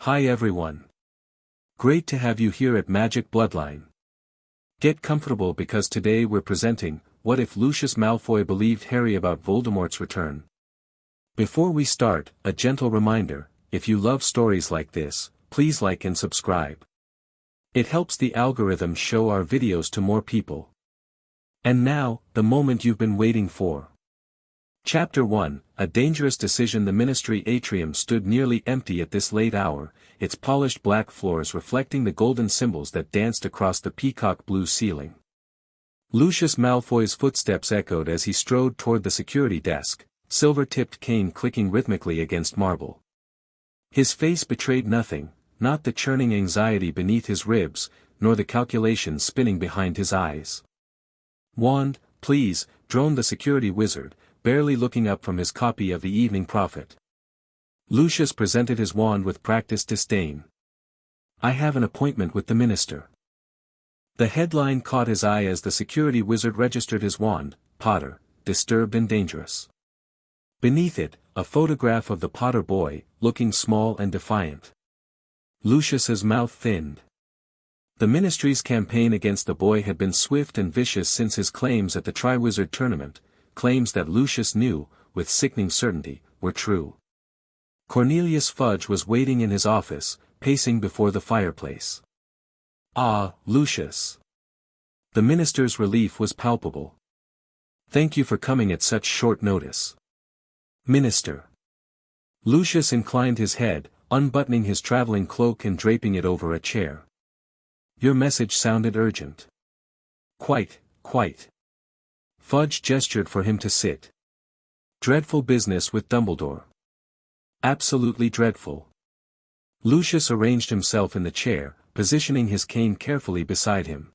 Hi everyone. Great to have you here at Magic Bloodline. Get comfortable because today we're presenting, What If Lucius Malfoy Believed Harry About Voldemort's Return? Before we start, a gentle reminder, if you love stories like this, please like and subscribe. It helps the algorithm show our videos to more people. And now, the moment you've been waiting for. Chapter 1, A Dangerous Decision. The Ministry atrium stood nearly empty at this late hour, its polished black floors reflecting the golden symbols that danced across the peacock-blue ceiling. Lucius Malfoy's footsteps echoed as he strode toward the security desk, silver-tipped cane clicking rhythmically against marble. His face betrayed nothing, not the churning anxiety beneath his ribs, nor the calculations spinning behind his eyes. "Wand, please," droned the security wizard, barely looking up from his copy of the Evening Prophet. Lucius presented his wand with practiced disdain. "I have an appointment with the minister." The headline caught his eye as the security wizard registered his wand, Potter, disturbed and dangerous. Beneath it, a photograph of the Potter boy, looking small and defiant. Lucius's mouth thinned. The ministry's campaign against the boy had been swift and vicious since his claims at the Triwizard Tournament, claims that Lucius knew, with sickening certainty, were true. Cornelius Fudge was waiting in his office, pacing before the fireplace. "Ah, Lucius." The minister's relief was palpable. "Thank you for coming at such short notice." "Minister." Lucius inclined his head, unbuttoning his traveling cloak and draping it over a chair. "Your message sounded urgent." Quite. Fudge gestured for him to sit. "Dreadful business with Dumbledore." "Absolutely dreadful." Lucius arranged himself in the chair, positioning his cane carefully beside him.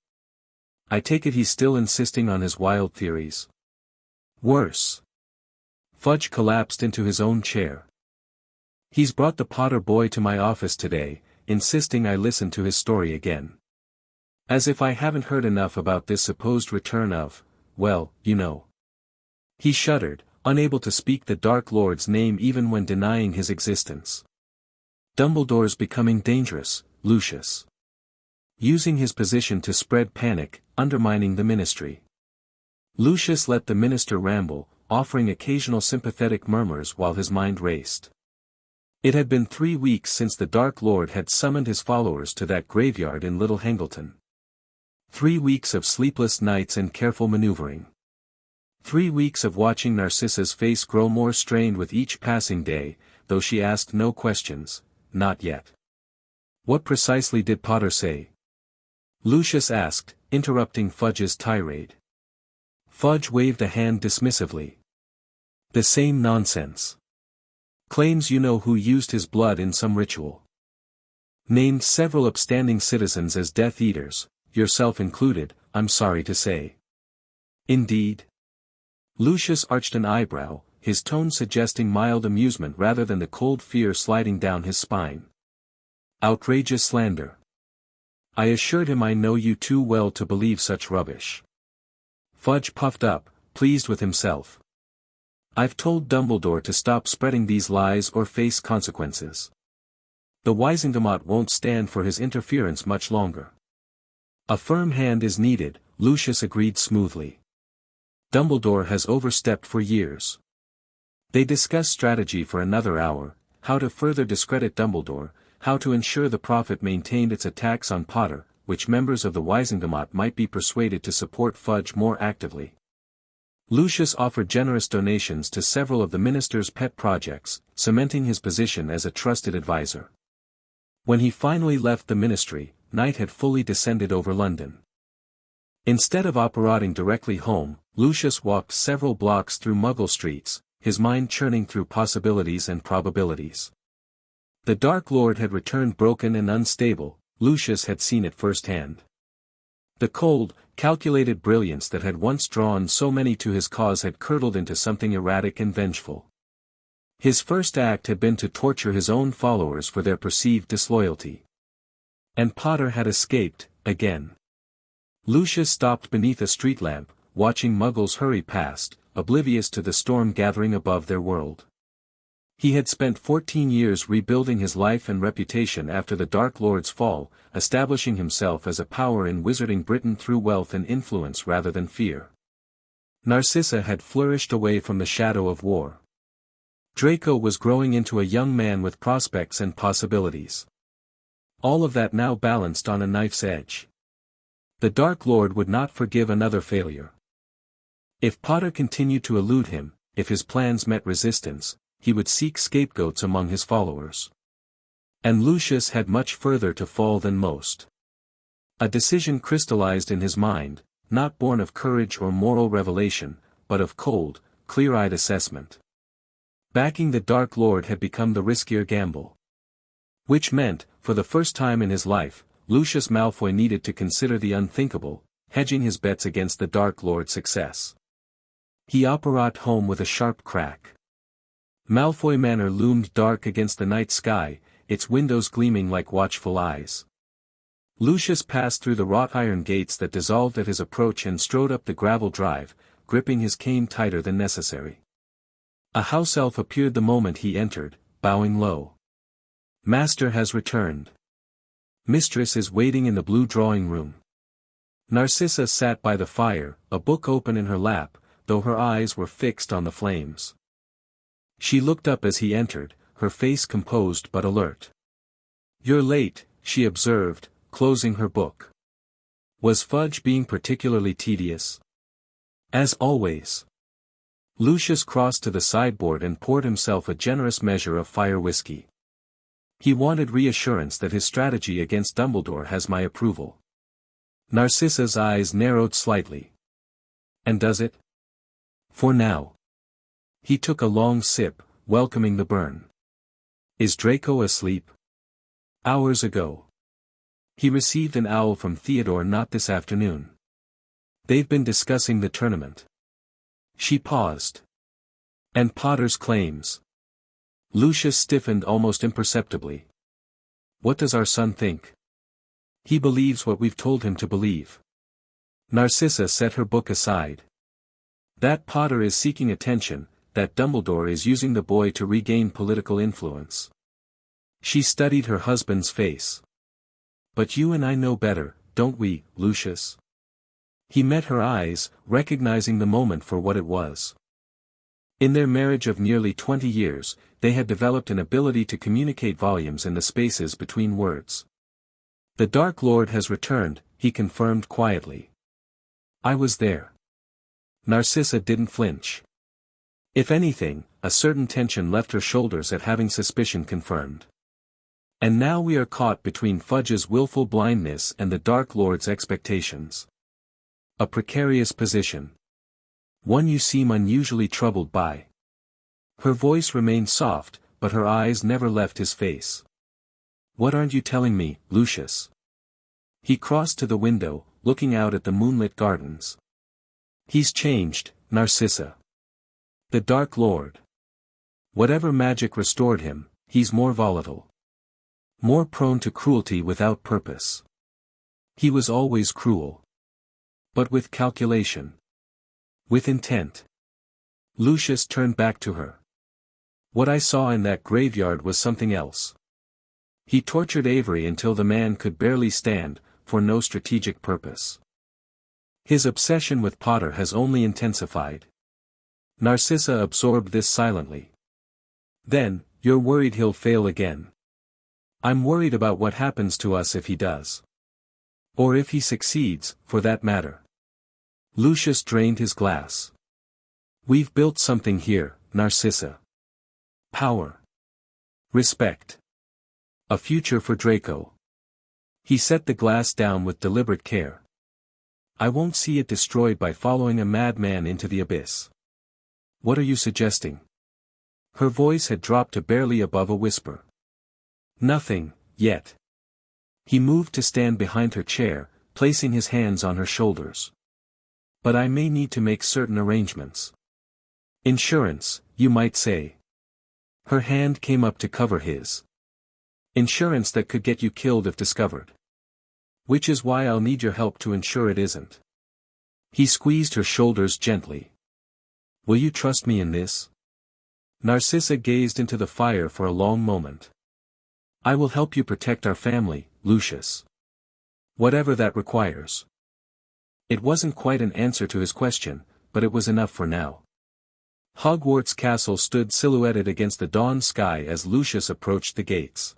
"I take it he's still insisting on his wild theories." "Worse." Fudge collapsed into his own chair. "He's brought the Potter boy to my office today, insisting I listen to his story again. As if I haven't heard enough about this supposed return of, well, you know." He shuddered, unable to speak the Dark Lord's name even when denying his existence. "Dumbledore's becoming dangerous, Lucius." Using his position to spread panic, undermining the ministry. Lucius let the minister ramble, offering occasional sympathetic murmurs while his mind raced. It had been 3 weeks since the Dark Lord had summoned his followers to that graveyard in Little Hangleton. 3 weeks of sleepless nights and careful maneuvering. 3 weeks of watching Narcissa's face grow more strained with each passing day, though she asked no questions, not yet. "What precisely did Potter say?" Lucius asked, interrupting Fudge's tirade. Fudge waved a hand dismissively. "The same nonsense. Claims you know who used his blood in some ritual. Named several upstanding citizens as Death Eaters, yourself included, I'm sorry to say." "Indeed?" Lucius arched an eyebrow, his tone suggesting mild amusement rather than the cold fear sliding down his spine. "Outrageous slander. I assured him I know you too well to believe such rubbish." Fudge puffed up, pleased with himself. "I've told Dumbledore to stop spreading these lies or face consequences. The Wisingamot won't stand for his interference much longer." "A firm hand is needed," Lucius agreed smoothly. "Dumbledore has overstepped for years." They discussed strategy for another hour, how to further discredit Dumbledore, how to ensure the Prophet maintained its attacks on Potter, which members of the Wisingamot might be persuaded to support Fudge more actively. Lucius offered generous donations to several of the minister's pet projects, cementing his position as a trusted advisor. When he finally left the ministry, night had fully descended over London. Instead of operating directly home, Lucius walked several blocks through Muggle streets, his mind churning through possibilities and probabilities. The Dark Lord had returned broken and unstable, Lucius had seen it firsthand. The cold, calculated brilliance that had once drawn so many to his cause had curdled into something erratic and vengeful. His first act had been to torture his own followers for their perceived disloyalty. And Potter had escaped, again. Lucius stopped beneath a street lamp, watching Muggles hurry past, oblivious to the storm gathering above their world. He had spent 14 years rebuilding his life and reputation after the Dark Lord's fall, establishing himself as a power in wizarding Britain through wealth and influence rather than fear. Narcissa had flourished away from the shadow of war. Draco was growing into a young man with prospects and possibilities. All of that now balanced on a knife's edge. The Dark Lord would not forgive another failure. If Potter continued to elude him, if his plans met resistance, he would seek scapegoats among his followers. And Lucius had much further to fall than most. A decision crystallized in his mind, not born of courage or moral revelation, but of cold, clear-eyed assessment. Backing the Dark Lord had become the riskier gamble. Which meant, for the first time in his life, Lucius Malfoy needed to consider the unthinkable, hedging his bets against the Dark Lord's success. He operated home with a sharp crack. Malfoy Manor loomed dark against the night sky, its windows gleaming like watchful eyes. Lucius passed through the wrought iron gates that dissolved at his approach and strode up the gravel drive, gripping his cane tighter than necessary. A house elf appeared the moment he entered, bowing low. "Master has returned. Mistress is waiting in the blue drawing room." Narcissa sat by the fire, a book open in her lap, though her eyes were fixed on the flames. She looked up as he entered, her face composed but alert. "You're late," she observed, closing her book. Was Fudge being particularly tedious? As always. Lucius crossed to the sideboard and poured himself a generous measure of fire whiskey. He wanted reassurance that his strategy against Dumbledore has my approval. Narcissa's eyes narrowed slightly. "And does it?" "For now." He took a long sip, welcoming the burn. "Is Draco asleep?" "Hours ago. He received an owl from Theodore not this afternoon. They've been discussing the tournament." She paused. "And Potter's claims." Lucius stiffened almost imperceptibly. "What does our son think?" "He believes what we've told him to believe." Narcissa set her book aside. "That Potter is seeking attention, that Dumbledore is using the boy to regain political influence." She studied her husband's face. "But you and I know better, don't we, Lucius?" He met her eyes, recognizing the moment for what it was. In their marriage of nearly 20 years, they had developed an ability to communicate volumes in the spaces between words. "The Dark Lord has returned," he confirmed quietly. "I was there." Narcissa didn't flinch. If anything, a certain tension left her shoulders at having suspicion confirmed. "And now we are caught between Fudge's willful blindness and the Dark Lord's expectations. A precarious position. One you seem unusually troubled by." Her voice remained soft, but her eyes never left his face. "What aren't you telling me, Lucius?" He crossed to the window, looking out at the moonlit gardens. "He's changed, Narcissa. The Dark Lord. Whatever magic restored him, he's more volatile. More prone to cruelty without purpose. He was always cruel. But with calculation. With intent." Lucius turned back to her. "What I saw in that graveyard was something else. He tortured Avery until the man could barely stand, for no strategic purpose. His obsession with Potter has only intensified." Narcissa absorbed this silently. "Then, you're worried he'll fail again?" "I'm worried about what happens to us if he does. Or if he succeeds, for that matter." Lucius drained his glass. "We've built something here, Narcissa. Power. Respect. A future for Draco." He set the glass down with deliberate care. "I won't see it destroyed by following a madman into the abyss." "What are you suggesting?" Her voice had dropped to barely above a whisper. "Nothing, yet." He moved to stand behind her chair, placing his hands on her shoulders. "But I may need to make certain arrangements. Insurance, you might say." Her hand came up to cover his. "Insurance that could get you killed if discovered. Which is why I'll need your help to ensure it isn't." He squeezed her shoulders gently. "Will you trust me in this?" Narcissa gazed into the fire for a long moment. I will help you protect our family, Lucius. Whatever that requires. It wasn't quite an answer to his question, but it was enough for now. Hogwarts Castle stood silhouetted against the dawn sky as Lucius approached the gates.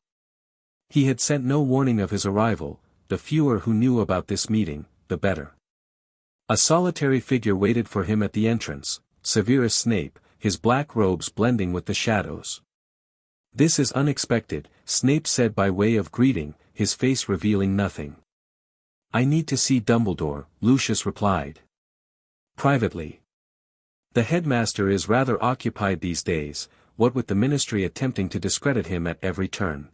He had sent no warning of his arrival, the fewer who knew about this meeting, the better. A solitary figure waited for him at the entrance, Severus Snape, his black robes blending with the shadows. This is unexpected, Snape said by way of greeting, his face revealing nothing. I need to see Dumbledore, Lucius replied. Privately. The headmaster is rather occupied these days, what with the ministry attempting to discredit him at every turn.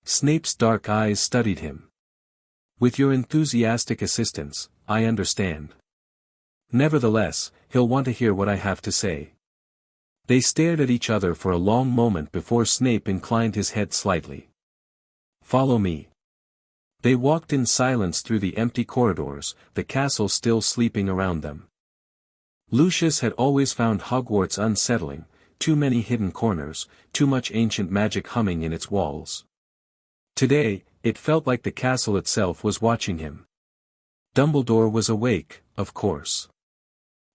Snape's dark eyes studied him. With your enthusiastic assistance, I understand. Nevertheless, he'll want to hear what I have to say. They stared at each other for a long moment before Snape inclined his head slightly. Follow me. They walked in silence through the empty corridors, the castle still sleeping around them. Lucius had always found Hogwarts unsettling, too many hidden corners, too much ancient magic humming in its walls. Today, it felt like the castle itself was watching him. Dumbledore was awake, of course.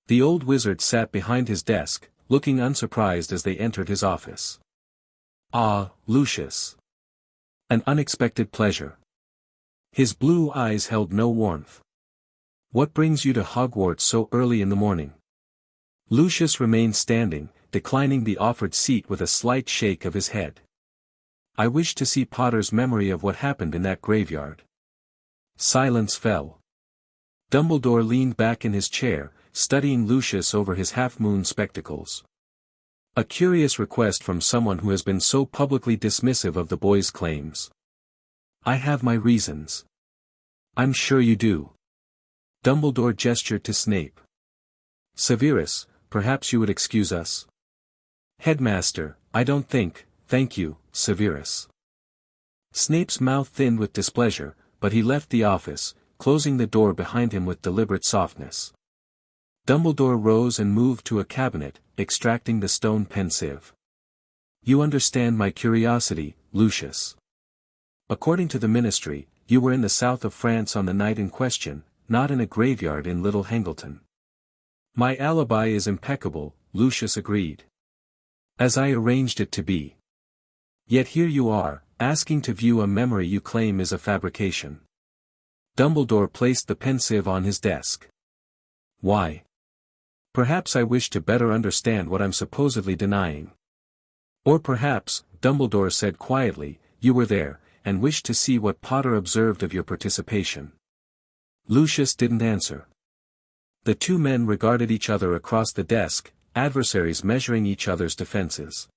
The old wizard sat behind his desk, looking unsurprised as they entered his office. Ah, Lucius. An unexpected pleasure. His blue eyes held no warmth. What brings you to Hogwarts so early in the morning? Lucius remained standing, declining the offered seat with a slight shake of his head. I wish to see Potter's memory of what happened in that graveyard. Silence fell. Dumbledore leaned back in his chair, studying Lucius over his half-moon spectacles. A curious request from someone who has been so publicly dismissive of the boy's claims. I have my reasons. I'm sure you do. Dumbledore gestured to Snape. Severus, perhaps you would excuse us? Headmaster, I don't think, thank you, Severus. Snape's mouth thinned with displeasure, but he left the office, closing the door behind him with deliberate softness. Dumbledore rose and moved to a cabinet, extracting the stone pensieve. You understand my curiosity, Lucius. According to the ministry, you were in the south of France on the night in question, not in a graveyard in Little Hangleton. My alibi is impeccable, Lucius agreed. As I arranged it to be. Yet here you are, asking to view a memory you claim is a fabrication. Dumbledore placed the pensieve on his desk. Why? Perhaps I wish to better understand what I'm supposedly denying. Or perhaps, Dumbledore said quietly, you were there, and wished to see what Potter observed of your participation. Lucius didn't answer. The two men regarded each other across the desk, adversaries measuring each other's defenses.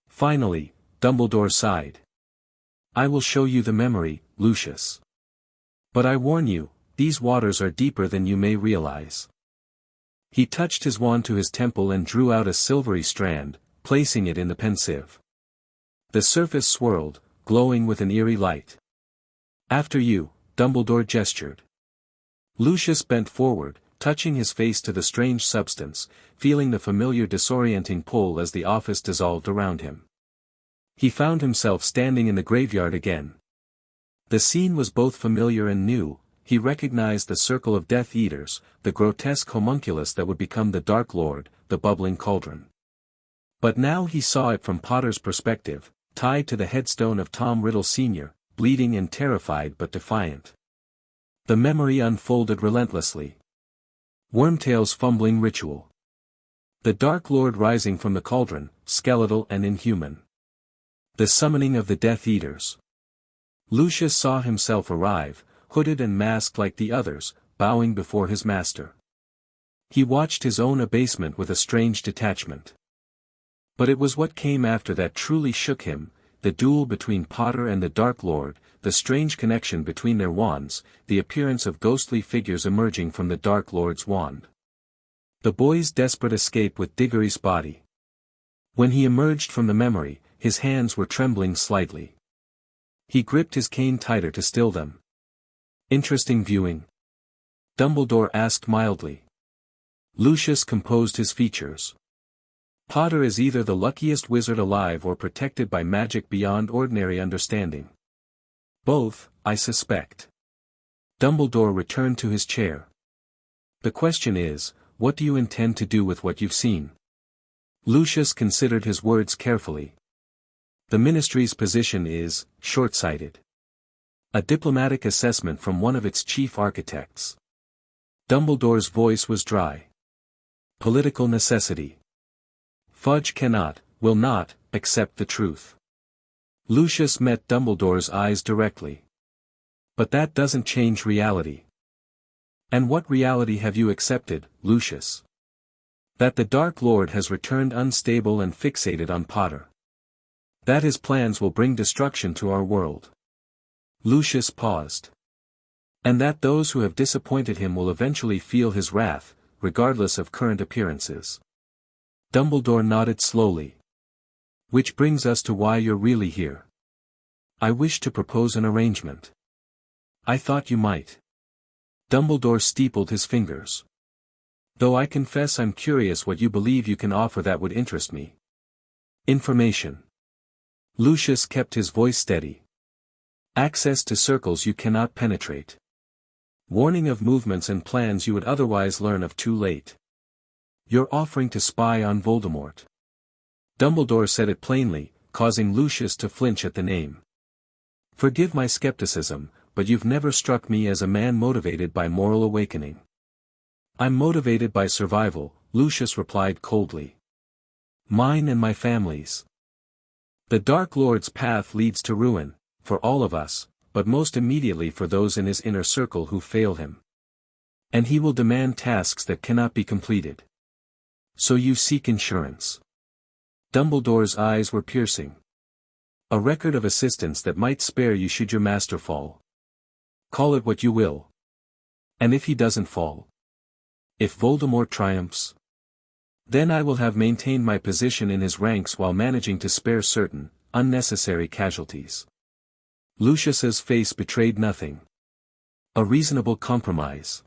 Finally, Dumbledore sighed. I will show you the memory, Lucius. But I warn you, these waters are deeper than you may realize. He touched his wand to his temple and drew out a silvery strand, placing it in the pensieve. The surface swirled, glowing with an eerie light. After you, Dumbledore gestured. Lucius bent forward, touching his face to the strange substance, feeling the familiar disorienting pull as the office dissolved around him. He found himself standing in the graveyard again. The scene was both familiar and new. He recognized the circle of Death Eaters, the grotesque homunculus that would become the Dark Lord, the bubbling cauldron. But now he saw it from Potter's perspective, tied to the headstone of Tom Riddle Sr., bleeding and terrified but defiant. The memory unfolded relentlessly. Wormtail's fumbling ritual. The Dark Lord rising from the cauldron, skeletal and inhuman. The summoning of the Death Eaters. Lucius saw himself arrive, hooded and masked like the others, bowing before his master. He watched his own abasement with a strange detachment. But it was what came after that truly shook him, the duel between Potter and the Dark Lord, the strange connection between their wands, the appearance of ghostly figures emerging from the Dark Lord's wand. The boy's desperate escape with Diggory's body. When he emerged from the memory, his hands were trembling slightly. He gripped his cane tighter to still them. Interesting viewing? Dumbledore asked mildly. Lucius composed his features. Potter is either the luckiest wizard alive or protected by magic beyond ordinary understanding. Both, I suspect. Dumbledore returned to his chair. The question is, what do you intend to do with what you've seen? Lucius considered his words carefully. The Ministry's position is short-sighted. A diplomatic assessment from one of its chief architects. Dumbledore's voice was dry. Political necessity. Fudge cannot, will not, accept the truth. Lucius met Dumbledore's eyes directly. But that doesn't change reality. And what reality have you accepted, Lucius? That the Dark Lord has returned unstable and fixated on Potter. That his plans will bring destruction to our world. Lucius paused. And that those who have disappointed him will eventually feel his wrath, regardless of current appearances. Dumbledore nodded slowly. Which brings us to why you're really here. I wish to propose an arrangement. I thought you might. Dumbledore steepled his fingers. Though I confess I'm curious what you believe you can offer that would interest me. Information. Lucius kept his voice steady. Access to circles you cannot penetrate. Warning of movements and plans you would otherwise learn of too late. You're offering to spy on Voldemort. Dumbledore said it plainly, causing Lucius to flinch at the name. Forgive my skepticism, but you've never struck me as a man motivated by moral awakening. I'm motivated by survival, Lucius replied coldly. Mine and my family's. The Dark Lord's path leads to ruin, for all of us, but most immediately for those in his inner circle who fail him. And he will demand tasks that cannot be completed. So you seek insurance. Dumbledore's eyes were piercing. A record of assistance that might spare you should your master fall. Call it what you will. And if he doesn't fall? If Voldemort triumphs? Then I will have maintained my position in his ranks while managing to spare certain, unnecessary casualties. Lucius's face betrayed nothing. A reasonable compromise.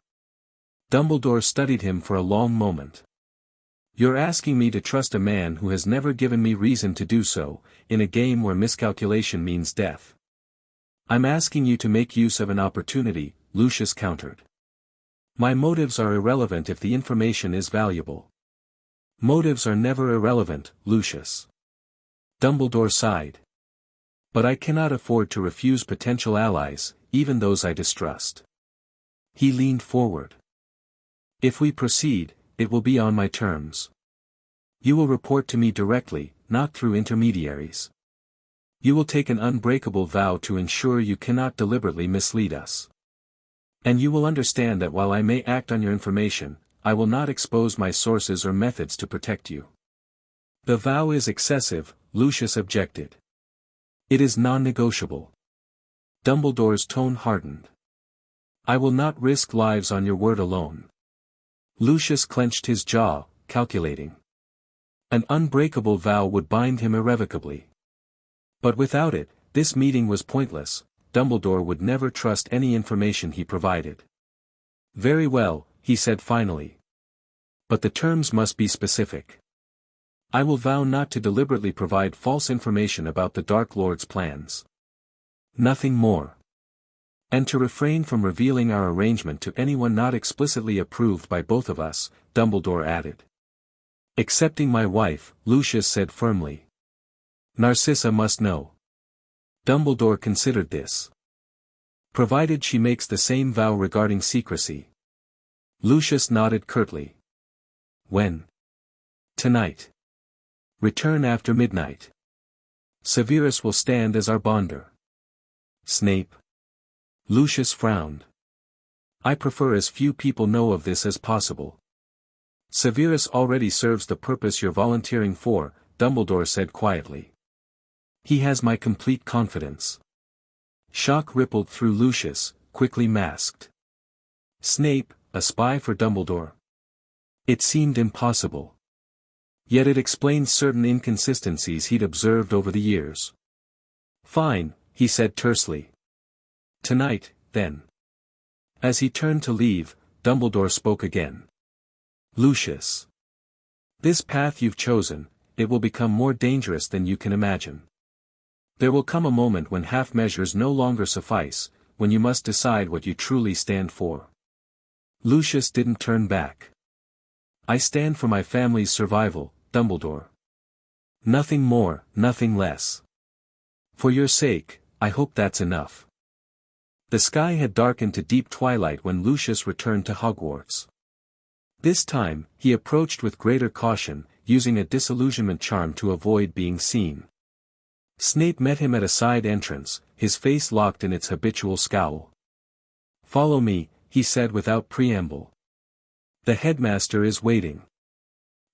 Dumbledore studied him for a long moment. You're asking me to trust a man who has never given me reason to do so, in a game where miscalculation means death. I'm asking you to make use of an opportunity, Lucius countered. My motives are irrelevant if the information is valuable. Motives are never irrelevant, Lucius. Dumbledore sighed. But I cannot afford to refuse potential allies, even those I distrust. He leaned forward. If we proceed, it will be on my terms. You will report to me directly, not through intermediaries. You will take an unbreakable vow to ensure you cannot deliberately mislead us. And you will understand that while I may act on your information, I will not expose my sources or methods to protect you. The vow is excessive, Lucius objected. It is non-negotiable. Dumbledore's tone hardened. I will not risk lives on your word alone. Lucius clenched his jaw, calculating. An unbreakable vow would bind him irrevocably. But without it, this meeting was pointless. Dumbledore would never trust any information he provided. Very well, he said finally. But the terms must be specific. I will vow not to deliberately provide false information about the Dark Lord's plans. Nothing more. And to refrain from revealing our arrangement to anyone not explicitly approved by both of us, Dumbledore added. Excepting my wife, Lucius said firmly. Narcissa must know. Dumbledore considered this. Provided she makes the same vow regarding secrecy. Lucius nodded curtly. When? Tonight. Return after midnight. Severus will stand as our bonder. Snape. Lucius frowned. I prefer as few people know of this as possible. Severus already serves the purpose you're volunteering for, Dumbledore said quietly. He has my complete confidence. Shock rippled through Lucius, quickly masked. Snape, a spy for Dumbledore? It seemed impossible. Yet it explained certain inconsistencies he'd observed over the years. Fine, he said tersely. Tonight, then. As he turned to leave, Dumbledore spoke again. Lucius. This path you've chosen, it will become more dangerous than you can imagine. There will come a moment when half measures no longer suffice, when you must decide what you truly stand for. Lucius didn't turn back. I stand for my family's survival, Dumbledore. Nothing more, nothing less. For your sake, I hope that's enough. The sky had darkened to deep twilight when Lucius returned to Hogwarts. This time, he approached with greater caution, using a disillusionment charm to avoid being seen. Snape met him at a side entrance, his face locked in its habitual scowl. "Follow me," he said without preamble. "The headmaster is waiting."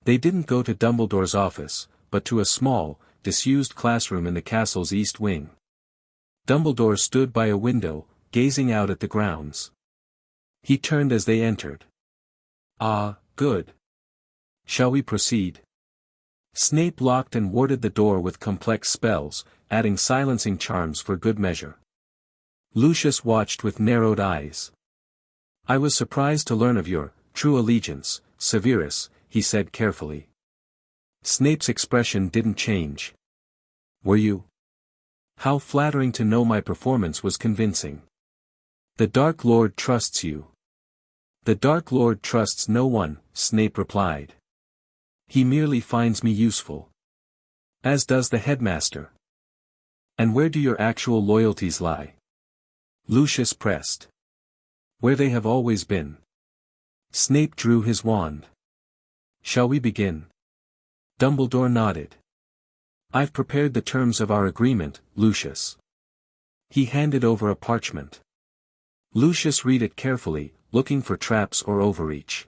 They didn't go to Dumbledore's office, but to a small, disused classroom in the castle's east wing. Dumbledore stood by a window, gazing out at the grounds. He turned as they entered. "Ah, good. Shall we proceed?" Snape locked and warded the door with complex spells, adding silencing charms for good measure. Lucius watched with narrowed eyes. "I was surprised to learn of your true allegiance, Severus," he said carefully. Snape's expression didn't change. "Were you? How flattering to know my performance was convincing." "The Dark Lord trusts you." "The Dark Lord trusts no one," Snape replied. "He merely finds me useful. As does the headmaster." "And where do your actual loyalties lie?" Lucius pressed. "Where they have always been." Snape drew his wand. "Shall we begin?" Dumbledore nodded. "I've prepared the terms of our agreement, Lucius." He handed over a parchment. Lucius read it carefully, looking for traps or overreach.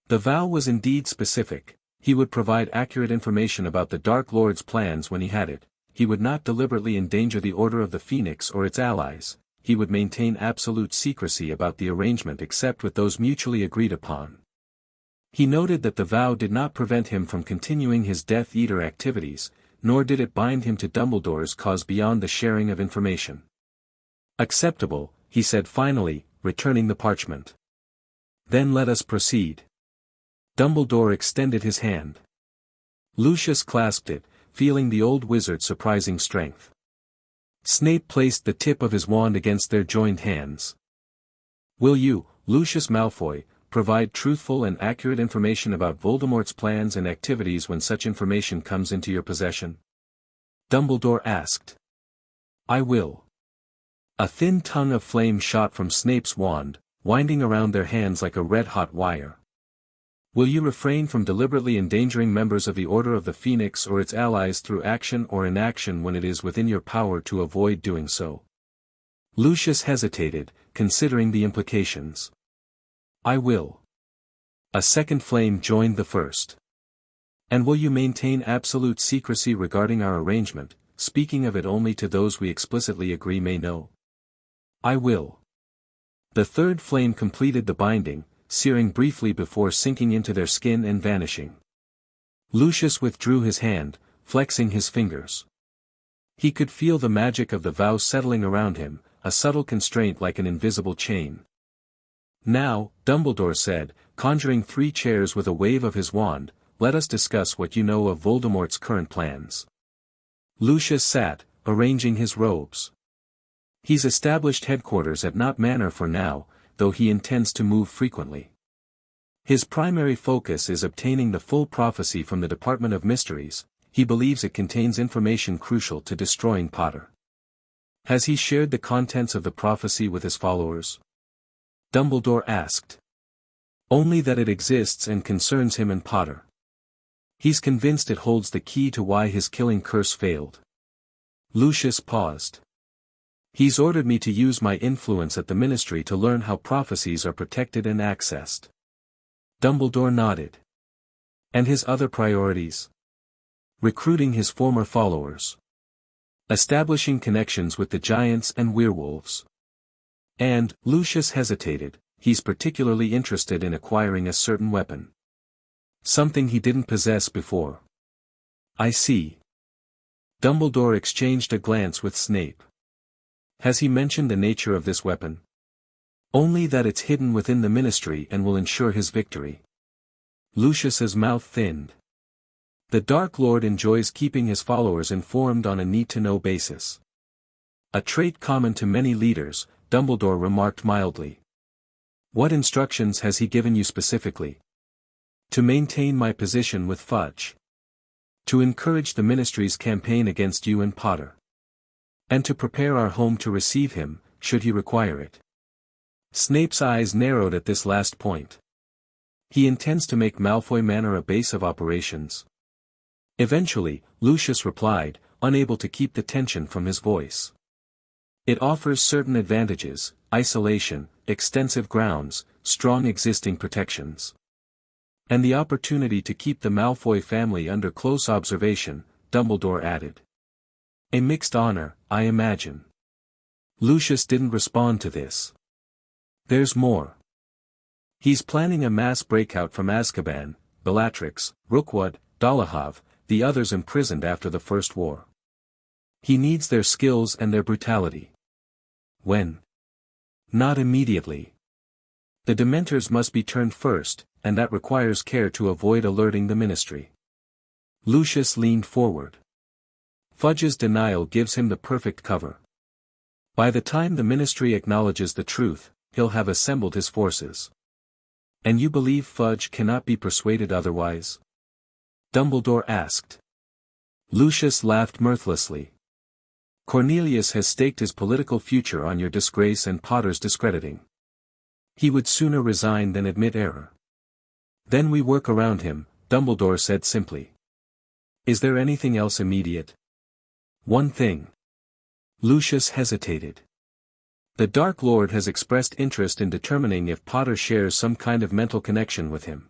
The vow was indeed specific. He would provide accurate information about the Dark Lord's plans when he had it. He would not deliberately endanger the Order of the Phoenix or its allies. He would maintain absolute secrecy about the arrangement except with those mutually agreed upon. He noted that the vow did not prevent him from continuing his Death Eater activities, nor did it bind him to Dumbledore's cause beyond the sharing of information. "Acceptable," he said finally, returning the parchment. "Then let us proceed." Dumbledore extended his hand. Lucius clasped it, feeling the old wizard's surprising strength. Snape placed the tip of his wand against their joined hands. "Will you, Lucius Malfoy, provide truthful and accurate information about Voldemort's plans and activities when such information comes into your possession?" Dumbledore asked. "I will." A thin tongue of flame shot from Snape's wand, winding around their hands like a red-hot wire. "Will you refrain from deliberately endangering members of the Order of the Phoenix or its allies through action or inaction when it is within your power to avoid doing so?" Lucius hesitated, considering the implications. "I will." A second flame joined the first. "And will you maintain absolute secrecy regarding our arrangement, speaking of it only to those we explicitly agree may know?" "I will." The third flame completed the binding, searing briefly before sinking into their skin and vanishing. Lucius withdrew his hand, flexing his fingers. He could feel the magic of the vow settling around him, a subtle constraint like an invisible chain. "Now," Dumbledore said, conjuring 3 chairs with a wave of his wand, "let us discuss what you know of Voldemort's current plans." Lucius sat, arranging his robes. "He's established headquarters at Knot Manor for now, though he intends to move frequently. His primary focus is obtaining the full prophecy from the Department of Mysteries. He believes it contains information crucial to destroying Potter." "Has he shared the contents of the prophecy with his followers?" Dumbledore asked. "Only that it exists and concerns him and Potter. He's convinced it holds the key to why his killing curse failed." Lucius paused. "He's ordered me to use my influence at the Ministry to learn how prophecies are protected and accessed." Dumbledore nodded. "And his other priorities?" "Recruiting his former followers. Establishing connections with the giants and werewolves. And," Lucius hesitated, "he's particularly interested in acquiring a certain weapon. Something he didn't possess before." "I see." Dumbledore exchanged a glance with Snape. "Has he mentioned the nature of this weapon?" "Only that it's hidden within the Ministry and will ensure his victory." Lucius's mouth thinned. The Dark Lord enjoys keeping his followers informed on a need-to-know basis. A trait common to many leaders, Dumbledore remarked mildly. What instructions has he given you specifically? To maintain my position with Fudge. To encourage the Ministry's campaign against you and Potter. And to prepare our home to receive him, should he require it. Snape's eyes narrowed at this last point. He intends to make Malfoy Manor a base of operations. Eventually, Lucius replied, unable to keep the tension from his voice. It offers certain advantages: isolation, extensive grounds, strong existing protections. And the opportunity to keep the Malfoy family under close observation, Dumbledore added. A mixed honor, I imagine. Lucius didn't respond to this. There's more. He's planning a mass breakout from Azkaban, Bellatrix, Rookwood, Dolohov, the others imprisoned after the First War. He needs their skills and their brutality. When? Not immediately. The Dementors must be turned first, and that requires care to avoid alerting the Ministry. Lucius leaned forward. Fudge's denial gives him the perfect cover. By the time the Ministry acknowledges the truth, he'll have assembled his forces. And you believe Fudge cannot be persuaded otherwise? Dumbledore asked. Lucius laughed mirthlessly. Cornelius has staked his political future on your disgrace and Potter's discrediting. He would sooner resign than admit error. Then we work around him, Dumbledore said simply. Is there anything else immediate? One thing. Lucius hesitated. The Dark Lord has expressed interest in determining if Potter shares some kind of mental connection with him.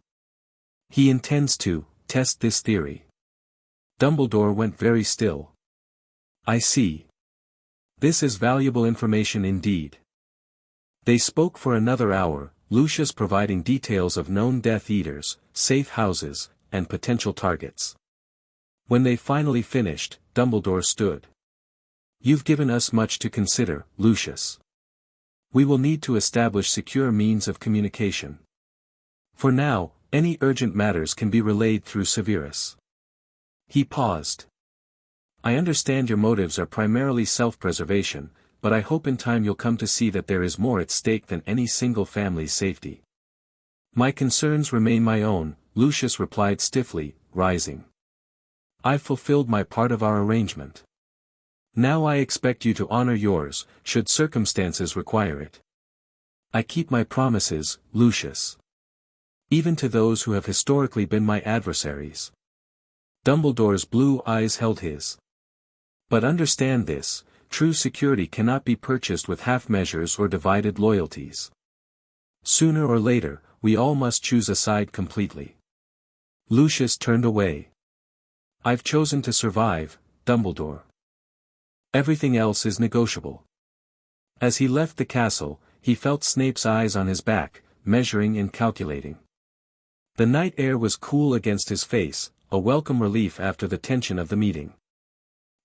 He intends to test this theory. Dumbledore went very still. I see. This is valuable information indeed. They spoke for another hour, Lucius providing details of known Death Eaters, safe houses, and potential targets. When they finally finished, Dumbledore stood. You've given us much to consider, Lucius. We will need to establish secure means of communication. For now, any urgent matters can be relayed through Severus. He paused. I understand your motives are primarily self-preservation, but I hope in time you'll come to see that there is more at stake than any single family's safety. My concerns remain my own, Lucius replied stiffly, rising. I've fulfilled my part of our arrangement. Now I expect you to honor yours, should circumstances require it. I keep my promises, Lucius. Even to those who have historically been my adversaries. Dumbledore's blue eyes held his. But understand this, true security cannot be purchased with half measures or divided loyalties. Sooner or later, we all must choose a side completely. Lucius turned away. I've chosen to survive, Dumbledore. Everything else is negotiable. As he left the castle, he felt Snape's eyes on his back, measuring and calculating. The night air was cool against his face, a welcome relief after the tension of the meeting.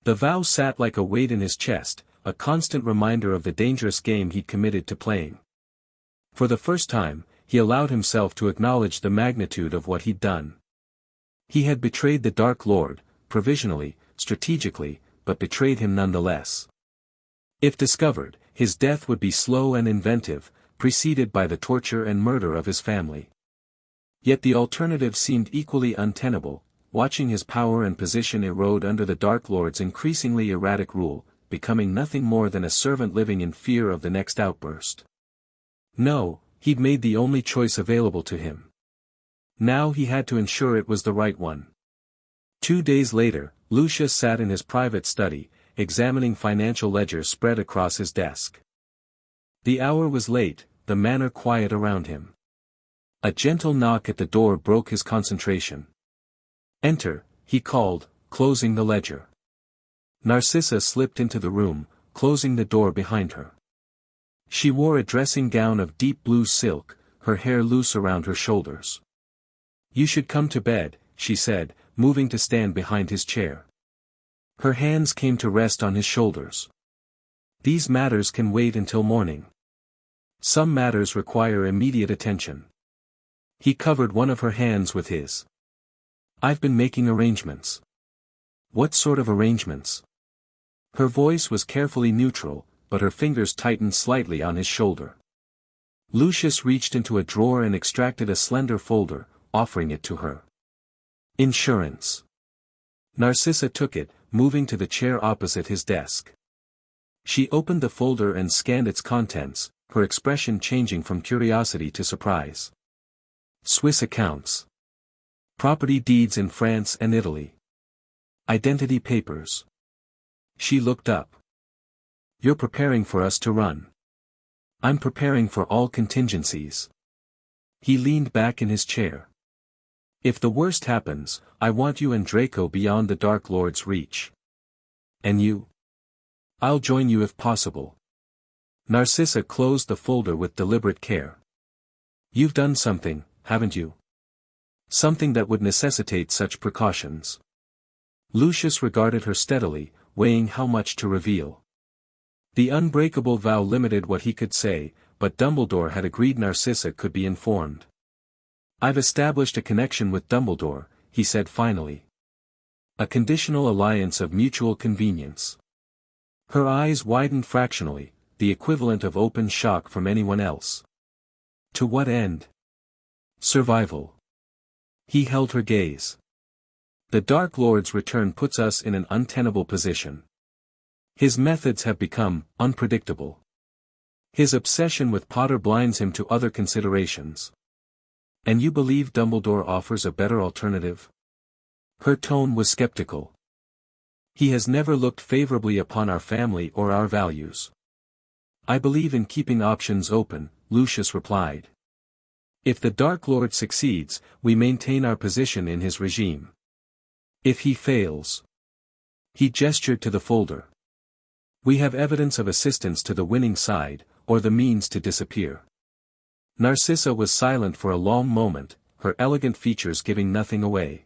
The vow sat like a weight in his chest, a constant reminder of the dangerous game he'd committed to playing. For the first time, he allowed himself to acknowledge the magnitude of what he'd done. He had betrayed the Dark Lord, provisionally, strategically, but betrayed him nonetheless. If discovered, his death would be slow and inventive, preceded by the torture and murder of his family. Yet the alternative seemed equally untenable, watching his power and position erode under the Dark Lord's increasingly erratic rule, becoming nothing more than a servant living in fear of the next outburst. No, he'd made the only choice available to him. Now he had to ensure it was the right one. 2 days later, Lucius sat in his private study, examining financial ledgers spread across his desk. The hour was late, the manor quiet around him. A gentle knock at the door broke his concentration. Enter, he called, closing the ledger. Narcissa slipped into the room, closing the door behind her. She wore a dressing gown of deep blue silk, her hair loose around her shoulders. You should come to bed, she said, moving to stand behind his chair. Her hands came to rest on his shoulders. These matters can wait until morning. Some matters require immediate attention. He covered one of her hands with his. I've been making arrangements. What sort of arrangements? Her voice was carefully neutral, but her fingers tightened slightly on his shoulder. Lucius reached into a drawer and extracted a slender folder, offering it to her. Insurance. Narcissa took it, moving to the chair opposite his desk. She opened the folder and scanned its contents, her expression changing from curiosity to surprise. Swiss accounts. Property deeds in France and Italy. Identity papers. She looked up. You're preparing for us to run. I'm preparing for all contingencies. He leaned back in his chair. If the worst happens, I want you and Draco beyond the Dark Lord's reach. And you? I'll join you if possible. Narcissa closed the folder with deliberate care. You've done something, haven't you? Something that would necessitate such precautions. Lucius regarded her steadily, weighing how much to reveal. The Unbreakable Vow limited what he could say, but Dumbledore had agreed Narcissa could be informed. I've established a connection with Dumbledore, he said finally. A conditional alliance of mutual convenience. Her eyes widened fractionally, the equivalent of open shock from anyone else. To what end? Survival. He held her gaze. The Dark Lord's return puts us in an untenable position. His methods have become unpredictable. His obsession with Potter blinds him to other considerations. And you believe Dumbledore offers a better alternative? Her tone was skeptical. He has never looked favorably upon our family or our values. I believe in keeping options open, Lucius replied. If the Dark Lord succeeds, we maintain our position in his regime. If he fails. He gestured to the folder. We have evidence of assistance to the winning side, or the means to disappear. Narcissa was silent for a long moment, her elegant features giving nothing away.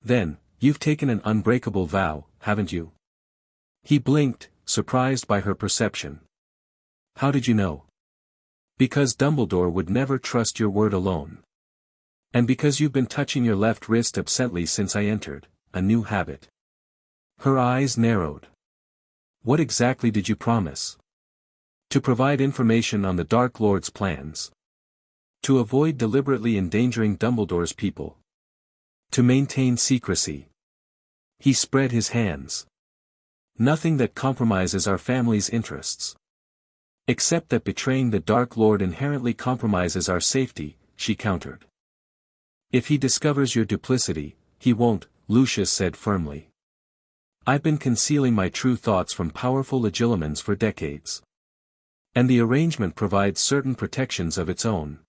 Then, you've taken an unbreakable vow, haven't you? He blinked, surprised by her perception. How did you know? Because Dumbledore would never trust your word alone. And because you've been touching your left wrist absently since I entered, a new habit. Her eyes narrowed. What exactly did you promise? To provide information on the Dark Lord's plans. To avoid deliberately endangering Dumbledore's people. To maintain secrecy. He spread his hands. Nothing that compromises our family's interests. Except that betraying the Dark Lord inherently compromises our safety, she countered. If he discovers your duplicity, he won't, Lucius said firmly. I've been concealing my true thoughts from powerful legilimens for decades. And the arrangement provides certain protections of its own.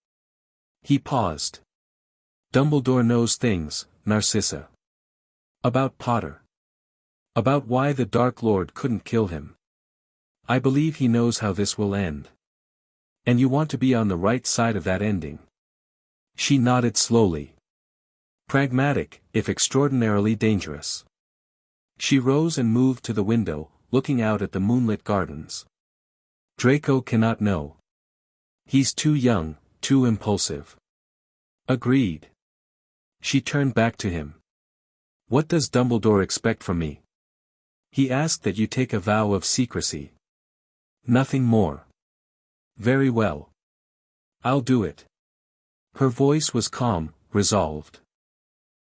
He paused. Dumbledore knows things, Narcissa. About Potter. About why the Dark Lord couldn't kill him. I believe he knows how this will end. And you want to be on the right side of that ending. She nodded slowly. Pragmatic, if extraordinarily dangerous. She rose and moved to the window, looking out at the moonlit gardens. Draco cannot know. He's too young, too impulsive. Agreed. She turned back to him. What does Dumbledore expect from me? He asked that you take a vow of secrecy. Nothing more. Very well. I'll do it. Her voice was calm, resolved.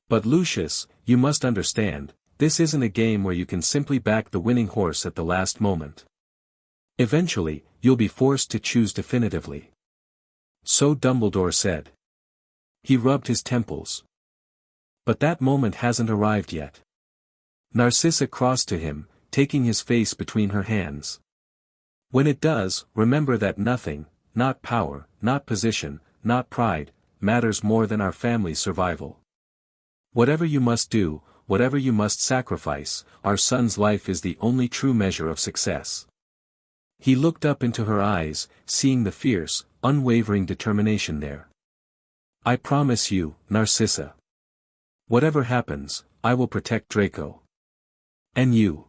But Lucius, you must understand, this isn't a game where you can simply back the winning horse at the last moment. Eventually, you'll be forced to choose definitively. So Dumbledore said. He rubbed his temples. But that moment hasn't arrived yet. Narcissa crossed to him, taking his face between her hands. When it does, remember that nothing, not power, not position, not pride, matters more than our family's survival. Whatever you must do, whatever you must sacrifice, our son's life is the only true measure of success. He looked up into her eyes, seeing the fierce, unwavering determination there. I promise you, Narcissa. Whatever happens, I will protect Draco. And you.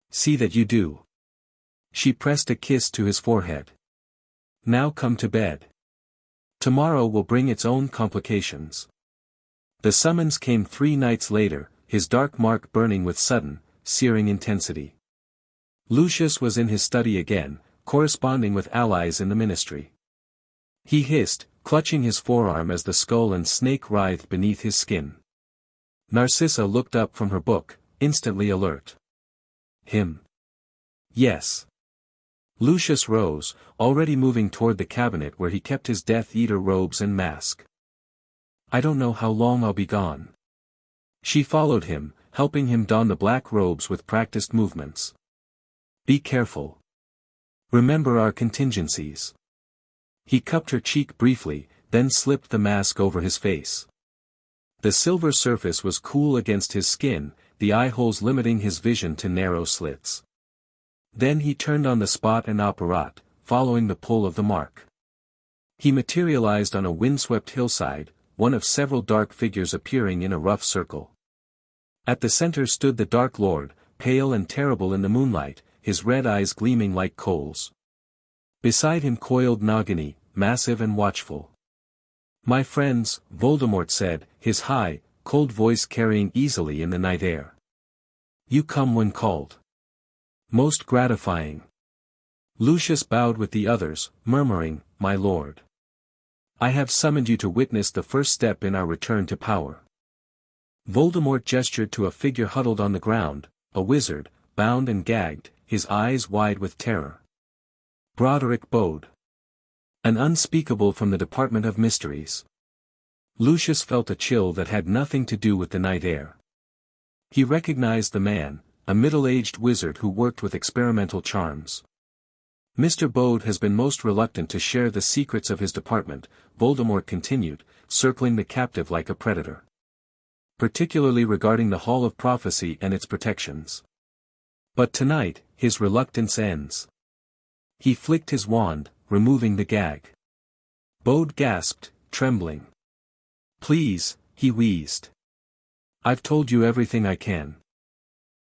See that you do. She pressed a kiss to his forehead. Now come to bed. Tomorrow will bring its own complications. The summons came 3 nights later, his dark mark burning with sudden, searing intensity. Lucius was in his study again, corresponding with allies in the ministry. He hissed, clutching his forearm as the skull and snake writhed beneath his skin. Narcissa looked up from her book, instantly alert. Him. Yes. Lucius rose, already moving toward the cabinet where he kept his Death Eater robes and mask. I don't know how long I'll be gone. She followed him, helping him don the black robes with practiced movements. Be careful. Remember our contingencies. He cupped her cheek briefly, then slipped the mask over his face. The silver surface was cool against his skin, the eye holes limiting his vision to narrow slits. Then he turned on the spot and apparat, following the pull of the mark. He materialized on a windswept hillside, one of several dark figures appearing in a rough circle. At the center stood the Dark Lord, pale and terrible in the moonlight, his red eyes gleaming like coals. Beside him coiled Nagini, massive and watchful. My friends, Voldemort said, his high, cold voice carrying easily in the night air. You come when called. Most gratifying. Lucius bowed with the others, murmuring, My lord. I have summoned you to witness the first step in our return to power. Voldemort gestured to a figure huddled on the ground, a wizard, bound and gagged, his eyes wide with terror. Broderick Bode. An unspeakable from the Department of Mysteries. Lucius felt a chill that had nothing to do with the night air. He recognized the man, a middle-aged wizard who worked with experimental charms. Mr. Bode has been most reluctant to share the secrets of his department, Voldemort continued, circling the captive like a predator. Particularly regarding the Hall of Prophecy and its protections. But tonight, his reluctance ends. He flicked his wand, removing the gag. Bode gasped, trembling. Please, he wheezed. I've told you everything I can.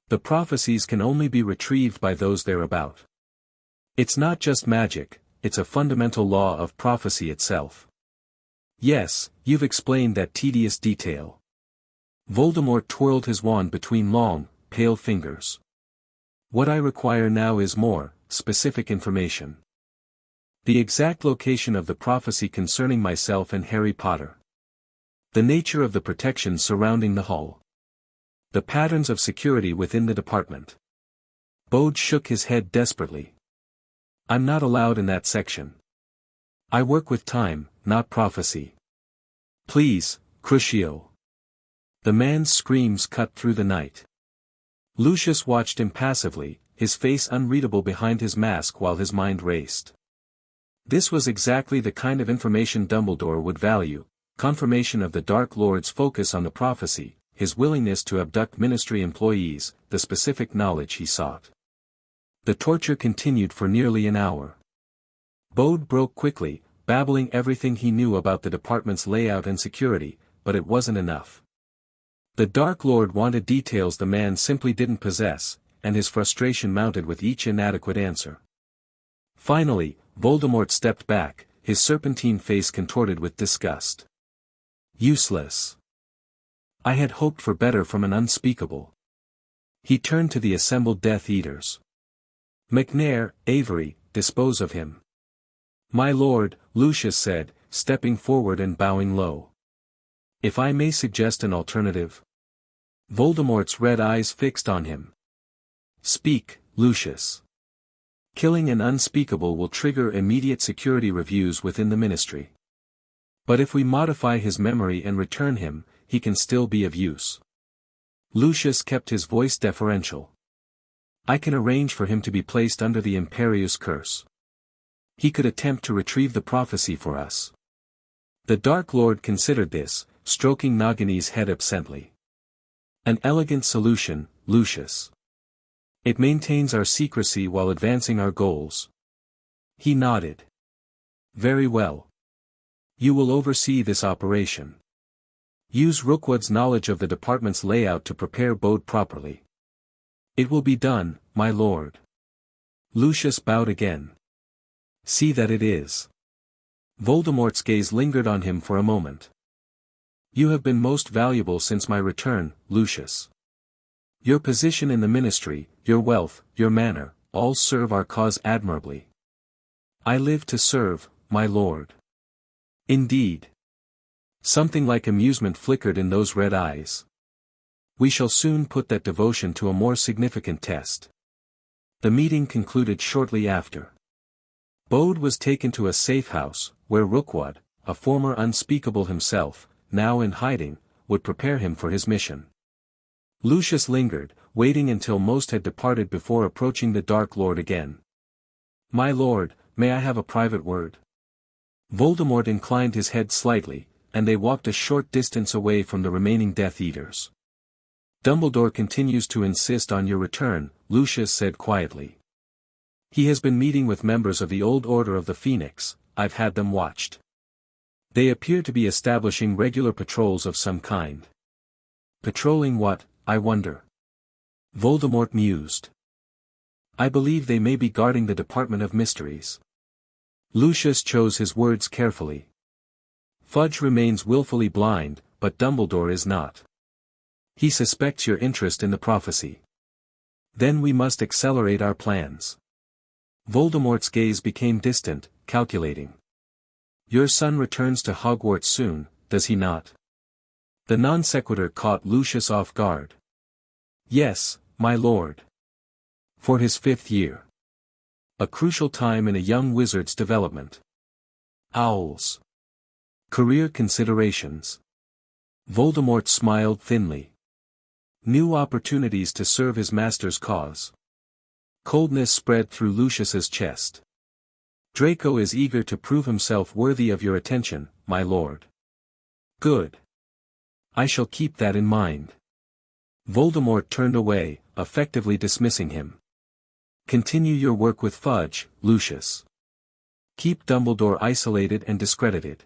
The prophecies can only be retrieved by those they're about. It's not just magic, it's a fundamental law of prophecy itself. Yes, you've explained that tedious detail. Voldemort twirled his wand between long, pale fingers. What I require now is more, specific information. The exact location of the prophecy concerning myself and Harry Potter. The nature of the protections surrounding the hall. The patterns of security within the department. Bode shook his head desperately. I'm not allowed in that section. I work with time, not prophecy. Please, Crucio. The man's screams cut through the night. Lucius watched impassively, his face unreadable behind his mask while his mind raced. This was exactly the kind of information Dumbledore would value, confirmation of the Dark Lord's focus on the prophecy, his willingness to abduct ministry employees, the specific knowledge he sought. The torture continued for nearly an hour. Bode broke quickly, babbling everything he knew about the department's layout and security, but it wasn't enough. The Dark Lord wanted details the man simply didn't possess, and his frustration mounted with each inadequate answer. Finally, Voldemort stepped back, his serpentine face contorted with disgust. Useless. I had hoped for better from an unspeakable. He turned to the assembled Death Eaters. McNair, Avery, dispose of him. My lord, Lucius said, stepping forward and bowing low. If I may suggest an alternative? Voldemort's red eyes fixed on him. Speak, Lucius. Killing an unspeakable will trigger immediate security reviews within the ministry. But if we modify his memory and return him, he can still be of use. Lucius kept his voice deferential. I can arrange for him to be placed under the Imperius curse. He could attempt to retrieve the prophecy for us. The Dark Lord considered this, stroking Nagini's head absently. An elegant solution, Lucius. It maintains our secrecy while advancing our goals. He nodded. Very well. You will oversee this operation. Use Rookwood's knowledge of the department's layout to prepare Bode properly. It will be done, my lord. Lucius bowed again. See that it is. Voldemort's gaze lingered on him for a moment. You have been most valuable since my return, Lucius. Your position in the ministry, your wealth, your manner, all serve our cause admirably. I live to serve, my lord. Indeed. Something like amusement flickered in those red eyes. We shall soon put that devotion to a more significant test. The meeting concluded shortly after. Bode was taken to a safe house, where Rookwood, a former unspeakable himself, now in hiding, would prepare him for his mission. Lucius lingered, waiting until most had departed before approaching the Dark Lord again. My lord, may I have a private word? Voldemort inclined his head slightly, and they walked a short distance away from the remaining Death Eaters. Dumbledore continues to insist on your return, Lucius said quietly. He has been meeting with members of the Old Order of the Phoenix. I've had them watched. They appear to be establishing regular patrols of some kind. Patrolling what, I wonder? Voldemort mused. I believe they may be guarding the Department of Mysteries. Lucius chose his words carefully. Fudge remains willfully blind, but Dumbledore is not. He suspects your interest in the prophecy. Then we must accelerate our plans. Voldemort's gaze became distant, calculating. Your son returns to Hogwarts soon, does he not? The non sequitur caught Lucius off guard. Yes, my lord. For his 5th year. A crucial time in a young wizard's development. Owls. Career considerations. Voldemort smiled thinly. New opportunities to serve his master's cause. Coldness spread through Lucius's chest. Draco is eager to prove himself worthy of your attention, my lord. Good. I shall keep that in mind. Voldemort turned away, effectively dismissing him. Continue your work with Fudge, Lucius. Keep Dumbledore isolated and discredited.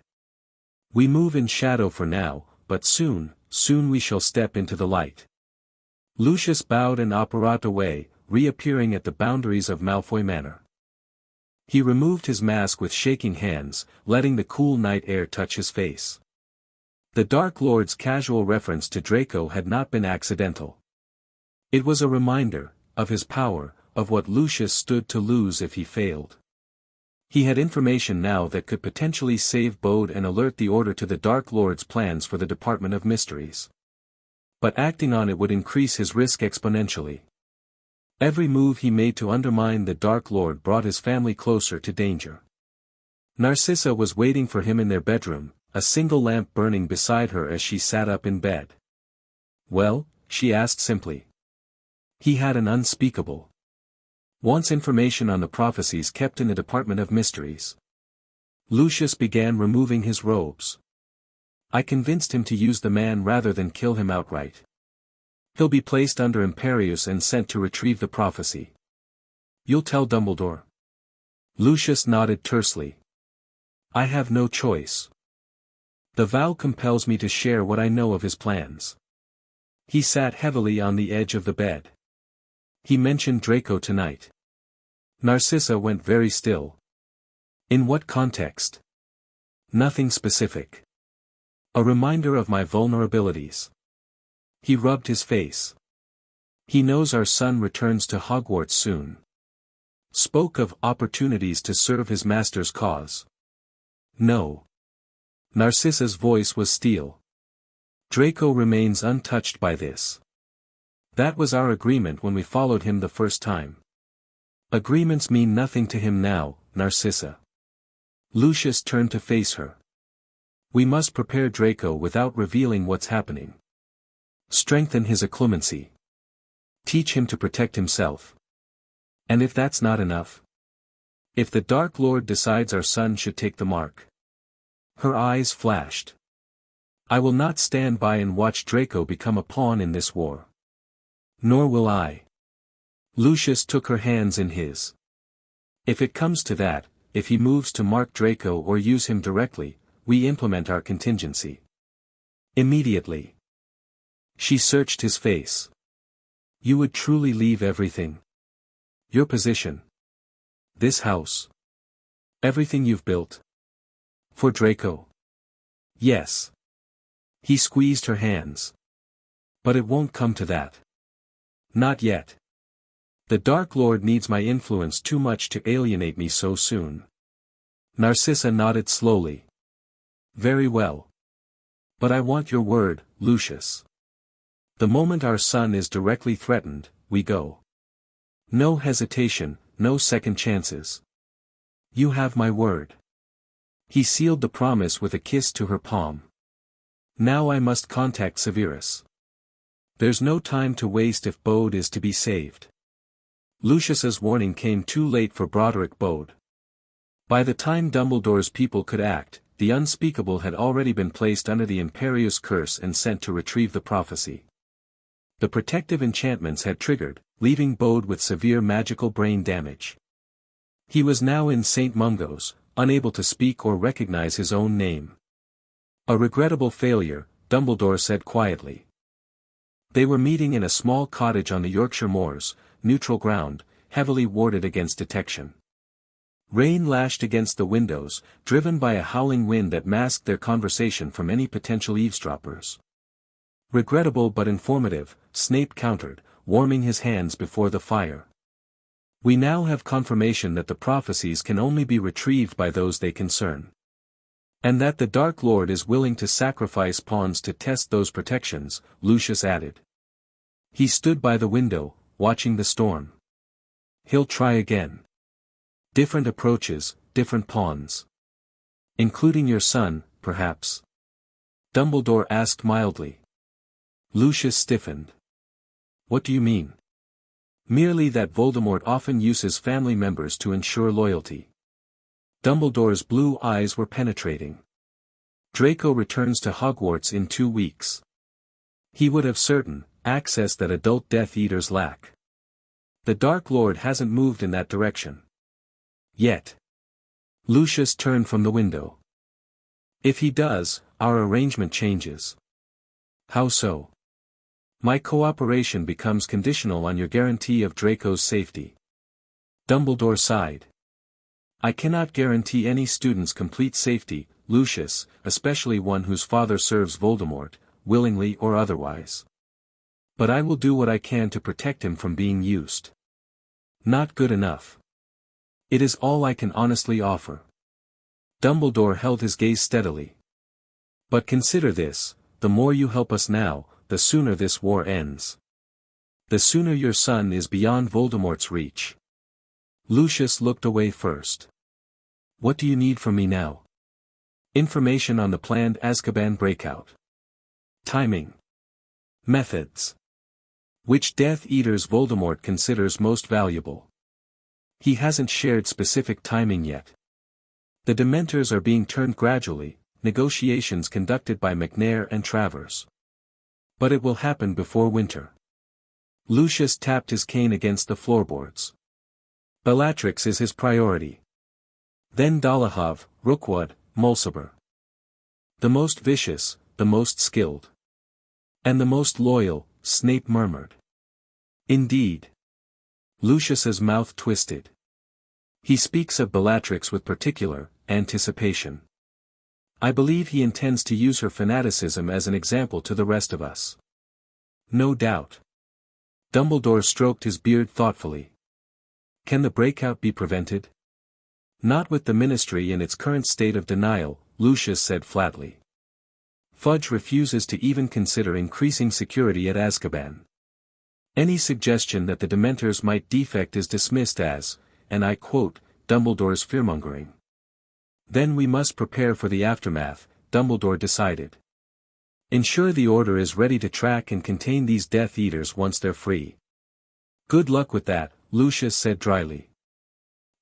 We move in shadow for now, but soon we shall step into the light. Lucius bowed and apparat away, reappearing at the boundaries of Malfoy Manor. He removed his mask with shaking hands, letting the cool night air touch his face. The Dark Lord's casual reference to Draco had not been accidental. It was a reminder, of his power, of what Lucius stood to lose if he failed. He had information now that could potentially save Bode and alert the Order to the Dark Lord's plans for the Department of Mysteries. But acting on it would increase his risk exponentially. Every move he made to undermine the Dark Lord brought his family closer to danger. Narcissa was waiting for him in their bedroom, a single lamp burning beside her as she sat up in bed. Well, she asked simply. He had an unspeakable. Wants information on the prophecies kept in the Department of Mysteries. Lucius began removing his robes. I convinced him to use the man rather than kill him outright. He'll be placed under Imperius and sent to retrieve the prophecy. You'll tell Dumbledore? Lucius nodded tersely. I have no choice. The vow compels me to share what I know of his plans. He sat heavily on the edge of the bed. He mentioned Draco tonight. Narcissa went very still. In what context? Nothing specific. A reminder of my vulnerabilities. He rubbed his face. He knows our son returns to Hogwarts soon. Spoke of opportunities to serve his master's cause. No. Narcissa's voice was steel. Draco remains untouched by this. That was our agreement when we followed him the first time. Agreements mean nothing to him now, Narcissa. Lucius turned to face her. We must prepare Draco without revealing what's happening. Strengthen his occlumency. Teach him to protect himself. And if that's not enough? If the Dark Lord decides our son should take the mark. Her eyes flashed. I will not stand by and watch Draco become a pawn in this war. Nor will I. Lucius took her hands in his. If it comes to that, if he moves to mark Draco or use him directly, we implement our contingency. Immediately. She searched his face. You would truly leave everything? Your position? This house? Everything you've built? For Draco? Yes. He squeezed her hands. But it won't come to that. Not yet. The Dark Lord needs my influence too much to alienate me so soon. Narcissa nodded slowly. Very well. But I want your word, Lucius. The moment our son is directly threatened, we go. No hesitation, no second chances. You have my word. He sealed the promise with a kiss to her palm. Now I must contact Severus. There's no time to waste if Bode is to be saved. Lucius's warning came too late for Broderick Bode. By the time Dumbledore's people could act, the unspeakable had already been placed under the Imperious curse and sent to retrieve the prophecy. The protective enchantments had triggered, leaving Bode with severe magical brain damage. He was now in St. Mungo's, unable to speak or recognize his own name. A regrettable failure, Dumbledore said quietly. They were meeting in a small cottage on the Yorkshire moors, neutral ground, heavily warded against detection. Rain lashed against the windows, driven by a howling wind that masked their conversation from any potential eavesdroppers. Regrettable but informative, Snape countered, warming his hands before the fire. We now have confirmation that the prophecies can only be retrieved by those they concern. And that the Dark Lord is willing to sacrifice pawns to test those protections, Lucius added. He stood by the window, watching the storm. He'll try again. Different approaches, different pawns. Including your son, perhaps? Dumbledore asked mildly. Lucius stiffened. What do you mean? Merely that Voldemort often uses family members to ensure loyalty. Dumbledore's blue eyes were penetrating. Draco returns to Hogwarts in 2 weeks. He would have certain access that adult Death Eaters lack. The Dark Lord hasn't moved in that direction. Yet. Lucius turned from the window. If he does, our arrangement changes. How so? My cooperation becomes conditional on your guarantee of Draco's safety. Dumbledore sighed. I cannot guarantee any student's complete safety, Lucius, especially one whose father serves Voldemort, willingly or otherwise. But I will do what I can to protect him from being used. Not good enough. It is all I can honestly offer. Dumbledore held his gaze steadily. But consider this, the more you help us now, the sooner this war ends. The sooner your son is beyond Voldemort's reach. Lucius looked away first. What do you need from me now? Information on the planned Azkaban breakout. Timing. Methods. Which Death Eaters Voldemort considers most valuable. He hasn't shared specific timing yet. The Dementors are being turned gradually, negotiations conducted by McNair and Travers. But it will happen before winter. Lucius tapped his cane against the floorboards. Bellatrix is his priority. Then Dolohov, Rookwood, Mulciber. The most vicious, the most skilled. And the most loyal, Snape murmured. Indeed. Lucius's mouth twisted. He speaks of Bellatrix with particular anticipation. I believe he intends to use her fanaticism as an example to the rest of us. No doubt. Dumbledore stroked his beard thoughtfully. Can the breakout be prevented? Not with the Ministry in its current state of denial, Lucius said flatly. Fudge refuses to even consider increasing security at Azkaban. Any suggestion that the Dementors might defect is dismissed as, and I quote, Dumbledore's fearmongering. Then we must prepare for the aftermath, Dumbledore decided. Ensure the Order is ready to track and contain these Death Eaters once they're free. Good luck with that, Lucius said dryly.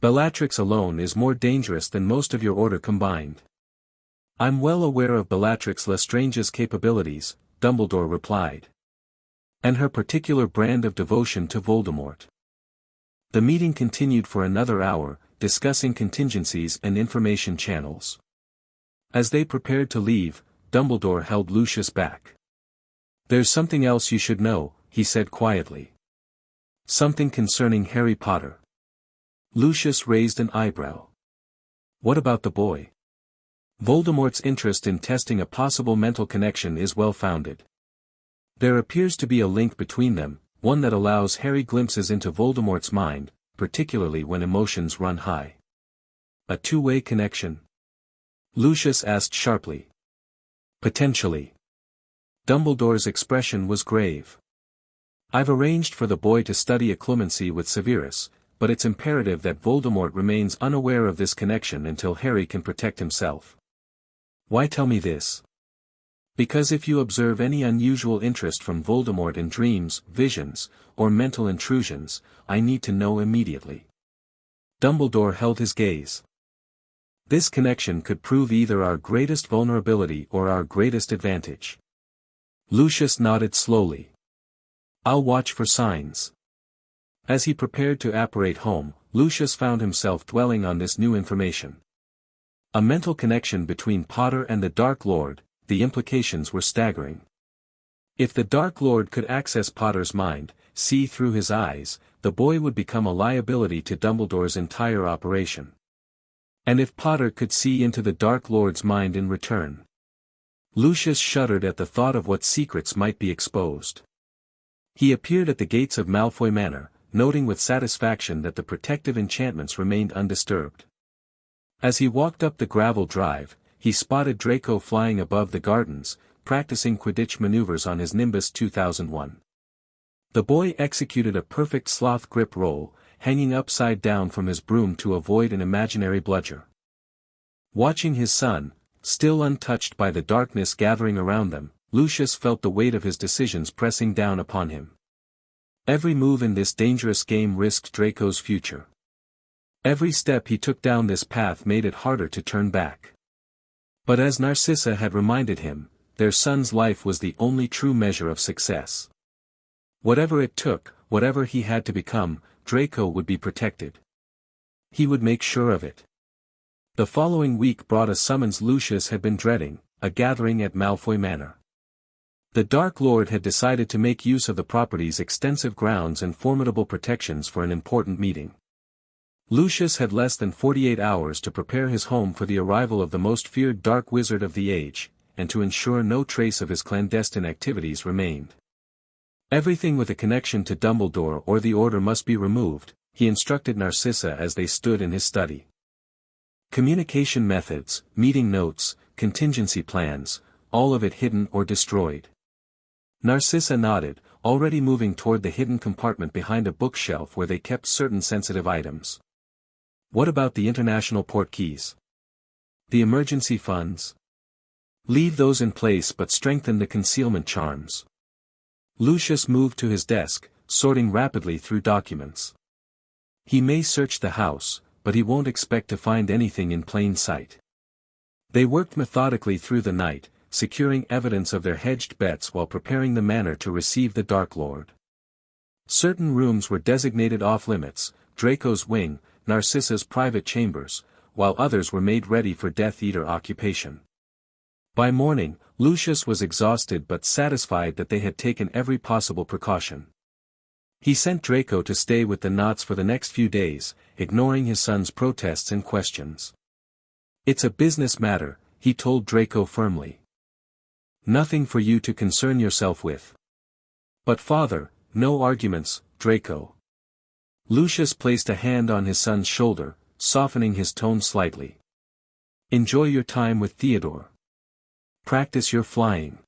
Bellatrix alone is more dangerous than most of your Order combined. I'm well aware of Bellatrix Lestrange's capabilities, Dumbledore replied. And her particular brand of devotion to Voldemort. The meeting continued for another hour, discussing contingencies and information channels. As they prepared to leave, Dumbledore held Lucius back. There's something else you should know, he said quietly. Something concerning Harry Potter. Lucius raised an eyebrow. What about the boy? Voldemort's interest in testing a possible mental connection is well-founded. There appears to be a link between them, one that allows Harry glimpses into Voldemort's mind, particularly when emotions run high. A two-way connection? Lucius asked sharply. Potentially. Dumbledore's expression was grave. I've arranged for the boy to study occlumency with Severus, but it's imperative that Voldemort remains unaware of this connection until Harry can protect himself. Why tell me this? Because if you observe any unusual interest from Voldemort in dreams, visions, or mental intrusions, I need to know immediately. Dumbledore held his gaze. This connection could prove either our greatest vulnerability or our greatest advantage. Lucius nodded slowly. I'll watch for signs. As he prepared to apparate home, Lucius found himself dwelling on this new information. A mental connection between Potter and the Dark Lord, the implications were staggering. If the Dark Lord could access Potter's mind, see through his eyes, the boy would become a liability to Dumbledore's entire operation. And if Potter could see into the Dark Lord's mind in return. Lucius shuddered at the thought of what secrets might be exposed. He appeared at the gates of Malfoy Manor, noting with satisfaction that the protective enchantments remained undisturbed. As he walked up the gravel drive, he spotted Draco flying above the gardens, practicing Quidditch maneuvers on his Nimbus 2001. The boy executed a perfect sloth grip roll, hanging upside down from his broom to avoid an imaginary bludger. Watching his son, still untouched by the darkness gathering around them, Lucius felt the weight of his decisions pressing down upon him. Every move in this dangerous game risked Draco's future. Every step he took down this path made it harder to turn back. But as Narcissa had reminded him, their son's life was the only true measure of success. Whatever it took, whatever he had to become, Draco would be protected. He would make sure of it. The following week brought a summons Lucius had been dreading, a gathering at Malfoy Manor. The Dark Lord had decided to make use of the property's extensive grounds and formidable protections for an important meeting. Lucius had less than 48 hours to prepare his home for the arrival of the most feared dark wizard of the age, and to ensure no trace of his clandestine activities remained. Everything with a connection to Dumbledore or the Order must be removed, he instructed Narcissa as they stood in his study. Communication methods, meeting notes, contingency plans, all of it hidden or destroyed. Narcissa nodded, already moving toward the hidden compartment behind a bookshelf where they kept certain sensitive items. What about the international portkeys? The emergency funds? Leave those in place but strengthen the concealment charms. Lucius moved to his desk, sorting rapidly through documents. He may search the house, but he won't expect to find anything in plain sight. They worked methodically through the night, securing evidence of their hedged bets while preparing the manor to receive the Dark Lord. Certain rooms were designated off-limits, Draco's wing, Narcissa's private chambers, while others were made ready for Death Eater occupation. By morning, Lucius was exhausted but satisfied that they had taken every possible precaution. He sent Draco to stay with the Knots for the next few days, ignoring his son's protests and questions. It's a business matter, he told Draco firmly. Nothing for you to concern yourself with. But father, no arguments, Draco. Lucius placed a hand on his son's shoulder, softening his tone slightly. Enjoy your time with Theodore. Practice your flying.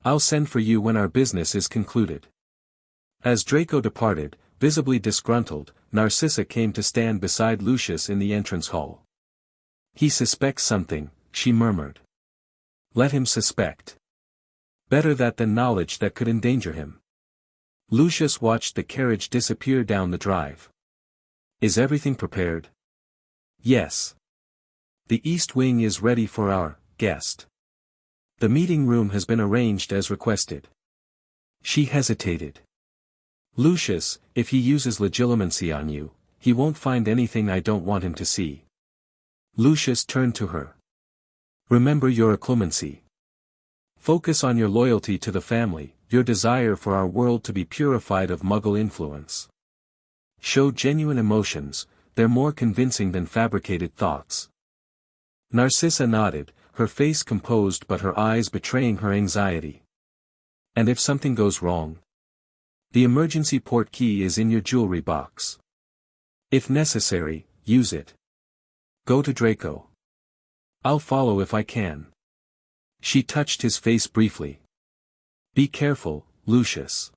I'll send for you when our business is concluded. As Draco departed, visibly disgruntled, Narcissa came to stand beside Lucius in the entrance hall. He suspects something, she murmured. Let him suspect. Better that than knowledge that could endanger him. Lucius watched the carriage disappear down the drive. Is everything prepared? Yes. The East Wing is ready for our guest. The meeting room has been arranged as requested. She hesitated. Lucius, if he uses legilimency on you, he won't find anything I don't want him to see. Lucius turned to her. Remember your occlumency. Focus on your loyalty to the family, your desire for our world to be purified of Muggle influence. Show genuine emotions, they're more convincing than fabricated thoughts. Narcissa nodded, her face composed but her eyes betraying her anxiety. And if something goes wrong? The emergency port key is in your jewelry box. If necessary, use it. Go to Draco. I'll follow if I can. She touched his face briefly. Be careful, Lucius.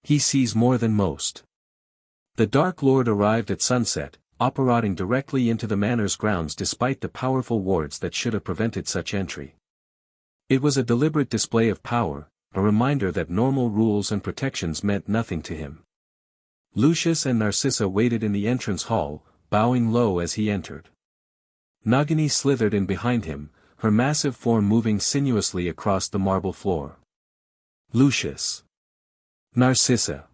He sees more than most. The Dark Lord arrived at sunset, operating directly into the manor's grounds despite the powerful wards that should have prevented such entry. It was a deliberate display of power, a reminder that normal rules and protections meant nothing to him. Lucius and Narcissa waited in the entrance hall, bowing low as he entered. Nagini slithered in behind him, her massive form moving sinuously across the marble floor. Lucius. Narcissa.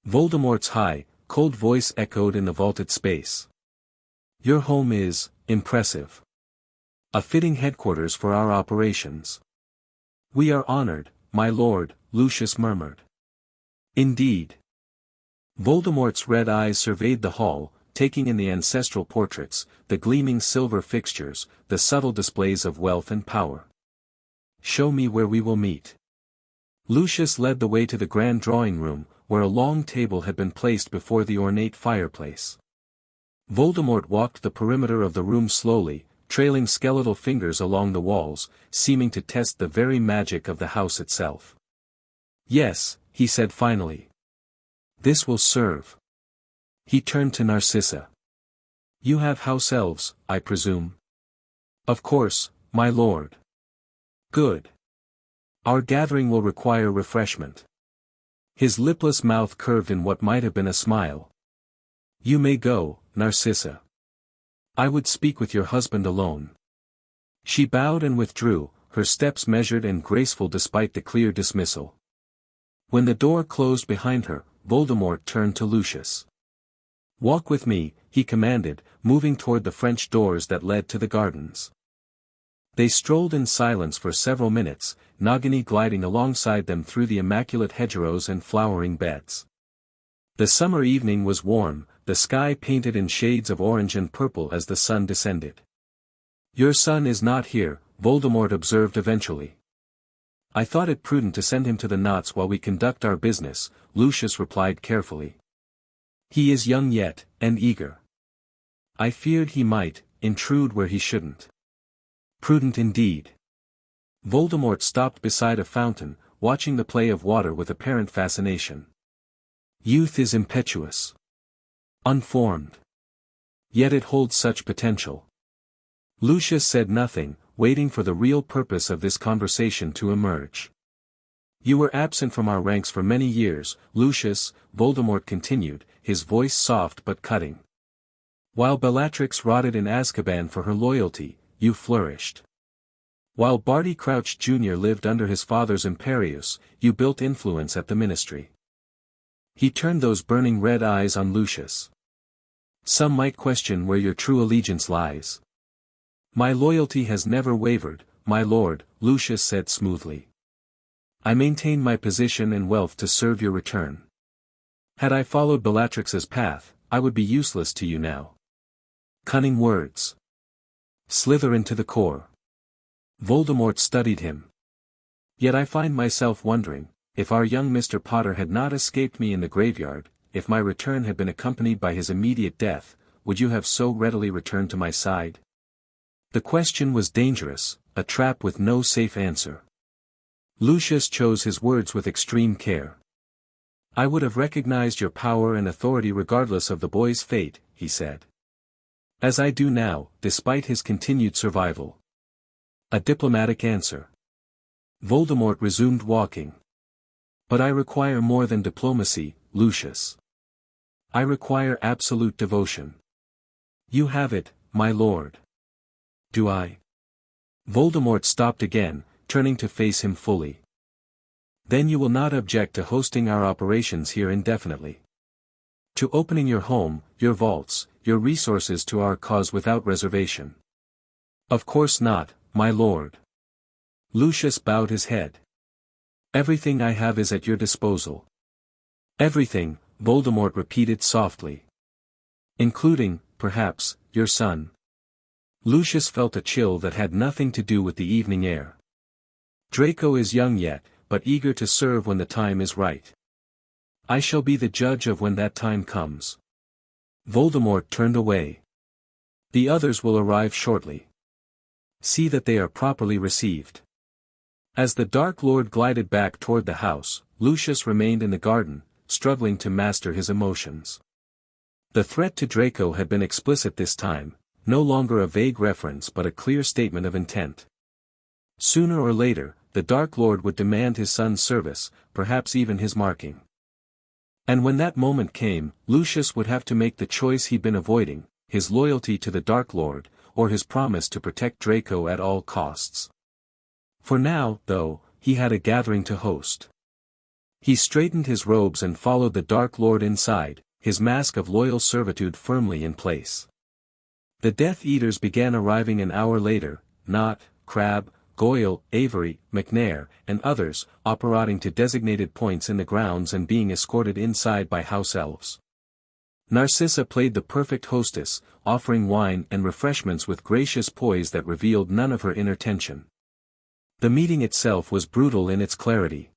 Voldemort's high, cold voice echoed in the vaulted space. Your home is impressive. A fitting headquarters for our operations. We are honored, my lord, Lucius murmured. Indeed. Voldemort's red eyes surveyed the hall, taking in the ancestral portraits, the gleaming silver fixtures, the subtle displays of wealth and power. Show me where we will meet. Lucius led the way to the grand drawing room, where a long table had been placed before the ornate fireplace. Voldemort walked the perimeter of the room slowly, trailing skeletal fingers along the walls, seeming to test the very magic of the house itself. Yes, he said finally. This will serve. He turned to Narcissa. You have house elves, I presume? Of course, my lord. Good. Our gathering will require refreshment. His lipless mouth curved in what might have been a smile. You may go, Narcissa. I would speak with your husband alone. She bowed and withdrew, her steps measured and graceful despite the clear dismissal. When the door closed behind her, Voldemort turned to Lucius. Walk with me, he commanded, moving toward the French doors that led to the gardens. They strolled in silence for several minutes, Nagini gliding alongside them through the immaculate hedgerows and flowering beds. The summer evening was warm, the sky painted in shades of orange and purple as the sun descended. Your son is not here, Voldemort observed eventually. I thought it prudent to send him to the knots while we conduct our business, Lucius replied carefully. He is young yet, and eager. I feared he might intrude where he shouldn't. Prudent indeed. Voldemort stopped beside a fountain, watching the play of water with apparent fascination. Youth is impetuous. Unformed. Yet it holds such potential. Lucius said nothing, waiting for the real purpose of this conversation to emerge. You were absent from our ranks for many years, Lucius, Voldemort continued, his voice soft but cutting. While Bellatrix rotted in Azkaban for her loyalty, you flourished. While Barty Crouch Jr. lived under his father's Imperius, you built influence at the ministry. He turned those burning red eyes on Lucius. Some might question where your true allegiance lies. My loyalty has never wavered, my lord, Lucius said smoothly. I maintain my position and wealth to serve your return. Had I followed Bellatrix's path, I would be useless to you now. Cunning words. Slytherin to the core. Voldemort studied him. Yet I find myself wondering, if our young Mr. Potter had not escaped me in the graveyard, if my return had been accompanied by his immediate death, would you have so readily returned to my side? The question was dangerous, a trap with no safe answer. Lucius chose his words with extreme care. I would have recognized your power and authority regardless of the boy's fate, he said. As I do now, despite his continued survival. A diplomatic answer. Voldemort resumed walking. But I require more than diplomacy, Lucius. I require absolute devotion. You have it, my lord. Do I? Voldemort stopped again, turning to face him fully. Then you will not object to hosting our operations here indefinitely. To opening your home, your vaults, your resources to our cause without reservation. Of course not, my lord. Lucius bowed his head. Everything I have is at your disposal. Everything, Voldemort repeated softly. Including, perhaps, your son. Lucius felt a chill that had nothing to do with the evening air. Draco is young yet, but eager to serve when the time is right. I shall be the judge of when that time comes. Voldemort turned away. The others will arrive shortly. See that they are properly received. As the Dark Lord glided back toward the house, Lucius remained in the garden, struggling to master his emotions. The threat to Draco had been explicit this time, no longer a vague reference but a clear statement of intent. Sooner or later, the Dark Lord would demand his son's service, perhaps even his marking. And when that moment came, Lucius would have to make the choice he'd been avoiding, his loyalty to the Dark Lord, or his promise to protect Draco at all costs. For now, though, he had a gathering to host. He straightened his robes and followed the Dark Lord inside, his mask of loyal servitude firmly in place. The Death Eaters began arriving an hour later, Knott, Crabbe, Goyle, Avery, McNair, and others, operating to designated points in the grounds and being escorted inside by house elves. Narcissa played the perfect hostess, offering wine and refreshments with gracious poise that revealed none of her inner tension. The meeting itself was brutal in its clarity.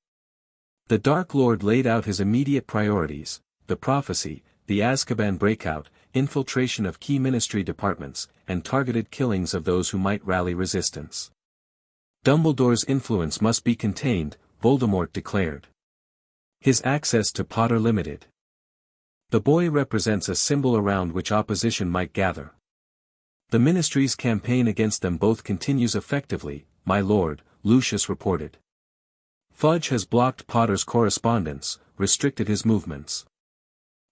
The Dark Lord laid out his immediate priorities: the prophecy, the Azkaban breakout, infiltration of key ministry departments, and targeted killings of those who might rally resistance. Dumbledore's influence must be contained, Voldemort declared. His access to Potter limited. The boy represents a symbol around which opposition might gather. The Ministry's campaign against them both continues effectively, my lord, Lucius reported. Fudge has blocked Potter's correspondence, restricted his movements.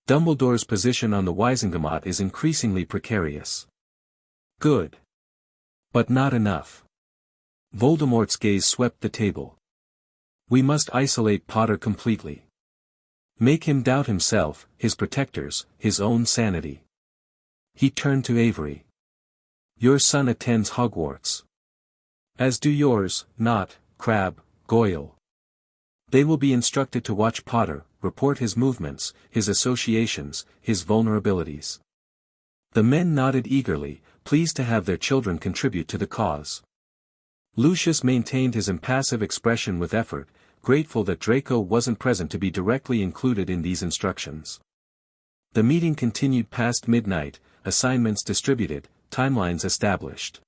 Dumbledore's position on the Wisengamot is increasingly precarious. Good. But not enough. Voldemort's gaze swept the table. We must isolate Potter completely. Make him doubt himself, his protectors, his own sanity. He turned to Avery. Your son attends Hogwarts. As do yours, Knott, Crabbe, Goyle. They will be instructed to watch Potter, report his movements, his associations, his vulnerabilities. The men nodded eagerly, pleased to have their children contribute to the cause. Lucius maintained his impassive expression with effort, grateful that Draco wasn't present to be directly included in these instructions. The meeting continued past midnight, assignments distributed, timelines established.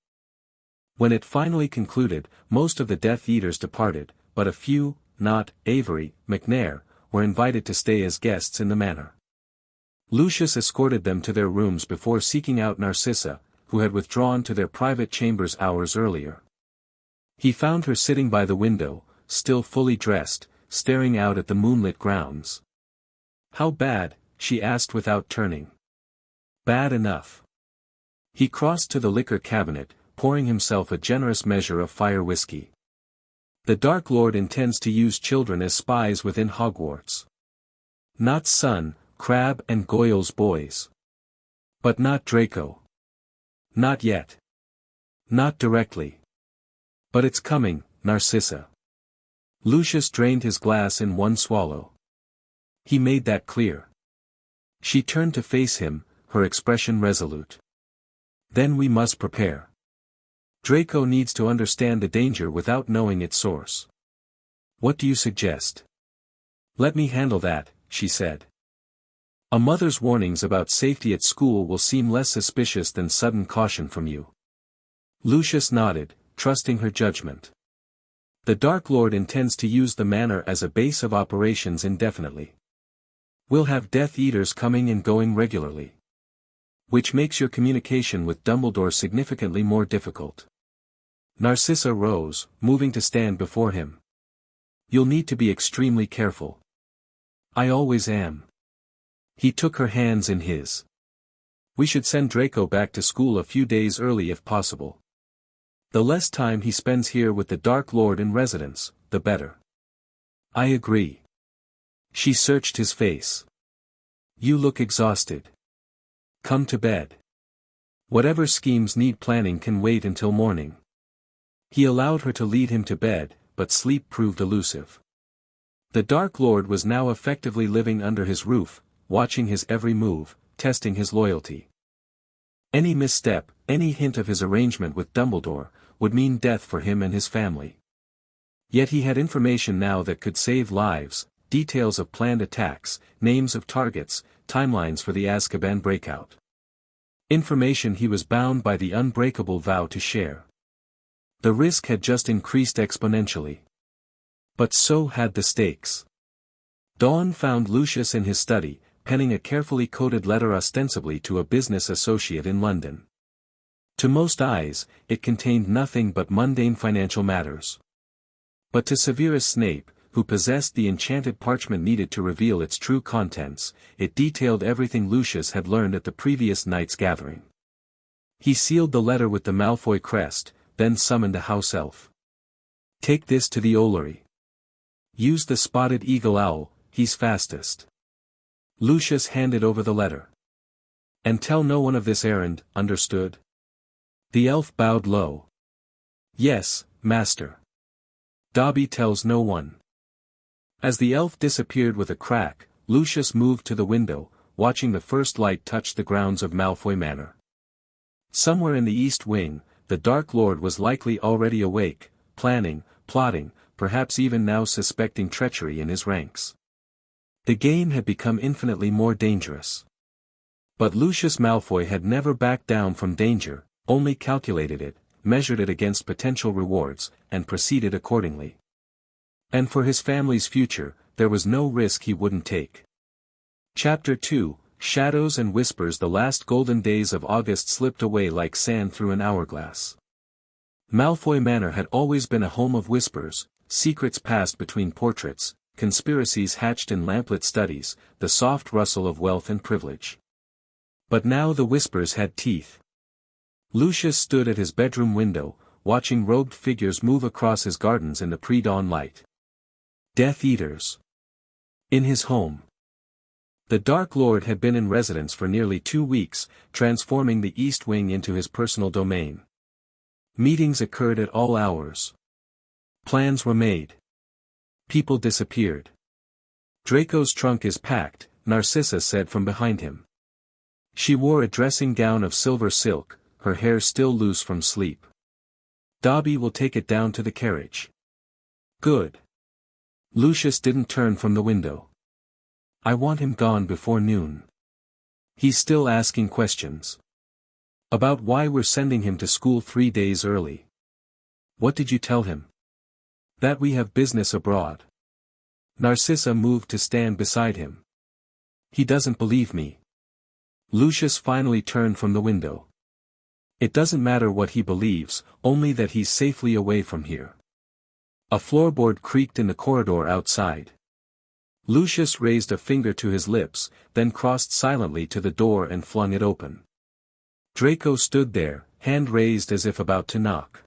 When it finally concluded, most of the Death Eaters departed, but a few, Knott, Avery, McNair, were invited to stay as guests in the manor. Lucius escorted them to their rooms before seeking out Narcissa, who had withdrawn to their private chambers hours earlier. He found her sitting by the window, still fully dressed, staring out at the moonlit grounds. How bad? She asked without turning. Bad enough. He crossed to the liquor cabinet, pouring himself a generous measure of fire whiskey. The Dark Lord intends to use children as spies within Hogwarts. Knott's son, Crabbe and Goyle's boys. But not Draco. Not yet. Not directly. But it's coming, Narcissa. Lucius drained his glass in one swallow. He made that clear. She turned to face him, her expression resolute. Then we must prepare. Draco needs to understand the danger without knowing its source. What do you suggest? Let me handle that, she said. A mother's warnings about safety at school will seem less suspicious than sudden caution from you. Lucius nodded, trusting her judgment. The Dark Lord intends to use the manor as a base of operations indefinitely. We'll have Death Eaters coming and going regularly. Which makes your communication with Dumbledore significantly more difficult. Narcissa rose, moving to stand before him. You'll need to be extremely careful. I always am. He took her hands in his. We should send Draco back to school a few days early if possible. The less time he spends here with the Dark Lord in residence, the better. I agree. She searched his face. You look exhausted. Come to bed. Whatever schemes need planning can wait until morning. He allowed her to lead him to bed, but sleep proved elusive. The Dark Lord was now effectively living under his roof, watching his every move, testing his loyalty. Any misstep, any hint of his arrangement with Dumbledore, would mean death for him and his family. Yet he had information now that could save lives, details of planned attacks, names of targets, timelines for the Azkaban breakout. Information he was bound by the unbreakable vow to share. The risk had just increased exponentially. But so had the stakes. Dawn found Lucius in his study, penning a carefully coded letter ostensibly to a business associate in London. To most eyes, it contained nothing but mundane financial matters. But to Severus Snape, who possessed the enchanted parchment needed to reveal its true contents, it detailed everything Lucius had learned at the previous night's gathering. He sealed the letter with the Malfoy crest, then summoned a house elf. "Take this to the Olary. Use the spotted eagle owl, he's fastest." Lucius handed over the letter. "And tell no one of this errand, understood?" The elf bowed low. "Yes, master." "Dobby tells no one." As the elf disappeared with a crack, Lucius moved to the window, watching the first light touch the grounds of Malfoy Manor. Somewhere in the East Wing, the Dark Lord was likely already awake, planning, plotting, perhaps even now suspecting treachery in his ranks. The game had become infinitely more dangerous. But Lucius Malfoy had never backed down from danger, only calculated it, measured it against potential rewards, and proceeded accordingly. And for his family's future, there was no risk he wouldn't take. Chapter 2, Shadows and Whispers. The last golden days of August slipped away like sand through an hourglass. Malfoy Manor had always been a home of whispers, secrets passed between portraits, conspiracies hatched in lamplit studies, the soft rustle of wealth and privilege. But now the whispers had teeth. Lucius stood at his bedroom window, watching robed figures move across his gardens in the pre-dawn light. Death Eaters. In his home. The Dark Lord had been in residence for nearly 2 weeks, transforming the East Wing into his personal domain. Meetings occurred at all hours. Plans were made. People disappeared. "Draco's trunk is packed," Narcissa said from behind him. She wore a dressing gown of silver silk, her hair still loose from sleep. "Dobby will take it down to the carriage." "Good." Lucius didn't turn from the window. "I want him gone before noon. He's still asking questions. About why we're sending him to school 3 days early." "What did you tell him?" "That we have business abroad." Narcissa moved to stand beside him. "He doesn't believe me." Lucius finally turned from the window. "It doesn't matter what he believes, only that he's safely away from here." A floorboard creaked in the corridor outside. Lucius raised a finger to his lips, then crossed silently to the door and flung it open. Draco stood there, hand raised as if about to knock.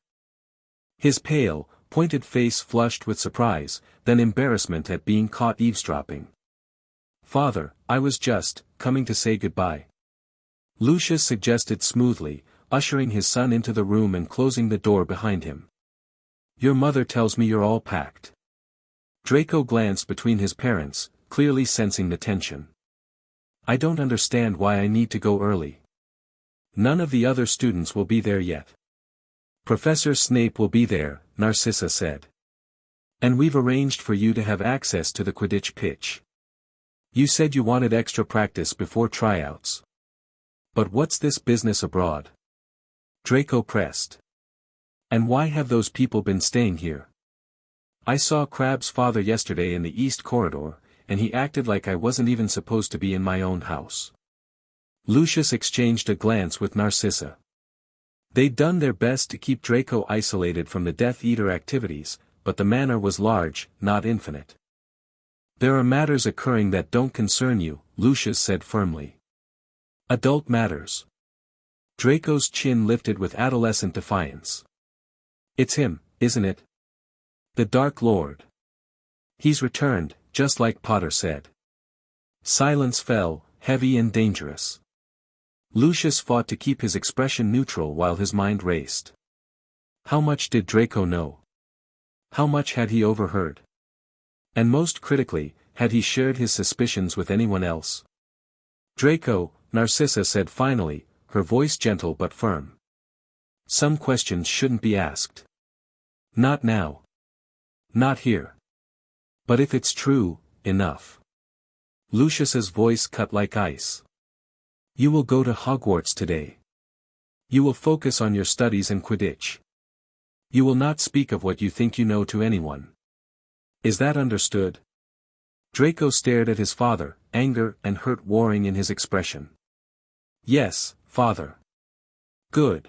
His pale, pointed face flushed with surprise, then embarrassment at being caught eavesdropping. "Father, I was just coming to say goodbye," Lucius suggested smoothly, ushering his son into the room and closing the door behind him. "Your mother tells me you're all packed." Draco glanced between his parents, clearly sensing the tension. "I don't understand why I need to go early. None of the other students will be there yet." "Professor Snape will be there," Narcissa said. "And we've arranged for you to have access to the Quidditch pitch. You said you wanted extra practice before tryouts." "But what's this business abroad?" Draco pressed. "And why have those people been staying here? I saw Crabbe's father yesterday in the East Corridor, and he acted like I wasn't even supposed to be in my own house." Lucius exchanged a glance with Narcissa. They'd done their best to keep Draco isolated from the Death Eater activities, but the manor was large, not infinite. "There are matters occurring that don't concern you," Lucius said firmly. "Adult matters." Draco's chin lifted with adolescent defiance. "It's him, isn't it? The Dark Lord. He's returned, just like Potter said." Silence fell, heavy and dangerous. Lucius fought to keep his expression neutral while his mind raced. How much did Draco know? How much had he overheard? And most critically, had he shared his suspicions with anyone else? "Draco," Narcissa said finally, her voice gentle but firm. Some questions shouldn't be asked. Not now. Not here. But if it's true, enough. Lucius's voice cut like ice. You will go to Hogwarts today. You will focus on your studies and Quidditch. You will not speak of what you think you know to anyone. Is that understood? Draco stared at his father, anger and hurt warring in his expression. Yes, father. Good.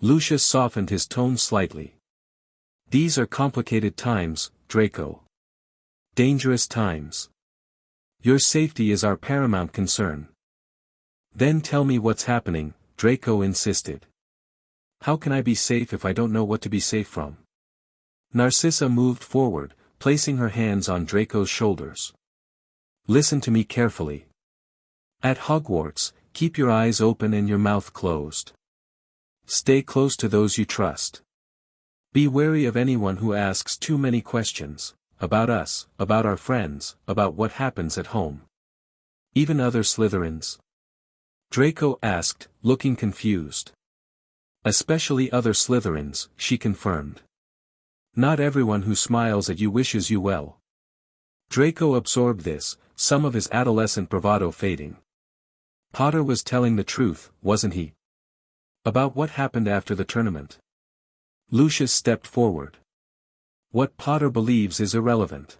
Lucius softened his tone slightly. These are complicated times, Draco. Dangerous times. Your safety is our paramount concern. Then tell me what's happening, Draco insisted. How can I be safe if I don't know what to be safe from? Narcissa moved forward, placing her hands on Draco's shoulders. Listen to me carefully. At Hogwarts, keep your eyes open and your mouth closed. Stay close to those you trust. Be wary of anyone who asks too many questions, about us, about our friends, about what happens at home. Even other Slytherins? Draco asked, looking confused. Especially other Slytherins, she confirmed. Not everyone who smiles at you wishes you well. Draco absorbed this, some of his adolescent bravado fading. Potter was telling the truth, wasn't he? About what happened after the tournament. Lucius stepped forward. What Potter believes is irrelevant.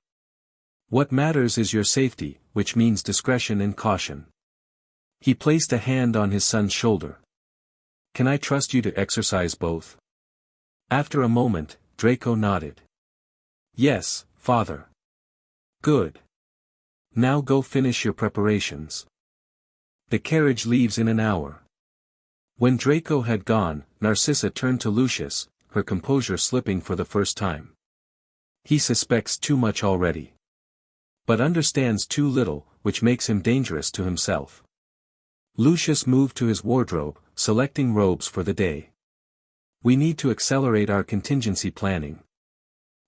What matters is your safety, which means discretion and caution. He placed a hand on his son's shoulder. Can I trust you to exercise both? After a moment, Draco nodded. Yes, father. Good. Now go finish your preparations. The carriage leaves in an hour. When Draco had gone, Narcissa turned to Lucius, her composure slipping for the first time. He suspects too much already. But understands too little, which makes him dangerous to himself. Lucius moved to his wardrobe, selecting robes for the day. We need to accelerate our contingency planning.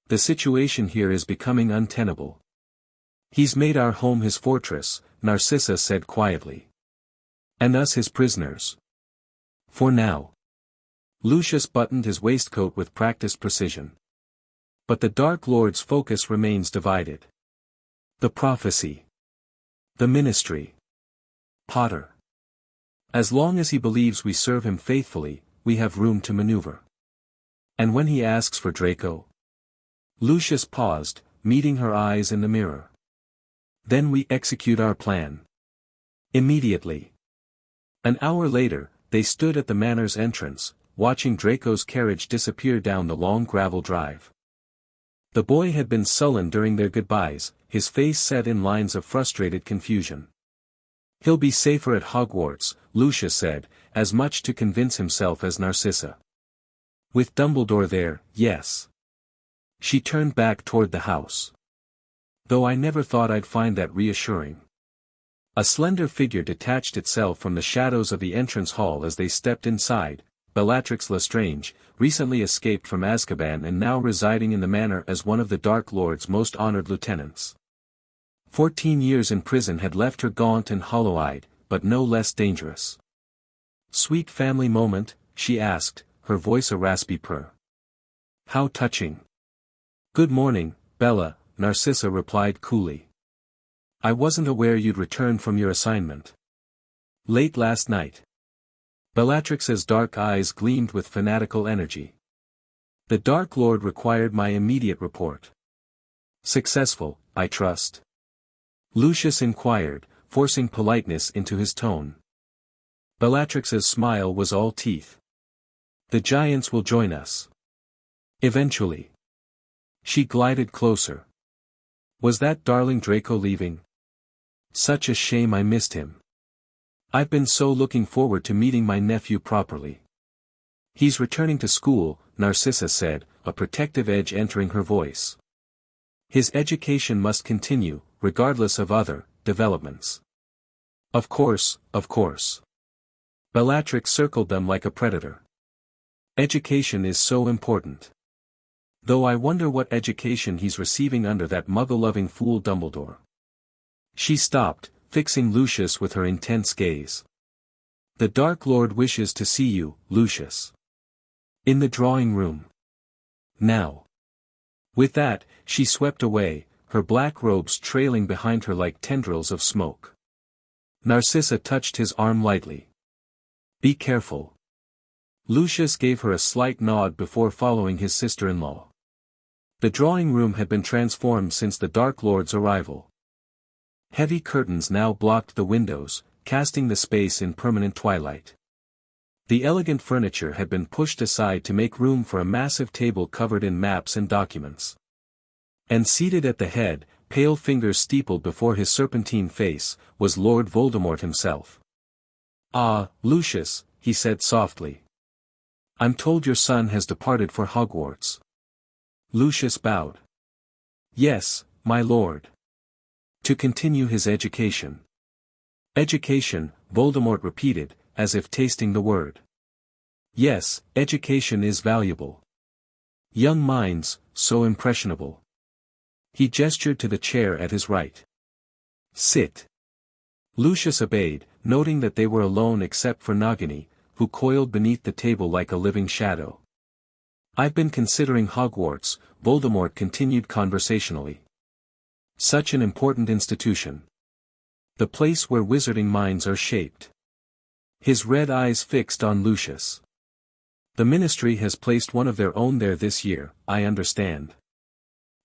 The situation here is becoming untenable. He's made our home his fortress, Narcissa said quietly. And us his prisoners. For now. Lucius buttoned his waistcoat with practiced precision. But the Dark Lord's focus remains divided. The prophecy. The ministry. Potter. As long as he believes we serve him faithfully, we have room to maneuver. And when he asks for Draco? Lucius paused, meeting her eyes in the mirror. Then we execute our plan. Immediately. An hour later, they stood at the manor's entrance, watching Draco's carriage disappear down the long gravel drive. The boy had been sullen during their goodbyes, his face set in lines of frustrated confusion. He'll be safer at Hogwarts, Lucius said, as much to convince himself as Narcissa. With Dumbledore there, yes. She turned back toward the house. Though I never thought I'd find that reassuring. A slender figure detached itself from the shadows of the entrance hall as they stepped inside, Bellatrix Lestrange, recently escaped from Azkaban and now residing in the manor as one of the Dark Lord's most honored lieutenants. 14 years in prison had left her gaunt and hollow-eyed, but no less dangerous. Sweet family moment, she asked, her voice a raspy purr. How touching. Good morning, Bella, Narcissa replied coolly. I wasn't aware you'd returned from your assignment. Late last night. Bellatrix's dark eyes gleamed with fanatical energy. The Dark Lord required my immediate report. Successful, I trust. Lucius inquired, forcing politeness into his tone. Bellatrix's smile was all teeth. The giants will join us. Eventually. She glided closer. Was that darling Draco leaving? Such a shame I missed him. I've been so looking forward to meeting my nephew properly. He's returning to school, Narcissa said, a protective edge entering her voice. His education must continue, regardless of other developments. Of course, of course. Bellatrix circled them like a predator. Education is so important. Though I wonder what education he's receiving under that muggle-loving fool Dumbledore. She stopped, fixing Lucius with her intense gaze. The Dark Lord wishes to see you, Lucius. In the drawing room. Now. With that, she swept away, her black robes trailing behind her like tendrils of smoke. Narcissa touched his arm lightly. Be careful. Lucius gave her a slight nod before following his sister-in-law. The drawing room had been transformed since the Dark Lord's arrival. Heavy curtains now blocked the windows, casting the space in permanent twilight. The elegant furniture had been pushed aside to make room for a massive table covered in maps and documents. And seated at the head, pale fingers steepled before his serpentine face, was Lord Voldemort himself. Ah, Lucius, he said softly. I'm told your son has departed for Hogwarts. Lucius bowed. Yes, my lord. To continue his education. Education, Voldemort repeated, as if tasting the word. Yes, education is valuable. Young minds, so impressionable. He gestured to the chair at his right. Sit. Lucius obeyed, noting that they were alone except for Nagini, who coiled beneath the table like a living shadow. I've been considering Hogwarts, Voldemort continued conversationally. Such an important institution. The place where wizarding minds are shaped. His red eyes fixed on Lucius. The ministry has placed one of their own there this year, I understand.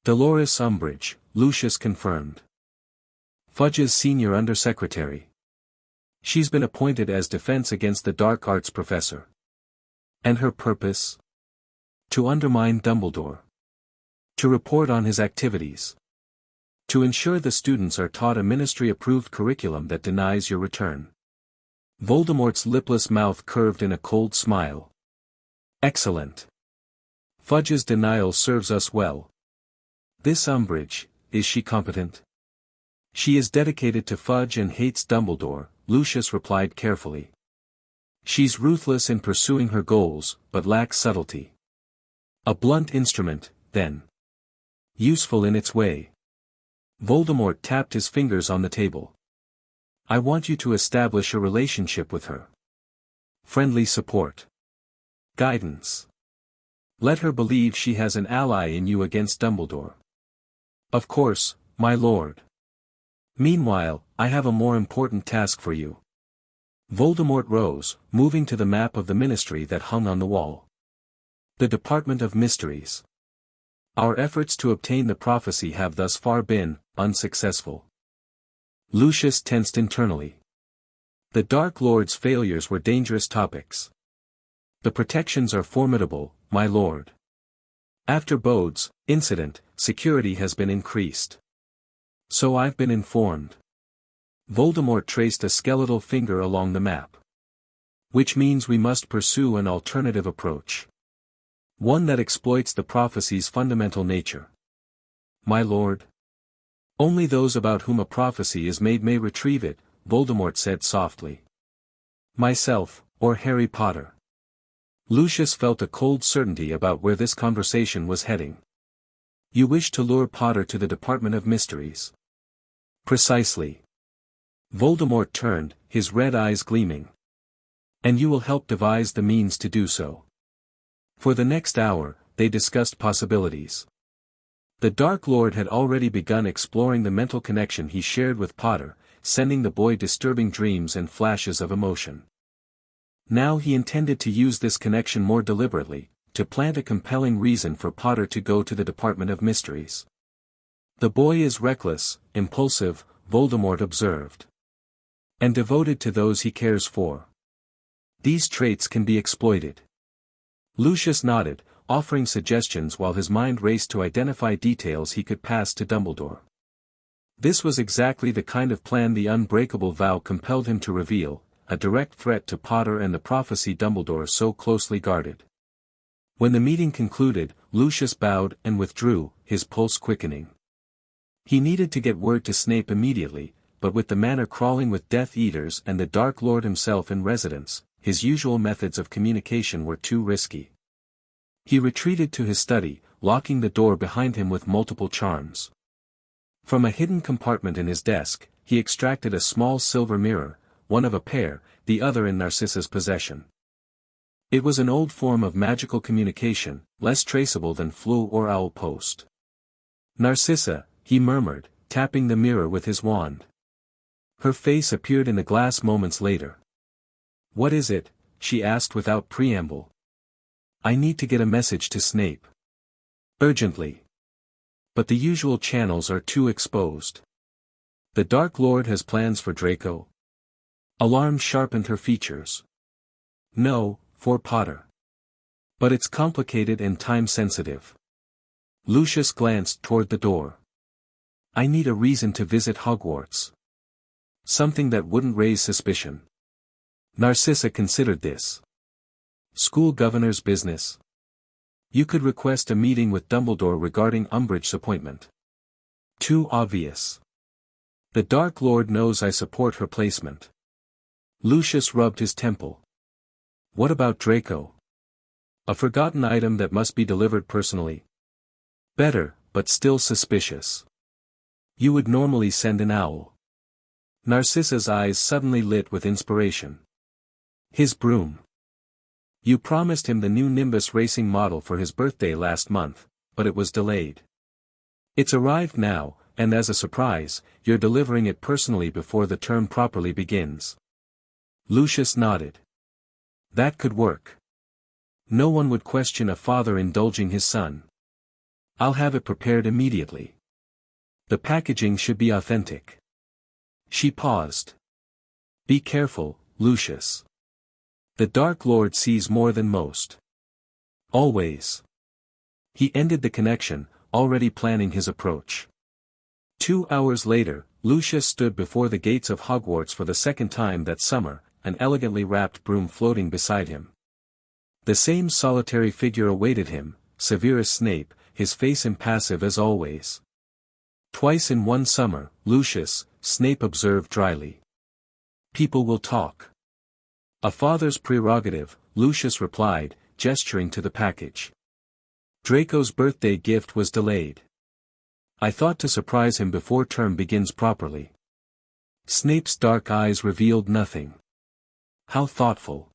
Dolores Umbridge, Lucius confirmed. Fudge's senior undersecretary. She's been appointed as defense against the dark arts professor. And her purpose? To undermine Dumbledore. To report on his activities. To ensure the students are taught a ministry-approved curriculum that denies your return. Voldemort's lipless mouth curved in a cold smile. Excellent. Fudge's denial serves us well. This Umbridge, is she competent? She is dedicated to Fudge and hates Dumbledore, Lucius replied carefully. She's ruthless in pursuing her goals, but lacks subtlety. A blunt instrument, then. Useful in its way. Voldemort tapped his fingers on the table. I want you to establish a relationship with her. Friendly support. Guidance. Let her believe she has an ally in you against Dumbledore. Of course, my lord. Meanwhile, I have a more important task for you. Voldemort rose, moving to the map of the ministry that hung on the wall. The Department of Mysteries. Our efforts to obtain the prophecy have thus far been unsuccessful. Lucius tensed internally. The Dark Lord's failures were dangerous topics. The protections are formidable, my lord. After Bode's incident, security has been increased. So I've been informed. Voldemort traced a skeletal finger along the map. Which means we must pursue an alternative approach. One that exploits the prophecy's fundamental nature. My lord. Only those about whom a prophecy is made may retrieve it, Voldemort said softly. Myself, or Harry Potter. Lucius felt a cold certainty about where this conversation was heading. You wish to lure Potter to the Department of Mysteries. Precisely. Voldemort turned, his red eyes gleaming. And you will help devise the means to do so. For the next hour, they discussed possibilities. The Dark Lord had already begun exploring the mental connection he shared with Potter, sending the boy disturbing dreams and flashes of emotion. Now he intended to use this connection more deliberately, to plant a compelling reason for Potter to go to the Department of Mysteries. The boy is reckless, impulsive, Voldemort observed. And devoted to those he cares for. These traits can be exploited. Lucius nodded, offering suggestions while his mind raced to identify details he could pass to Dumbledore. This was exactly the kind of plan the Unbreakable Vow compelled him to reveal, a direct threat to Potter and the prophecy Dumbledore so closely guarded. When the meeting concluded, Lucius bowed and withdrew, his pulse quickening. He needed to get word to Snape immediately, but with the manor crawling with Death Eaters and the Dark Lord himself in residence, his usual methods of communication were too risky. He retreated to his study, locking the door behind him with multiple charms. From a hidden compartment in his desk, he extracted a small silver mirror, one of a pair, the other in Narcissa's possession. It was an old form of magical communication, less traceable than flue or owl post. "Narcissa," he murmured, tapping the mirror with his wand. Her face appeared in the glass moments later. "What is it?" she asked without preamble. "I need to get a message to Snape. Urgently. But the usual channels are too exposed. The Dark Lord has plans for Draco?" Alarm sharpened her features. "No, for Potter. But it's complicated and time-sensitive." Lucius glanced toward the door. "I need a reason to visit Hogwarts. Something that wouldn't raise suspicion." Narcissa considered this. "School governor's business. You could request a meeting with Dumbledore regarding Umbridge's appointment." "Too obvious. The Dark Lord knows I support her placement." Lucius rubbed his temple. "What about Draco? A forgotten item that must be delivered personally?" "Better, but still suspicious. You would normally send an owl." Narcissa's eyes suddenly lit with inspiration. "His broom. You promised him the new Nimbus racing model for his birthday last month, but it was delayed. It's arrived now, and as a surprise, you're delivering it personally before the term properly begins." Lucius nodded. "That could work. No one would question a father indulging his son. I'll have it prepared immediately. The packaging should be authentic." She paused. "Be careful, Lucius. The Dark Lord sees more than most. Always." He ended the connection, already planning his approach. 2 hours later, Lucius stood before the gates of Hogwarts for the second time that summer, an elegantly wrapped broom floating beside him. The same solitary figure awaited him, Severus Snape, his face impassive as always. "Twice in one summer, Lucius," Snape observed dryly. "People will talk." "A father's prerogative," Lucius replied, gesturing to the package. "Draco's birthday gift was delayed. I thought to surprise him before term begins properly." Snape's dark eyes revealed nothing. "How thoughtful.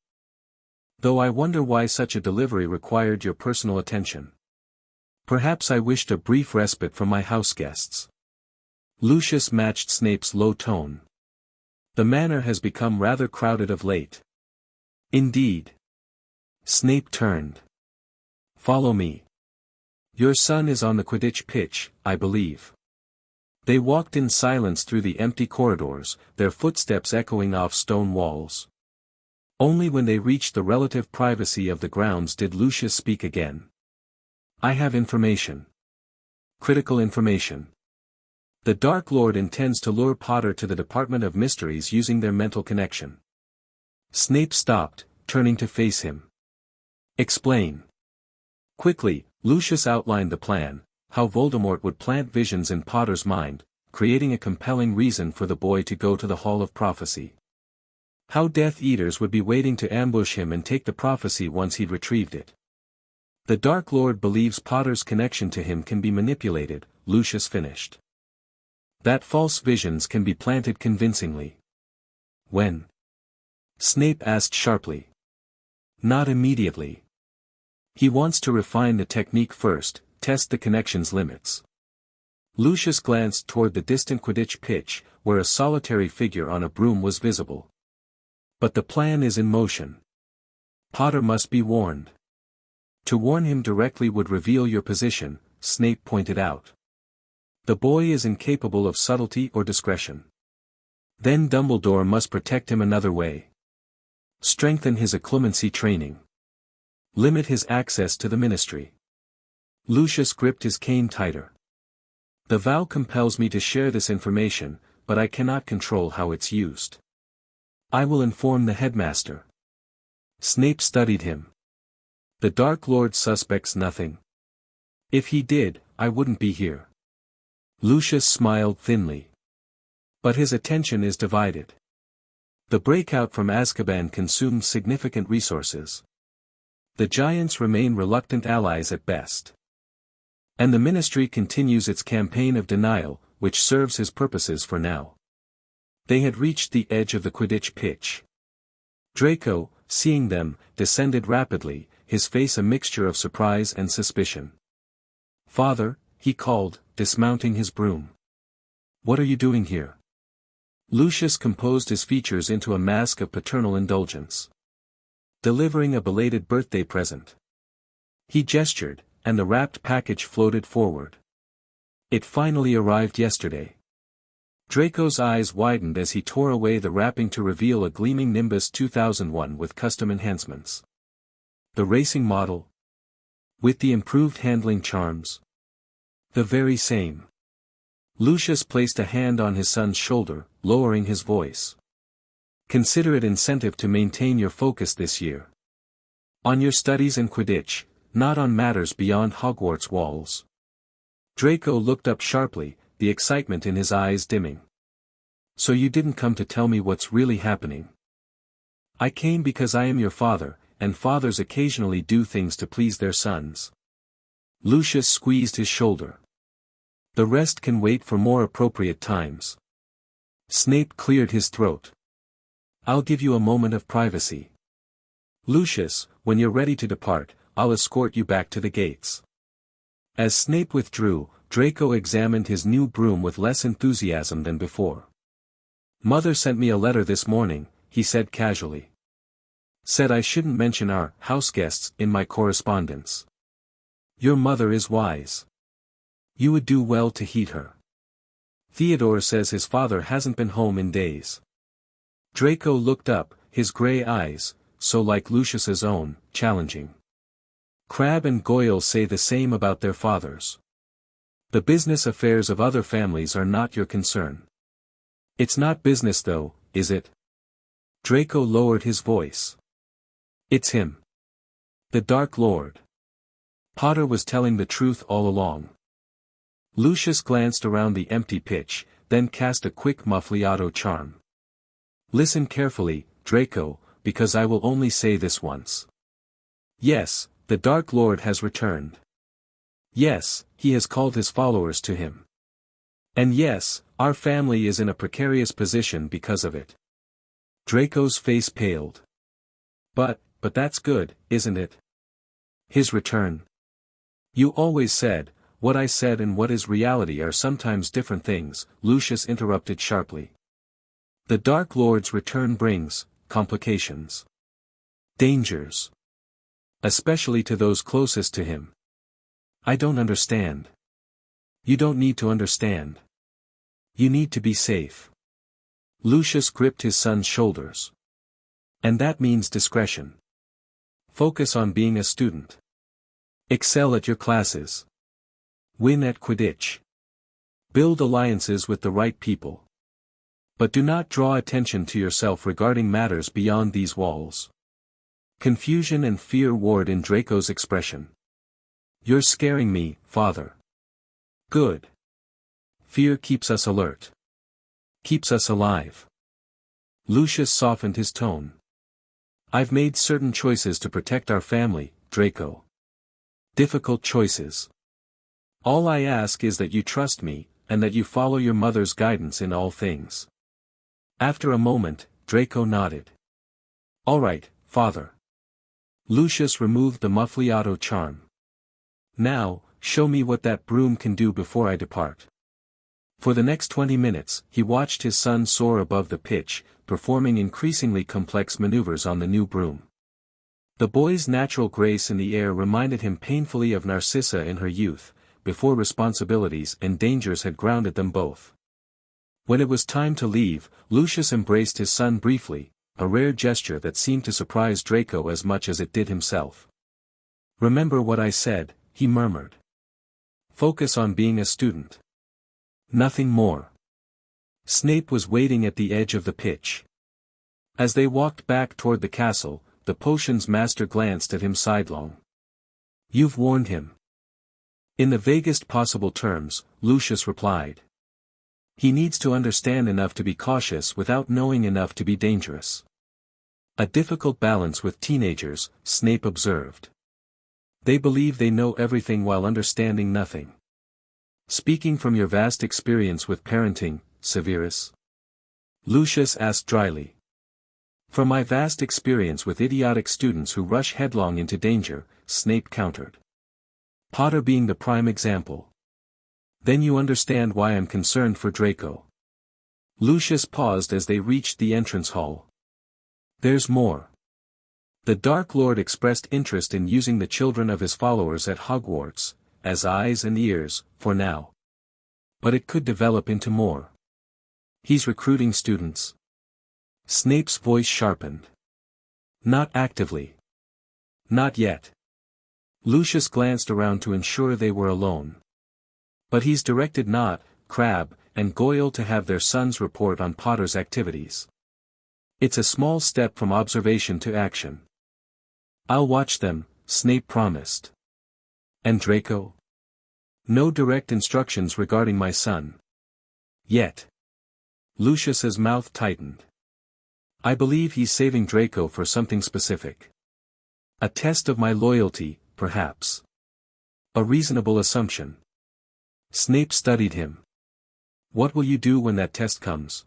Though I wonder why such a delivery required your personal attention. Perhaps I wished a brief respite from my house guests." Lucius matched Snape's low tone. "The manor has become rather crowded of late." "Indeed." Snape turned. "Follow me. Your son is on the Quidditch pitch, I believe." They walked in silence through the empty corridors, their footsteps echoing off stone walls. Only when they reached the relative privacy of the grounds did Lucius speak again. "I have information. Critical information. The Dark Lord intends to lure Potter to the Department of Mysteries using their mental connection." Snape stopped, turning to face him. "Explain." Quickly, Lucius outlined the plan, how Voldemort would plant visions in Potter's mind, creating a compelling reason for the boy to go to the Hall of Prophecy. How Death Eaters would be waiting to ambush him and take the prophecy once he'd retrieved it. "The Dark Lord believes Potter's connection to him can be manipulated," Lucius finished. "That false visions can be planted convincingly." "When?" Snape asked sharply. "Not immediately. He wants to refine the technique first, test the connection's limits." Lucius glanced toward the distant Quidditch pitch, where a solitary figure on a broom was visible. "But the plan is in motion. Potter must be warned." "To warn him directly would reveal your position," Snape pointed out. "The boy is incapable of subtlety or discretion. Then Dumbledore must protect him another way. Strengthen his occlumency training. Limit his access to the ministry." Lucius gripped his cane tighter. "The vow compels me to share this information, but I cannot control how it's used. I will inform the headmaster." Snape studied him. "The Dark Lord suspects nothing. If he did, I wouldn't be here." Lucius smiled thinly. "But his attention is divided. The breakout from Azkaban consumes significant resources. The Giants remain reluctant allies at best. And the Ministry continues its campaign of denial, which serves his purposes for now." They had reached the edge of the Quidditch pitch. Draco, seeing them, descended rapidly, his face a mixture of surprise and suspicion. "Father," he called, dismounting his broom. "What are you doing here?" Lucius composed his features into a mask of paternal indulgence. "Delivering a belated birthday present." He gestured, and the wrapped package floated forward. "It finally arrived yesterday." Draco's eyes widened as he tore away the wrapping to reveal a gleaming Nimbus 2001 with custom enhancements. The racing model? With the improved handling charms? The very same. Lucius placed a hand on his son's shoulder, lowering his voice. "Consider it incentive to maintain your focus this year. On your studies and Quidditch, not on matters beyond Hogwarts walls." Draco looked up sharply, the excitement in his eyes dimming. "So you didn't come to tell me what's really happening?" "I came because I am your father, and fathers occasionally do things to please their sons." Lucius squeezed his shoulder. "The rest can wait for more appropriate times." Snape cleared his throat. "I'll give you a moment of privacy. Lucius, when you're ready to depart, I'll escort you back to the gates." As Snape withdrew, Draco examined his new broom with less enthusiasm than before. "Mother sent me a letter this morning," he said casually. "Said I shouldn't mention our houseguests in my correspondence. Your mother is wise. You would do well to heed her. Theodore says his father hasn't been home in days." Draco looked up, his grey eyes, so like Lucius's own, challenging. "Crabbe and Goyle say the same about their fathers. The business affairs of other families are not your concern." "It's not business though, is it?" Draco lowered his voice. "It's him. The Dark Lord. Potter was telling the truth all along." Lucius glanced around the empty pitch, then cast a quick Muffliato charm. "Listen carefully, Draco, because I will only say this once. Yes, the Dark Lord has returned. Yes, he has called his followers to him. And yes, our family is in a precarious position because of it." Draco's face paled. But that's good, isn't it? His return. "You always said, what I said and what is reality are sometimes different things," Lucius interrupted sharply. "The Dark Lord's return brings complications. Dangers. Especially to those closest to him. I don't understand." "You don't need to understand. You need to be safe." Lucius gripped his son's shoulders. "And that means discretion. Focus on being a student. Excel at your classes. Win at Quidditch. Build alliances with the right people. But do not draw attention to yourself regarding matters beyond these walls." Confusion and fear warred in Draco's expression. "You're scaring me, father." "Good. Fear keeps us alert. Keeps us alive." Lucius softened his tone. "I've made certain choices to protect our family, Draco. Difficult choices. All I ask is that you trust me, and that you follow your mother's guidance in all things." After a moment, Draco nodded. "All right, father." Lucius removed the Muffliato charm. "Now, show me what that broom can do before I depart." For the next 20 minutes, he watched his son soar above the pitch, performing increasingly complex maneuvers on the new broom. The boy's natural grace in the air reminded him painfully of Narcissa in her youth, before responsibilities and dangers had grounded them both. When it was time to leave, Lucius embraced his son briefly, a rare gesture that seemed to surprise Draco as much as it did himself. "Remember what I said," he murmured. "Focus on being a student. Nothing more." Snape was waiting at the edge of the pitch. As they walked back toward the castle, the potions master glanced at him sidelong. "You've warned him." "In the vaguest possible terms," Lucius replied. "He needs to understand enough to be cautious without knowing enough to be dangerous." "A difficult balance with teenagers," Snape observed. "They believe they know everything while understanding nothing." "Speaking from your vast experience with parenting, Severus?" Lucius asked dryly. From my vast experience with idiotic students who rush headlong into danger, Snape countered. Potter being the prime example. Then you understand why I'm concerned for Draco. Lucius paused as they reached the entrance hall. There's more. The Dark Lord expressed interest in using the children of his followers at Hogwarts, as eyes and ears, for now. But it could develop into more. He's recruiting students. Snape's voice sharpened. Not actively. Not yet. Lucius glanced around to ensure they were alone. But he's directed Nott, Crabbe, and Goyle to have their sons report on Potter's activities. It's a small step from observation to action. I'll watch them, Snape promised. And Draco? No direct instructions regarding my son. Yet. Lucius's mouth tightened. I believe he's saving Draco for something specific. A test of my loyalty, perhaps. A reasonable assumption. Snape studied him. What will you do when that test comes?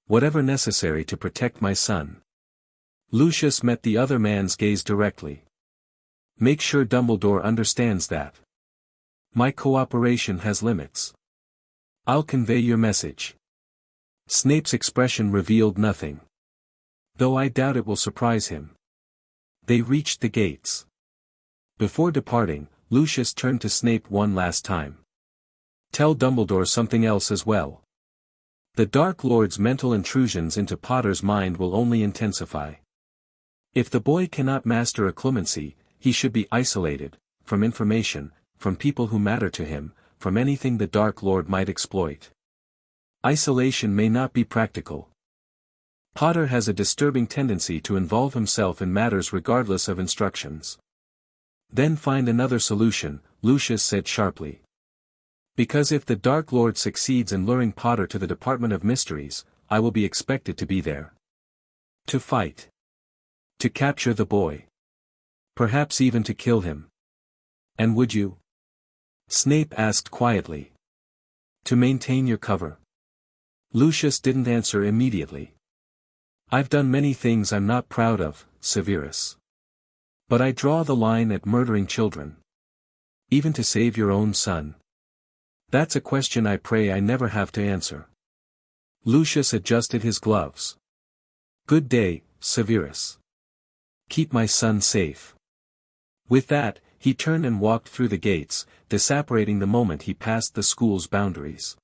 Whatever necessary to protect my son. Lucius met the other man's gaze directly. Make sure Dumbledore understands that. My cooperation has limits. I'll convey your message. Snape's expression revealed nothing. Though I doubt it will surprise him. They reached the gates. Before departing, Lucius turned to Snape one last time. Tell Dumbledore something else as well. The Dark Lord's mental intrusions into Potter's mind will only intensify. If the boy cannot master occlumency, he should be isolated, from information, from people who matter to him, from anything the Dark Lord might exploit. Isolation may not be practical. Potter has a disturbing tendency to involve himself in matters regardless of instructions. Then find another solution, Lucius said sharply. Because if the Dark Lord succeeds in luring Potter to the Department of Mysteries, I will be expected to be there. To fight. To capture the boy. Perhaps even to kill him. And would you? Snape asked quietly. To maintain your cover. Lucius didn't answer immediately. I've done many things I'm not proud of, Severus. But I draw the line at murdering children. Even to save your own son. That's a question I pray I never have to answer. Lucius adjusted his gloves. Good day, Severus. Keep my son safe. With that, he turned and walked through the gates, disapparating the moment he passed the school's boundaries.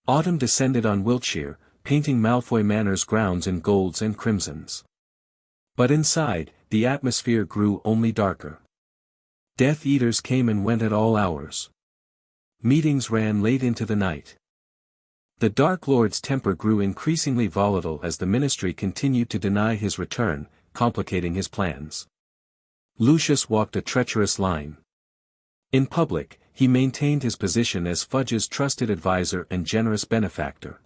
Autumn descended on Wiltshire, painting Malfoy Manor's grounds in golds and crimsons. But inside, the atmosphere grew only darker. Death Eaters came and went at all hours. Meetings ran late into the night. The Dark Lord's temper grew increasingly volatile as the Ministry continued to deny his return, complicating his plans. Lucius walked a treacherous line. In public, he maintained his position as Fudge's trusted advisor and generous benefactor.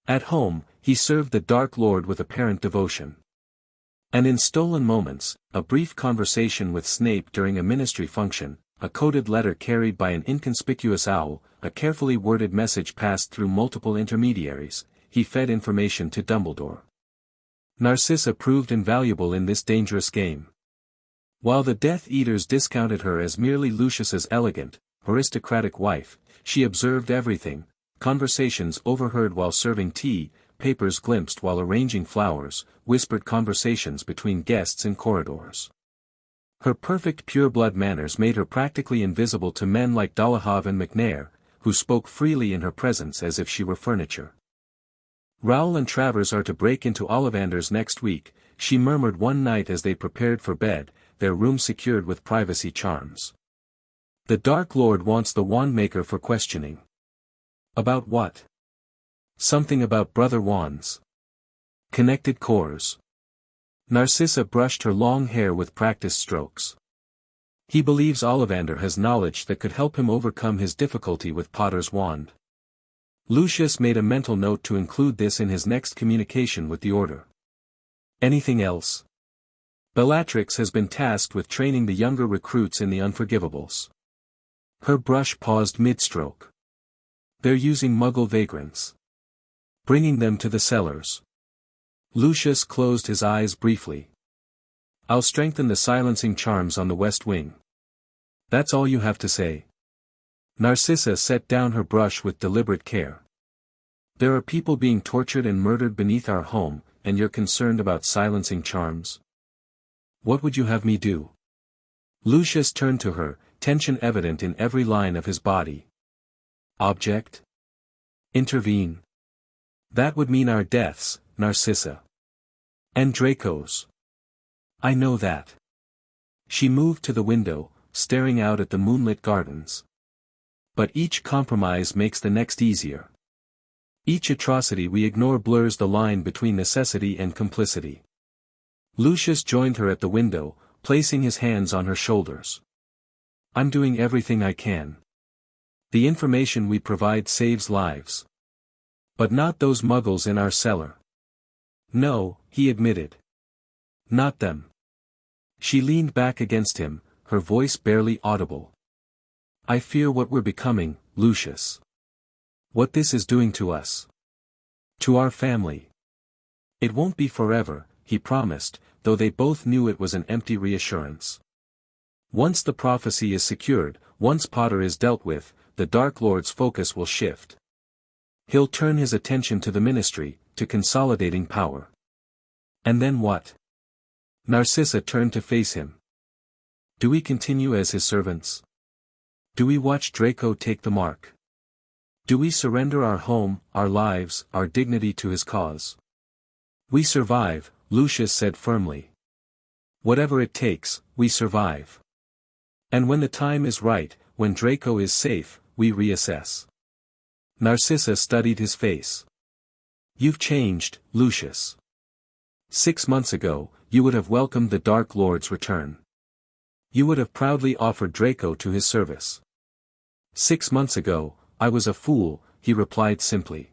At home, he served the Dark Lord with apparent devotion. And in stolen moments, a brief conversation with Snape during a Ministry function, a coded letter carried by an inconspicuous owl, a carefully worded message passed through multiple intermediaries, he fed information to Dumbledore. Narcissa proved invaluable in this dangerous game. While the Death Eaters discounted her as merely Lucius's elegant, aristocratic wife, she observed everything, conversations overheard while serving tea, papers glimpsed while arranging flowers, whispered conversations between guests in corridors. Her perfect pureblood manners made her practically invisible to men like Dolohov and McNair, who spoke freely in her presence as if she were furniture. Rowell and Travers are to break into Ollivander's next week, she murmured one night as they prepared for bed, their room secured with privacy charms. The Dark Lord wants the Wandmaker for questioning. About what? Something about brother wands. Connected cores. Narcissa brushed her long hair with practiced strokes. He believes Ollivander has knowledge that could help him overcome his difficulty with Potter's wand. Lucius made a mental note to include this in his next communication with the Order. Anything else? Bellatrix has been tasked with training the younger recruits in the Unforgivables. Her brush paused mid-stroke. They're using Muggle vagrants. Bringing them to the cellars. Lucius closed his eyes briefly. I'll strengthen the silencing charms on the west wing. That's all you have to say. Narcissa set down her brush with deliberate care. There are people being tortured and murdered beneath our home, and you're concerned about silencing charms? What would you have me do? Lucius turned to her, tension evident in every line of his body. Object? Intervene. That would mean our deaths, Narcissa. And Draco's. I know that. She moved to the window, staring out at the moonlit gardens. But each compromise makes the next easier. Each atrocity we ignore blurs the line between necessity and complicity. Lucius joined her at the window, placing his hands on her shoulders. I'm doing everything I can. The information we provide saves lives. But not those muggles in our cellar. No, he admitted. Not them. She leaned back against him, her voice barely audible. I fear what we're becoming, Lucius. What this is doing to us. To our family. It won't be forever, he promised, though they both knew it was an empty reassurance. Once the prophecy is secured, once Potter is dealt with, the Dark Lord's focus will shift. He'll turn his attention to the ministry, to consolidating power. And then what? Narcissa turned to face him. Do we continue as his servants? Do we watch Draco take the mark? Do we surrender our home, our lives, our dignity to his cause? We survive, Lucius said firmly. Whatever it takes, we survive. And when the time is right, when Draco is safe, we reassess. Narcissa studied his face. You've changed, Lucius. 6 months ago, you would have welcomed the Dark Lord's return. You would have proudly offered Draco to his service. 6 months ago, I was a fool, he replied simply.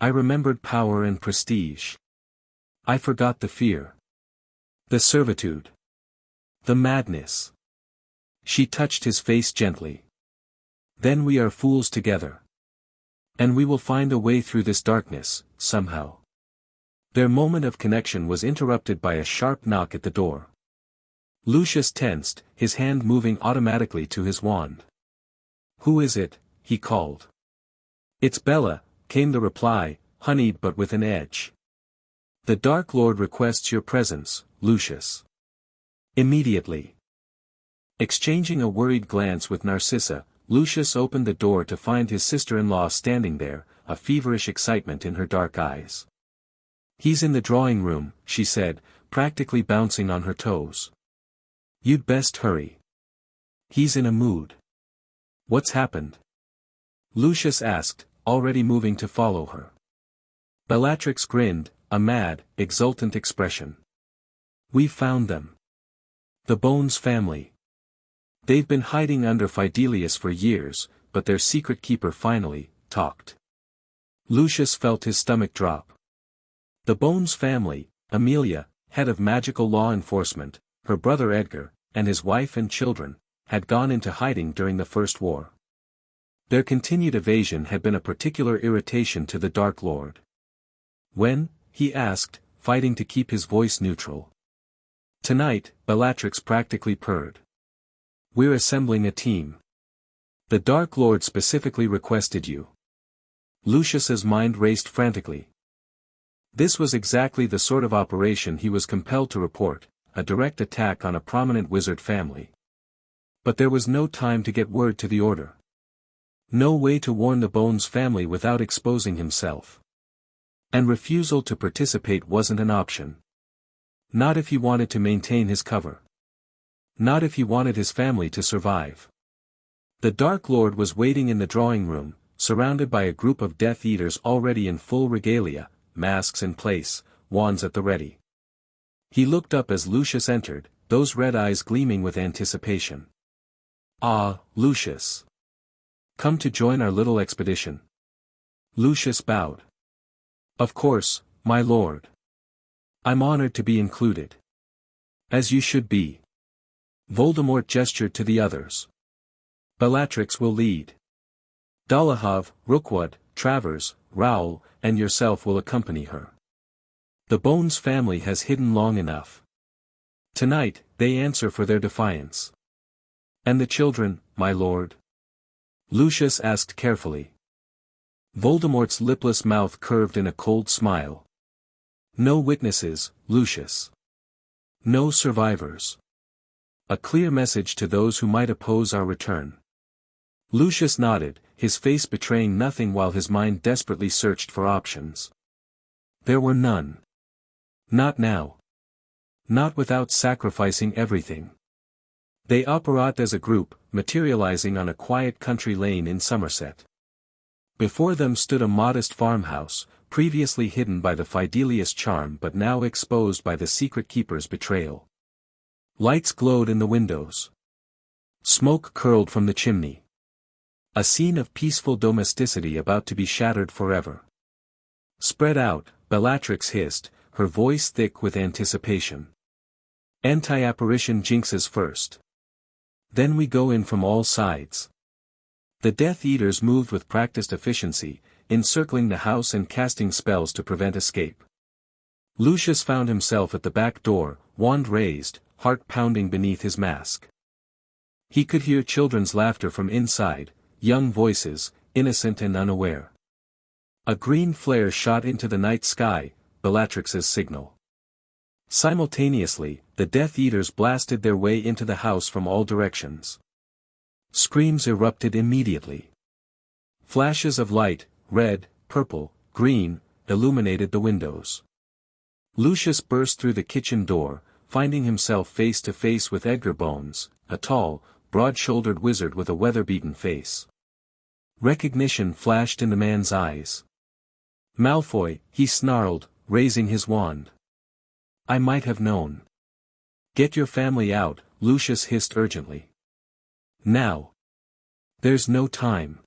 I remembered power and prestige. I forgot the fear. The servitude. The madness. She touched his face gently. Then we are fools together. And we will find a way through this darkness, somehow. Their moment of connection was interrupted by a sharp knock at the door. Lucius tensed, his hand moving automatically to his wand. Who is it? He called. It's Bella, came the reply, honeyed but with an edge. The Dark Lord requests your presence, Lucius. Immediately. Exchanging a worried glance with Narcissa, Lucius opened the door to find his sister-in-law standing there, a feverish excitement in her dark eyes. He's in the drawing room, she said, practically bouncing on her toes. You'd best hurry. He's in a mood. What's happened? Lucius asked, already moving to follow her. Bellatrix grinned, a mad, exultant expression. We've found them. The Bones family. They've been hiding under Fidelius for years, but their secret keeper finally talked. Lucius felt his stomach drop. The Bones family, Amelia, head of magical law enforcement, her brother Edgar, and his wife and children, had gone into hiding during the First War. Their continued evasion had been a particular irritation to the Dark Lord. When? He asked, fighting to keep his voice neutral. Tonight, Bellatrix practically purred. We're assembling a team. The Dark Lord specifically requested you. Lucius's mind raced frantically. This was exactly the sort of operation he was compelled to report, a direct attack on a prominent wizard family. But there was no time to get word to the order. No way to warn the Bones family without exposing himself. And refusal to participate wasn't an option. Not if he wanted to maintain his cover. Not if he wanted his family to survive. The Dark Lord was waiting in the drawing room, surrounded by a group of Death Eaters already in full regalia, masks in place, wands at the ready. He looked up as Lucius entered, those red eyes gleaming with anticipation. Ah, Lucius. Come to join our little expedition. Lucius bowed. Of course, my lord. I'm honored to be included. As you should be. Voldemort gestured to the others. Bellatrix will lead. Dolohov, Rookwood, Travers, Raoul, and yourself will accompany her. The Bones family has hidden long enough. Tonight, they answer for their defiance. And the children, my lord? Lucius asked carefully. Voldemort's lipless mouth curved in a cold smile. No witnesses, Lucius. No survivors. A clear message to those who might oppose our return. Lucius nodded, his face betraying nothing while his mind desperately searched for options. There were none. Not now. Not without sacrificing everything. They operate as a group, materializing on a quiet country lane in Somerset. Before them stood a modest farmhouse, previously hidden by the Fidelius charm but now exposed by the secret keeper's betrayal. Lights glowed in the windows. Smoke curled from the chimney. A scene of peaceful domesticity about to be shattered forever. Spread out, Bellatrix hissed, her voice thick with anticipation. Anti-apparition jinxes first. Then we go in from all sides. The Death Eaters moved with practiced efficiency, encircling the house and casting spells to prevent escape. Lucius found himself at the back door, wand raised, heart pounding beneath his mask. He could hear children's laughter from inside, young voices, innocent and unaware. A green flare shot into the night sky, Bellatrix's signal. Simultaneously, the Death Eaters blasted their way into the house from all directions. Screams erupted immediately. Flashes of light, red, purple, green, illuminated the windows. Lucius burst through the kitchen door, finding himself face to face with Edgar Bones, a tall, broad-shouldered wizard with a weather-beaten face. Recognition flashed in the man's eyes. Malfoy, he snarled, raising his wand. I might have known. Get your family out, Lucius hissed urgently. Now. There's no time.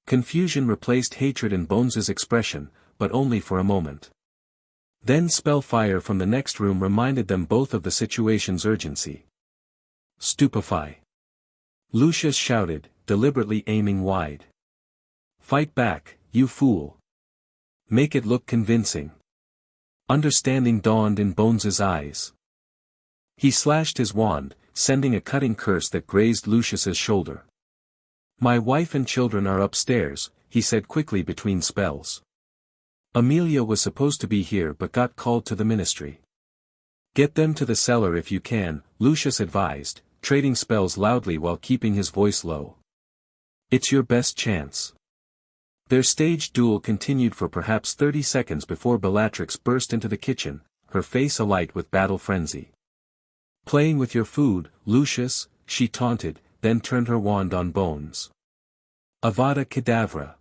Confusion replaced hatred in Bones's expression, but only for a moment. Then spellfire from the next room reminded them both of the situation's urgency. Stupefy. Lucius shouted, deliberately aiming wide. Fight back, you fool. Make it look convincing. Understanding dawned in Bones's eyes. He slashed his wand, sending a cutting curse that grazed Lucius's shoulder. My wife and children are upstairs, he said quickly between spells. Amelia was supposed to be here but got called to the ministry. Get them to the cellar if you can, Lucius advised, trading spells loudly while keeping his voice low. It's your best chance. Their staged duel continued for perhaps 30 seconds before Bellatrix burst into the kitchen, her face alight with battle frenzy. Playing with your food, Lucius, she taunted, then turned her wand on Bones. Avada Kedavra.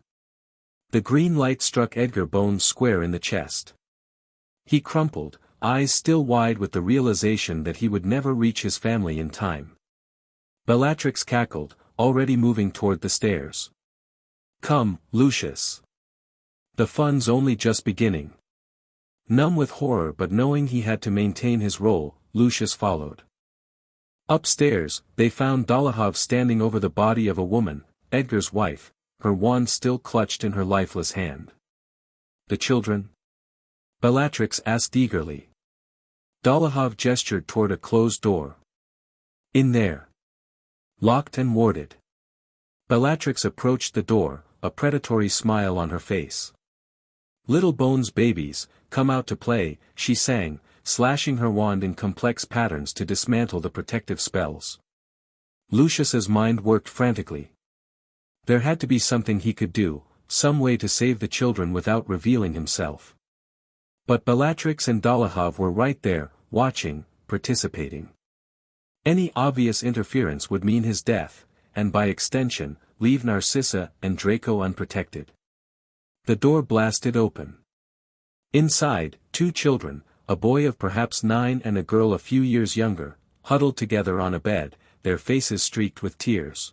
The green light struck Edgar Bones square in the chest. He crumpled, eyes still wide with the realization that he would never reach his family in time. Bellatrix cackled, already moving toward the stairs. Come, Lucius. The fun's only just beginning. Numb with horror but knowing he had to maintain his role, Lucius followed. Upstairs, they found Dolohov standing over the body of a woman, Edgar's wife, her wand still clutched in her lifeless hand. The children? Bellatrix asked eagerly. Dolohov gestured toward a closed door. In there. Locked and warded. Bellatrix approached the door, a predatory smile on her face. Little Bones babies, come out to play, she sang, slashing her wand in complex patterns to dismantle the protective spells. Lucius's mind worked frantically. There had to be something he could do, some way to save the children without revealing himself. But Bellatrix and Dolohov were right there, watching, participating. Any obvious interference would mean his death, and by extension, leave Narcissa and Draco unprotected. The door blasted open. Inside, two children, a boy of perhaps 9 and a girl a few years younger, huddled together on a bed, their faces streaked with tears.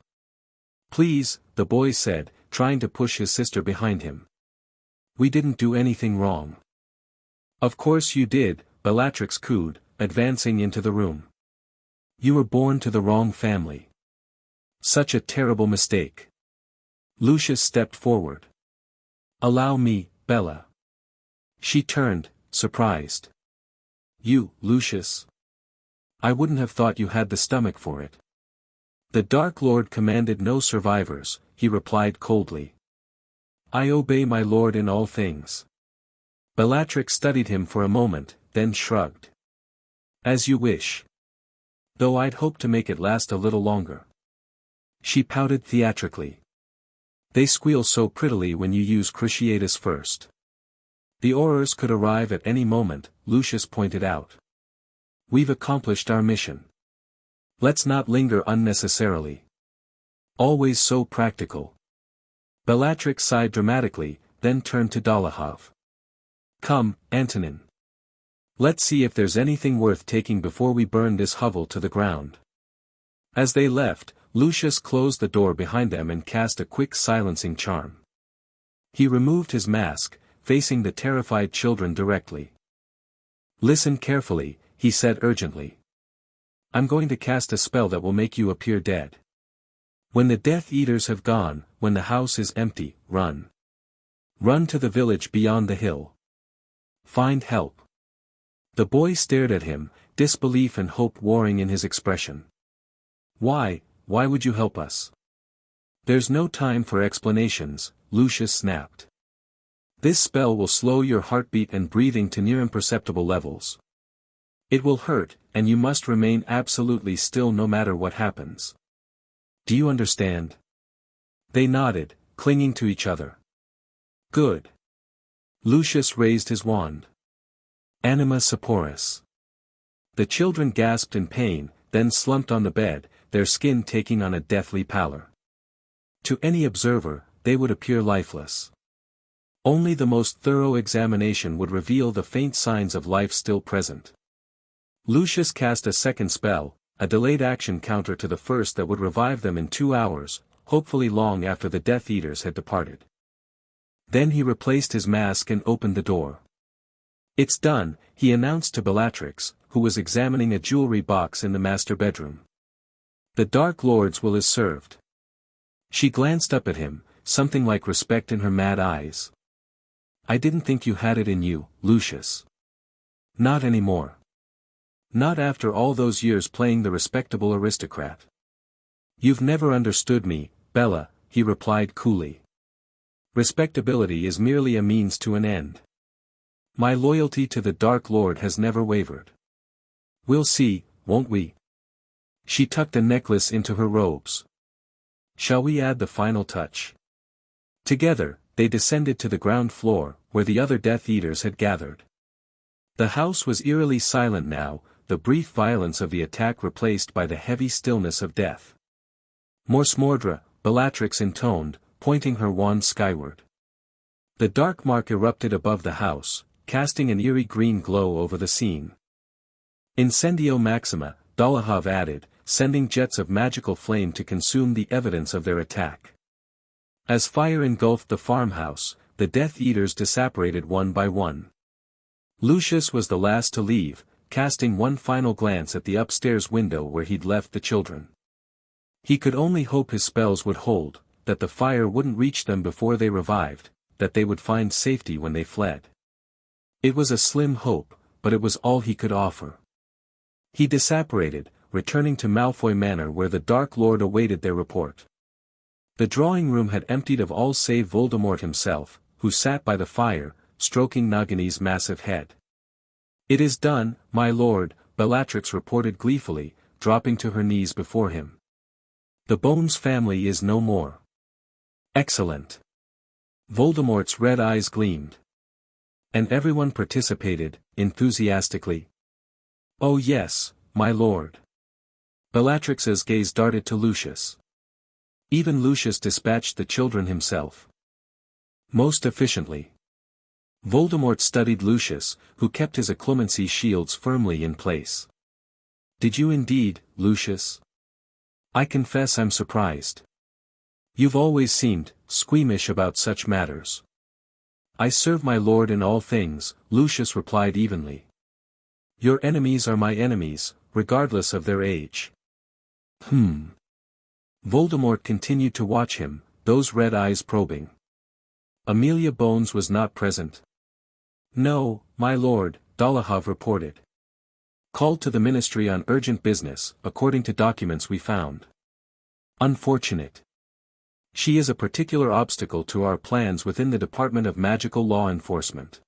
Please, the boy said, trying to push his sister behind him. We didn't do anything wrong. Of course you did, Bellatrix cooed, advancing into the room. You were born to the wrong family. Such a terrible mistake. Lucius stepped forward. Allow me, Bella. She turned, surprised. You, Lucius? I wouldn't have thought you had the stomach for it. The Dark Lord commanded no survivors, he replied coldly. I obey my lord in all things. Bellatrix studied him for a moment, then shrugged. As you wish. Though I'd hoped to make it last a little longer. She pouted theatrically. They squeal so prettily when you use cruciatus first. The Aurors could arrive at any moment, Lucius pointed out. We've accomplished our mission. Let's not linger unnecessarily. Always so practical. Bellatrix sighed dramatically, then turned to Dolohov. Come, Antonin. Let's see if there's anything worth taking before we burn this hovel to the ground. As they left, Lucius closed the door behind them and cast a quick silencing charm. He removed his mask, facing the terrified children directly. Listen carefully, he said urgently. I'm going to cast a spell that will make you appear dead. When the Death Eaters have gone, when the house is empty, run. Run to the village beyond the hill. Find help. The boy stared at him, disbelief and hope warring in his expression. Why would you help us? There's no time for explanations, Lucius snapped. This spell will slow your heartbeat and breathing to near imperceptible levels. It will hurt, and you must remain absolutely still no matter what happens. Do you understand? They nodded, clinging to each other. Good. Lucius raised his wand. Anima Seporis. The children gasped in pain, then slumped on the bed, their skin taking on a deathly pallor. To any observer, they would appear lifeless. Only the most thorough examination would reveal the faint signs of life still present. Lucius cast a second spell, a delayed action counter to the first that would revive them in 2 hours, hopefully long after the Death Eaters had departed. Then he replaced his mask and opened the door. It's done, he announced to Bellatrix, who was examining a jewelry box in the master bedroom. The Dark Lord's will is served. She glanced up at him, something like respect in her mad eyes. I didn't think you had it in you, Lucius. Not anymore. Not after all those years playing the respectable aristocrat. You've never understood me, Bella, he replied coolly. Respectability is merely a means to an end. My loyalty to the Dark Lord has never wavered. We'll see, won't we? She tucked a necklace into her robes. Shall we add the final touch? Together, they descended to the ground floor, where the other Death Eaters had gathered. The house was eerily silent now, the brief violence of the attack replaced by the heavy stillness of death. Mors Mordra, Bellatrix intoned, pointing her wand skyward. The dark mark erupted above the house, casting an eerie green glow over the scene. Incendio Maxima, Dolohov added, sending jets of magical flame to consume the evidence of their attack. As fire engulfed the farmhouse, the Death Eaters disapparated one by one. Lucius was the last to leave, casting one final glance at the upstairs window where he'd left the children. He could only hope his spells would hold, that the fire wouldn't reach them before they revived, that they would find safety when they fled. It was a slim hope, but it was all he could offer. He disapparated, returning to Malfoy Manor where the Dark Lord awaited their report. The drawing room had emptied of all save Voldemort himself, who sat by the fire, stroking Nagini's massive head. It is done, my lord, Bellatrix reported gleefully, dropping to her knees before him. The Bones family is no more. Excellent. Voldemort's red eyes gleamed. And everyone participated, enthusiastically. Oh yes, my lord. Bellatrix's gaze darted to Lucius. Even Lucius dispatched the children himself. Most efficiently. Voldemort studied Lucius, who kept his occlumency shields firmly in place. Did you indeed, Lucius? I confess I'm surprised. You've always seemed squeamish about such matters. I serve my lord in all things, Lucius replied evenly. Your enemies are my enemies, regardless of their age. Voldemort continued to watch him, those red eyes probing. Amelia Bones was not present. No, my lord, Dolohov reported. Called to the ministry on urgent business, according to documents we found. Unfortunate. She is a particular obstacle to our plans within the Department of Magical Law Enforcement.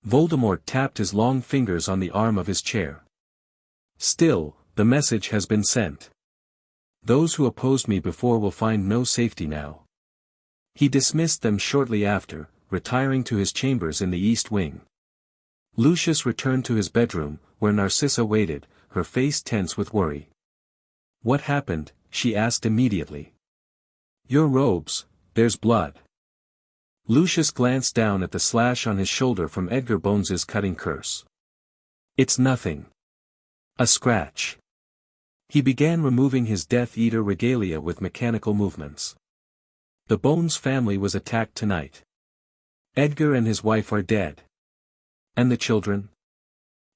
Voldemort tapped his long fingers on the arm of his chair. Still, the message has been sent. Those who opposed me before will find no safety now. He dismissed them shortly after, retiring to his chambers in the East Wing. Lucius returned to his bedroom, where Narcissa waited, her face tense with worry. What happened? She asked immediately. Your robes, there's blood. Lucius glanced down at the slash on his shoulder from Edgar Bones's cutting curse. It's nothing. A scratch. He began removing his Death Eater regalia with mechanical movements. The Bones family was attacked tonight. Edgar and his wife are dead. And the children?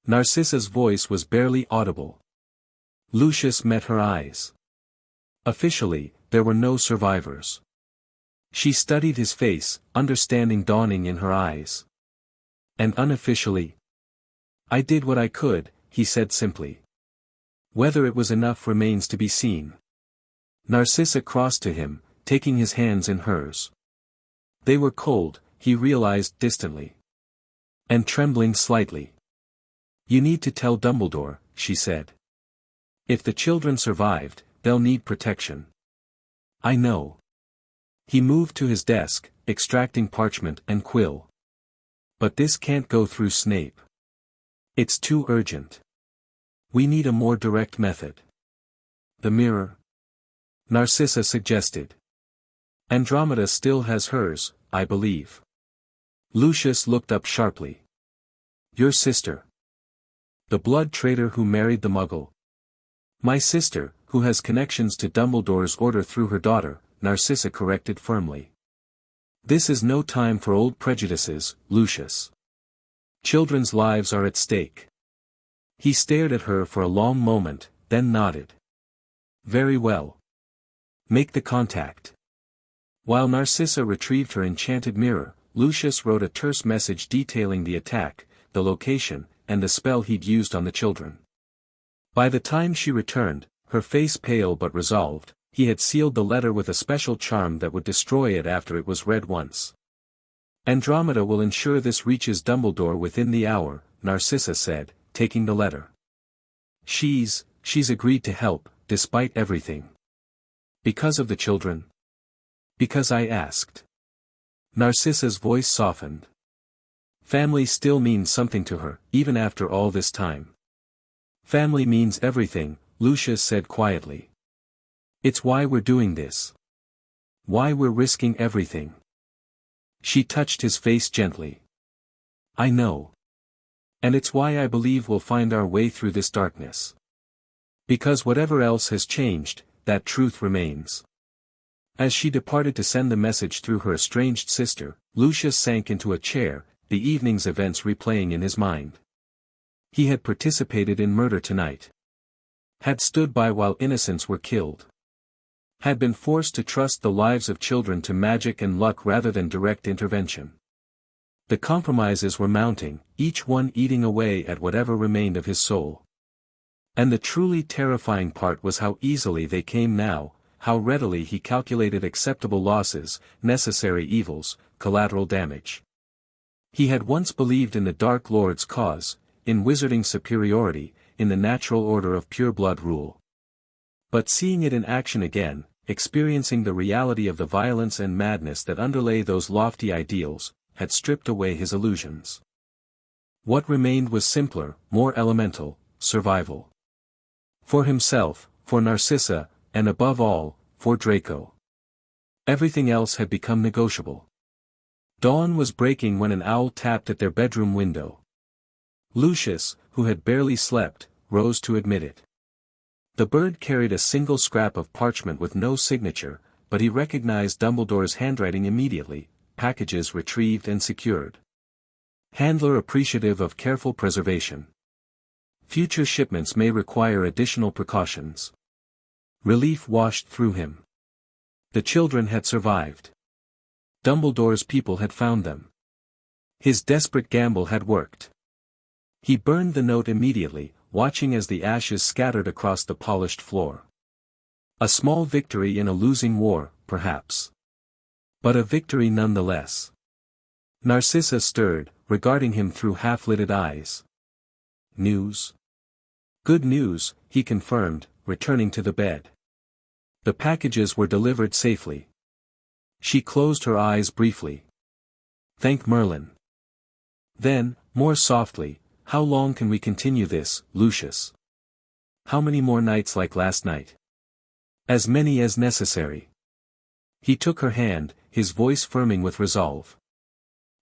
Narcissa's voice was barely audible. Lucius met her eyes. Officially, there were no survivors. She studied his face, understanding dawning in her eyes. And unofficially? I did what I could, he said simply. Whether it was enough remains to be seen. Narcissa crossed to him, taking his hands in hers. They were cold, he realized distantly. And trembling slightly. You need to tell Dumbledore, she said. If the children survived, they'll need protection. I know. He moved to his desk, extracting parchment and quill. But this can't go through Snape. It's too urgent. We need a more direct method. The mirror? Narcissa suggested. Andromeda still has hers, I believe. Lucius looked up sharply. Your sister. The blood traitor who married the Muggle. My sister, who has connections to Dumbledore's order through her daughter, Narcissa corrected firmly. This is no time for old prejudices, Lucius. Children's lives are at stake. He stared at her for a long moment, then nodded. Very well. Make the contact. While Narcissa retrieved her enchanted mirror, Lucius wrote a terse message detailing the attack, the location, and the spell he'd used on the children. By the time she returned, her face pale but resolved, he had sealed the letter with a special charm that would destroy it after it was read once. Andromeda will ensure this reaches Dumbledore within the hour, Narcissa said, taking the letter. She's agreed to help, despite everything. Because of the children? Because I asked. Narcissa's voice softened. Family still means something to her, even after all this time. Family means everything, Lucius said quietly. It's why we're doing this. Why we're risking everything. She touched his face gently. I know. And it's why I believe we'll find our way through this darkness. Because whatever else has changed, that truth remains. As she departed to send the message through her estranged sister, Lucius sank into a chair, the evening's events replaying in his mind. He had participated in murder tonight. Had stood by while innocents were killed. Had been forced to trust the lives of children to magic and luck rather than direct intervention. The compromises were mounting, each one eating away at whatever remained of his soul. And the truly terrifying part was how easily they came now, how readily he calculated acceptable losses, necessary evils, collateral damage. He had once believed in the Dark Lord's cause, in wizarding superiority, in the natural order of pureblood rule. But seeing it in action again, experiencing the reality of the violence and madness that underlay those lofty ideals, had stripped away his illusions. What remained was simpler, more elemental, survival. For himself, for Narcissa, and above all, for Draco. Everything else had become negotiable. Dawn was breaking when an owl tapped at their bedroom window. Lucius, who had barely slept, rose to admit it. The bird carried a single scrap of parchment with no signature, but he recognized Dumbledore's handwriting immediately, packages retrieved and secured. Handler appreciative of careful preservation. Future shipments may require additional precautions. Relief washed through him. The children had survived. Dumbledore's people had found them. His desperate gamble had worked. He burned the note immediately, watching as the ashes scattered across the polished floor. A small victory in a losing war, perhaps. But a victory nonetheless. Narcissa stirred, regarding him through half-lidded eyes. News? Good news, he confirmed, returning to the bed. The packages were delivered safely. She closed her eyes briefly. Thank Merlin. Then, more softly, how long can we continue this, Lucius? How many more nights like last night? As many as necessary. He took her hand, his voice firming with resolve.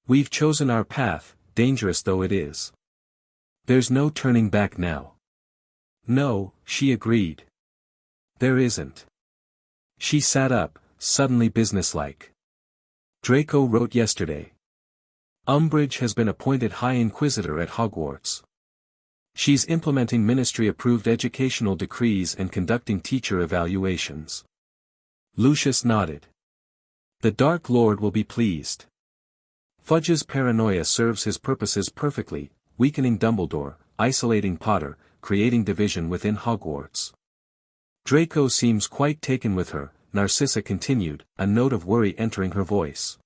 We've chosen our path, dangerous though it is. There's no turning back now. No, she agreed. There isn't. She sat up, suddenly businesslike. Draco wrote yesterday. Umbridge has been appointed High Inquisitor at Hogwarts. She's implementing ministry-approved educational decrees and conducting teacher evaluations. Lucius nodded. The Dark Lord will be pleased. Fudge's paranoia serves his purposes perfectly, weakening Dumbledore, isolating Potter, creating division within Hogwarts. Draco seems quite taken with her, Narcissa continued, a note of worry entering her voice.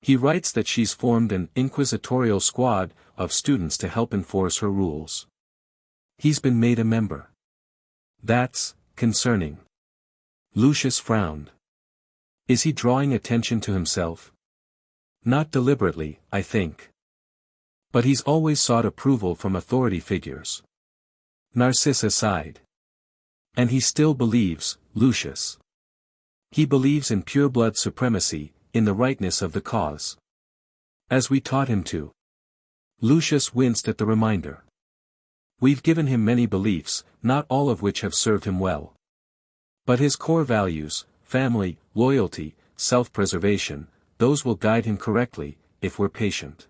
He writes that she's formed an inquisitorial squad of students to help enforce her rules. He's been made a member. That's concerning. Lucius frowned. Is he drawing attention to himself? Not deliberately, I think. But he's always sought approval from authority figures. Narcissa sighed. And he still believes, Lucius. He believes in pureblood supremacy, in the rightness of the cause. As we taught him to. Lucius winced at the reminder. We've given him many beliefs, not all of which have served him well. But his core values, family, loyalty, self-preservation, those will guide him correctly, if we're patient.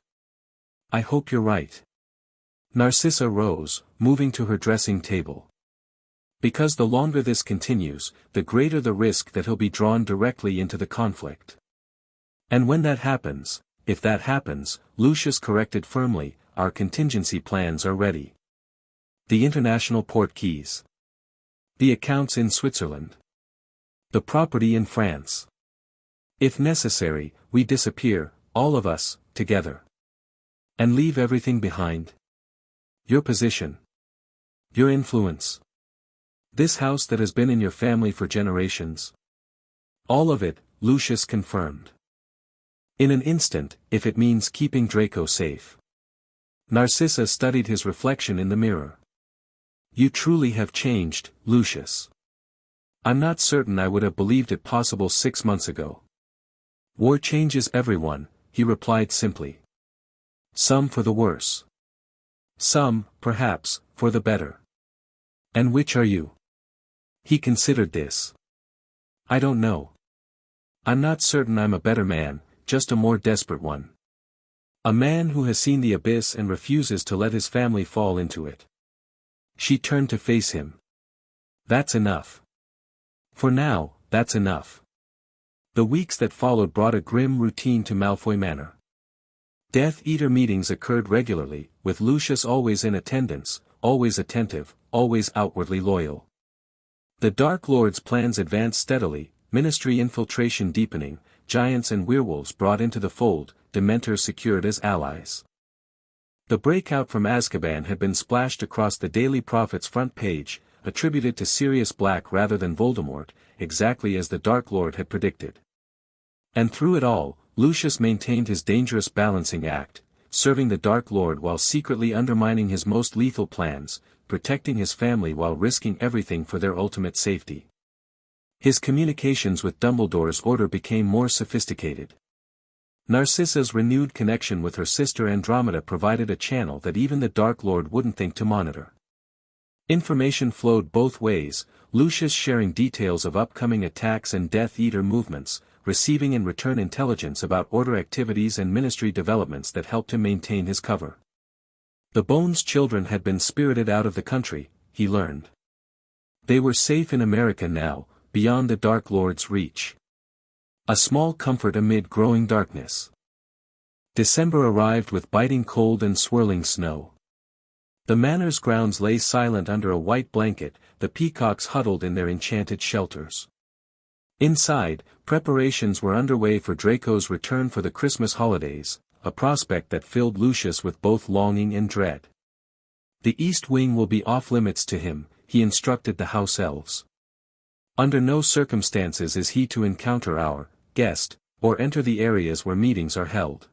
I hope you're right. Narcissa rose, moving to her dressing table. Because the longer this continues, the greater the risk that he'll be drawn directly into the conflict. And when that happens, if that happens, Lucius corrected firmly, our contingency plans are ready. The international port keys. The accounts in Switzerland. The property in France. If necessary, we disappear, all of us, together. And leave everything behind. Your position. Your influence. This house that has been in your family for generations. All of it, Lucius confirmed. In an instant, if it means keeping Draco safe. Narcissa studied his reflection in the mirror. You truly have changed, Lucius. I'm not certain I would have believed it possible 6 months ago. War changes everyone, he replied simply. Some for the worse. Some, perhaps, for the better. And which are you? He considered this. I don't know. I'm not certain I'm a better man, just a more desperate one. A man who has seen the abyss and refuses to let his family fall into it. She turned to face him. That's enough. For now, that's enough. The weeks that followed brought a grim routine to Malfoy Manor. Death Eater meetings occurred regularly, with Lucius always in attendance, always attentive, always outwardly loyal. The Dark Lord's plans advanced steadily, ministry infiltration deepening, giants and werewolves brought into the fold, Dementors secured as allies. The breakout from Azkaban had been splashed across the Daily Prophet's front page, attributed to Sirius Black rather than Voldemort, exactly as the Dark Lord had predicted. And through it all, Lucius maintained his dangerous balancing act, serving the Dark Lord while secretly undermining his most lethal plans, protecting his family while risking everything for their ultimate safety. His communications with Dumbledore's order became more sophisticated. Narcissa's renewed connection with her sister Andromeda provided a channel that even the Dark Lord wouldn't think to monitor. Information flowed both ways, Lucius sharing details of upcoming attacks and Death Eater movements, receiving in return intelligence about Order activities and Ministry developments that helped him maintain his cover. The Bones children had been spirited out of the country, he learned. They were safe in America now, beyond the Dark Lord's reach. A small comfort amid growing darkness. December arrived with biting cold and swirling snow. The manor's grounds lay silent under a white blanket, the peacocks huddled in their enchanted shelters. Inside, preparations were underway for Draco's return for the Christmas holidays, a prospect that filled Lucius with both longing and dread. The East Wing will be off-limits to him, he instructed the house elves. Under no circumstances is he to encounter our guest, or enter the areas where meetings are held.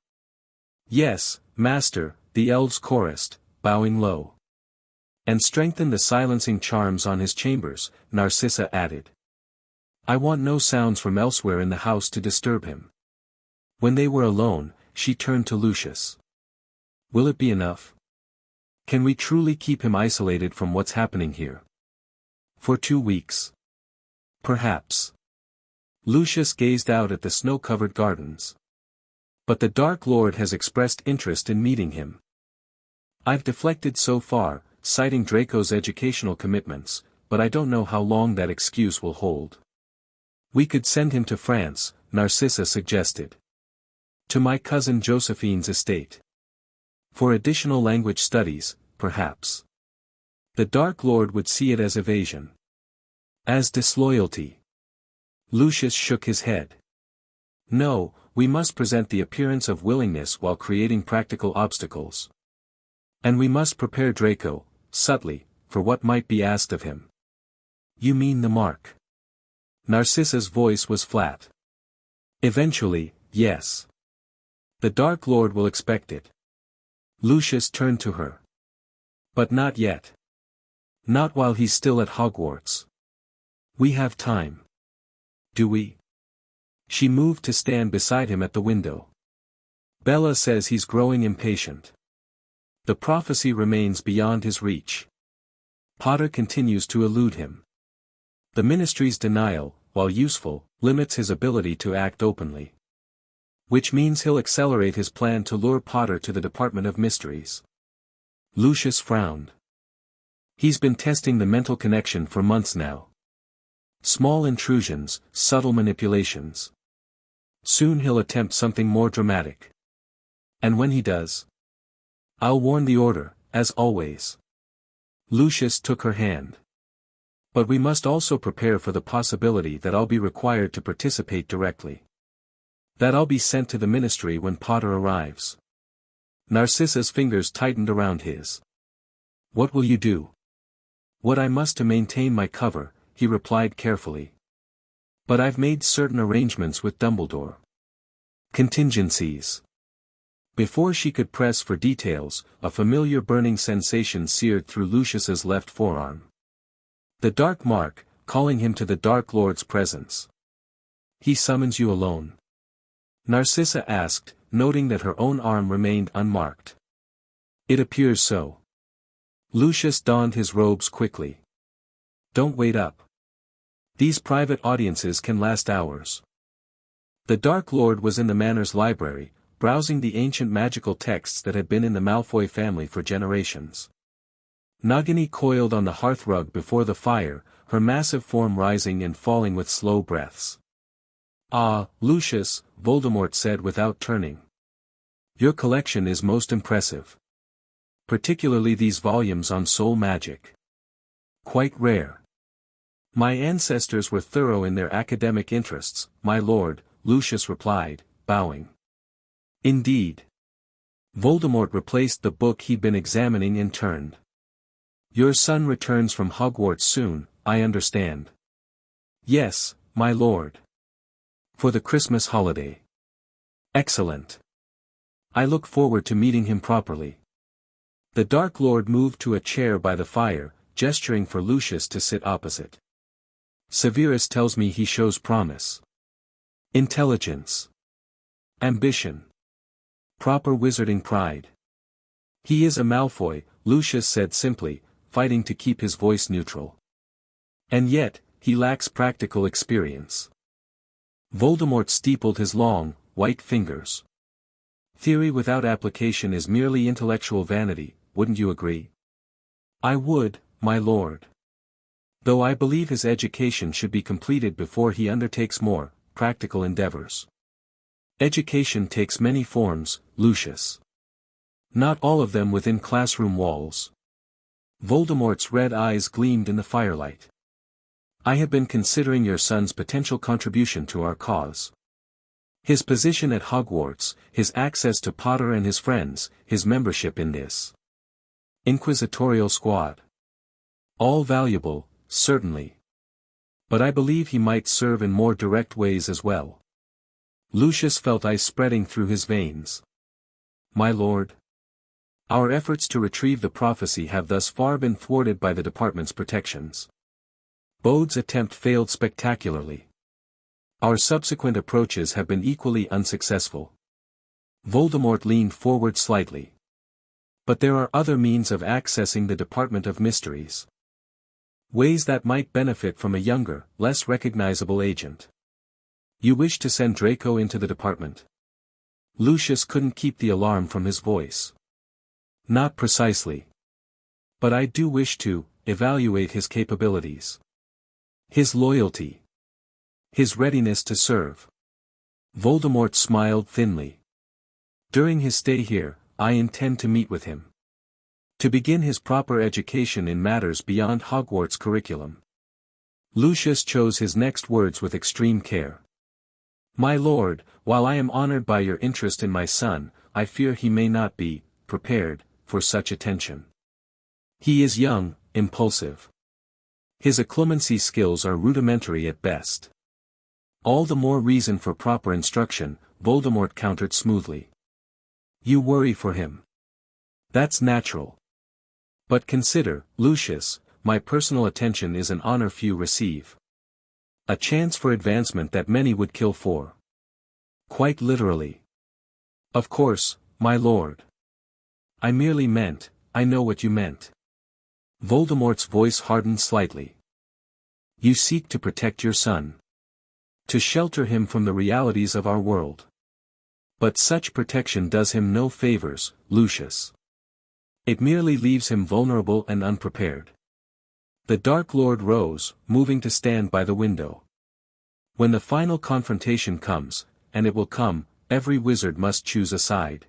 Yes, master, the elves chorused, bowing low. And strengthen the silencing charms on his chambers, Narcissa added. I want no sounds from elsewhere in the house to disturb him. When they were alone, she turned to Lucius. Will it be enough? Can we truly keep him isolated from what's happening here? For 2 weeks. Perhaps. Lucius gazed out at the snow-covered gardens. But the Dark Lord has expressed interest in meeting him. I've deflected so far, citing Draco's educational commitments, but I don't know how long that excuse will hold. We could send him to France, Narcissa suggested. To my cousin Josephine's estate. For additional language studies, perhaps. The Dark Lord would see it as evasion. As disloyalty. Lucius shook his head. No, we must present the appearance of willingness while creating practical obstacles. And we must prepare Draco, subtly, for what might be asked of him. You mean the mark? Narcissa's voice was flat. Eventually, yes. The Dark Lord will expect it. Lucius turned to her. But not yet. Not while he's still at Hogwarts. We have time. Do we? She moved to stand beside him at the window. Bella says he's growing impatient. The prophecy remains beyond his reach. Potter continues to elude him. The Ministry's denial, while useful, limits his ability to act openly. Which means he'll accelerate his plan to lure Potter to the Department of Mysteries. Lucius frowned. He's been testing the mental connection for months now. Small intrusions, subtle manipulations. Soon he'll attempt something more dramatic. And when he does, I'll warn the Order, as always. Lucius took her hand. But we must also prepare for the possibility that I'll be required to participate directly. That I'll be sent to the Ministry when Potter arrives. Narcissa's fingers tightened around his. What will you do? What I must to maintain my cover, he replied carefully. But I've made certain arrangements with Dumbledore. Contingencies. Before she could press for details, a familiar burning sensation seared through Lucius's left forearm. The dark mark, calling him to the Dark Lord's presence. He summons you alone? Narcissa asked, noting that her own arm remained unmarked. It appears so. Lucius donned his robes quickly. Don't wait up. These private audiences can last hours. The Dark Lord was in the manor's library, browsing the ancient magical texts that had been in the Malfoy family for generations. Nagini coiled on the hearthrug before the fire, her massive form rising and falling with slow breaths. Ah, Lucius, Voldemort said without turning. Your collection is most impressive. Particularly these volumes on soul magic. Quite rare. My ancestors were thorough in their academic interests, my lord, Lucius replied, bowing. Indeed. Voldemort replaced the book he'd been examining and turned. Your son returns from Hogwarts soon, I understand. Yes, my lord. For the Christmas holiday. Excellent. I look forward to meeting him properly. The Dark Lord moved to a chair by the fire, gesturing for Lucius to sit opposite. Severus tells me he shows promise. Intelligence. Ambition. Proper wizarding pride. He is a Malfoy, Lucius said simply, fighting to keep his voice neutral. And yet, he lacks practical experience. Voldemort steepled his long, white fingers. Theory without application is merely intellectual vanity, wouldn't you agree? I would, my lord. Though I believe his education should be completed before he undertakes more practical endeavors. Education takes many forms, Lucius. Not all of them within classroom walls. Voldemort's red eyes gleamed in the firelight. I have been considering your son's potential contribution to our cause. His position at Hogwarts, his access to Potter and his friends, his membership in this inquisitorial squad. All valuable, certainly. But I believe he might serve in more direct ways as well. Lucius felt ice spreading through his veins. My lord. Our efforts to retrieve the prophecy have thus far been thwarted by the department's protections. Bode's attempt failed spectacularly. Our subsequent approaches have been equally unsuccessful. Voldemort leaned forward slightly. But there are other means of accessing the Department of Mysteries. Ways that might benefit from a younger, less recognizable agent. You wish to send Draco into the department? Lucius couldn't keep the alarm from his voice. Not precisely. But I do wish to evaluate his capabilities. His loyalty. His readiness to serve. Voldemort smiled thinly. During his stay here, I intend to meet with him. To begin his proper education in matters beyond Hogwarts curriculum. Lucius chose his next words with extreme care. My lord, while I am honored by your interest in my son, I fear he may not be prepared for such attention. He is young, impulsive. His occlumency skills are rudimentary at best. All the more reason for proper instruction, Voldemort countered smoothly. You worry for him. That's natural. But consider, Lucius, my personal attention is an honor few receive. A chance for advancement that many would kill for. Quite literally. Of course, my lord. I merely meant, I know what you meant. Voldemort's voice hardened slightly. You seek to protect your son. To shelter him from the realities of our world. But such protection does him no favors, Lucius. It merely leaves him vulnerable and unprepared. The Dark Lord rose, moving to stand by the window. When the final confrontation comes, and it will come, every wizard must choose a side.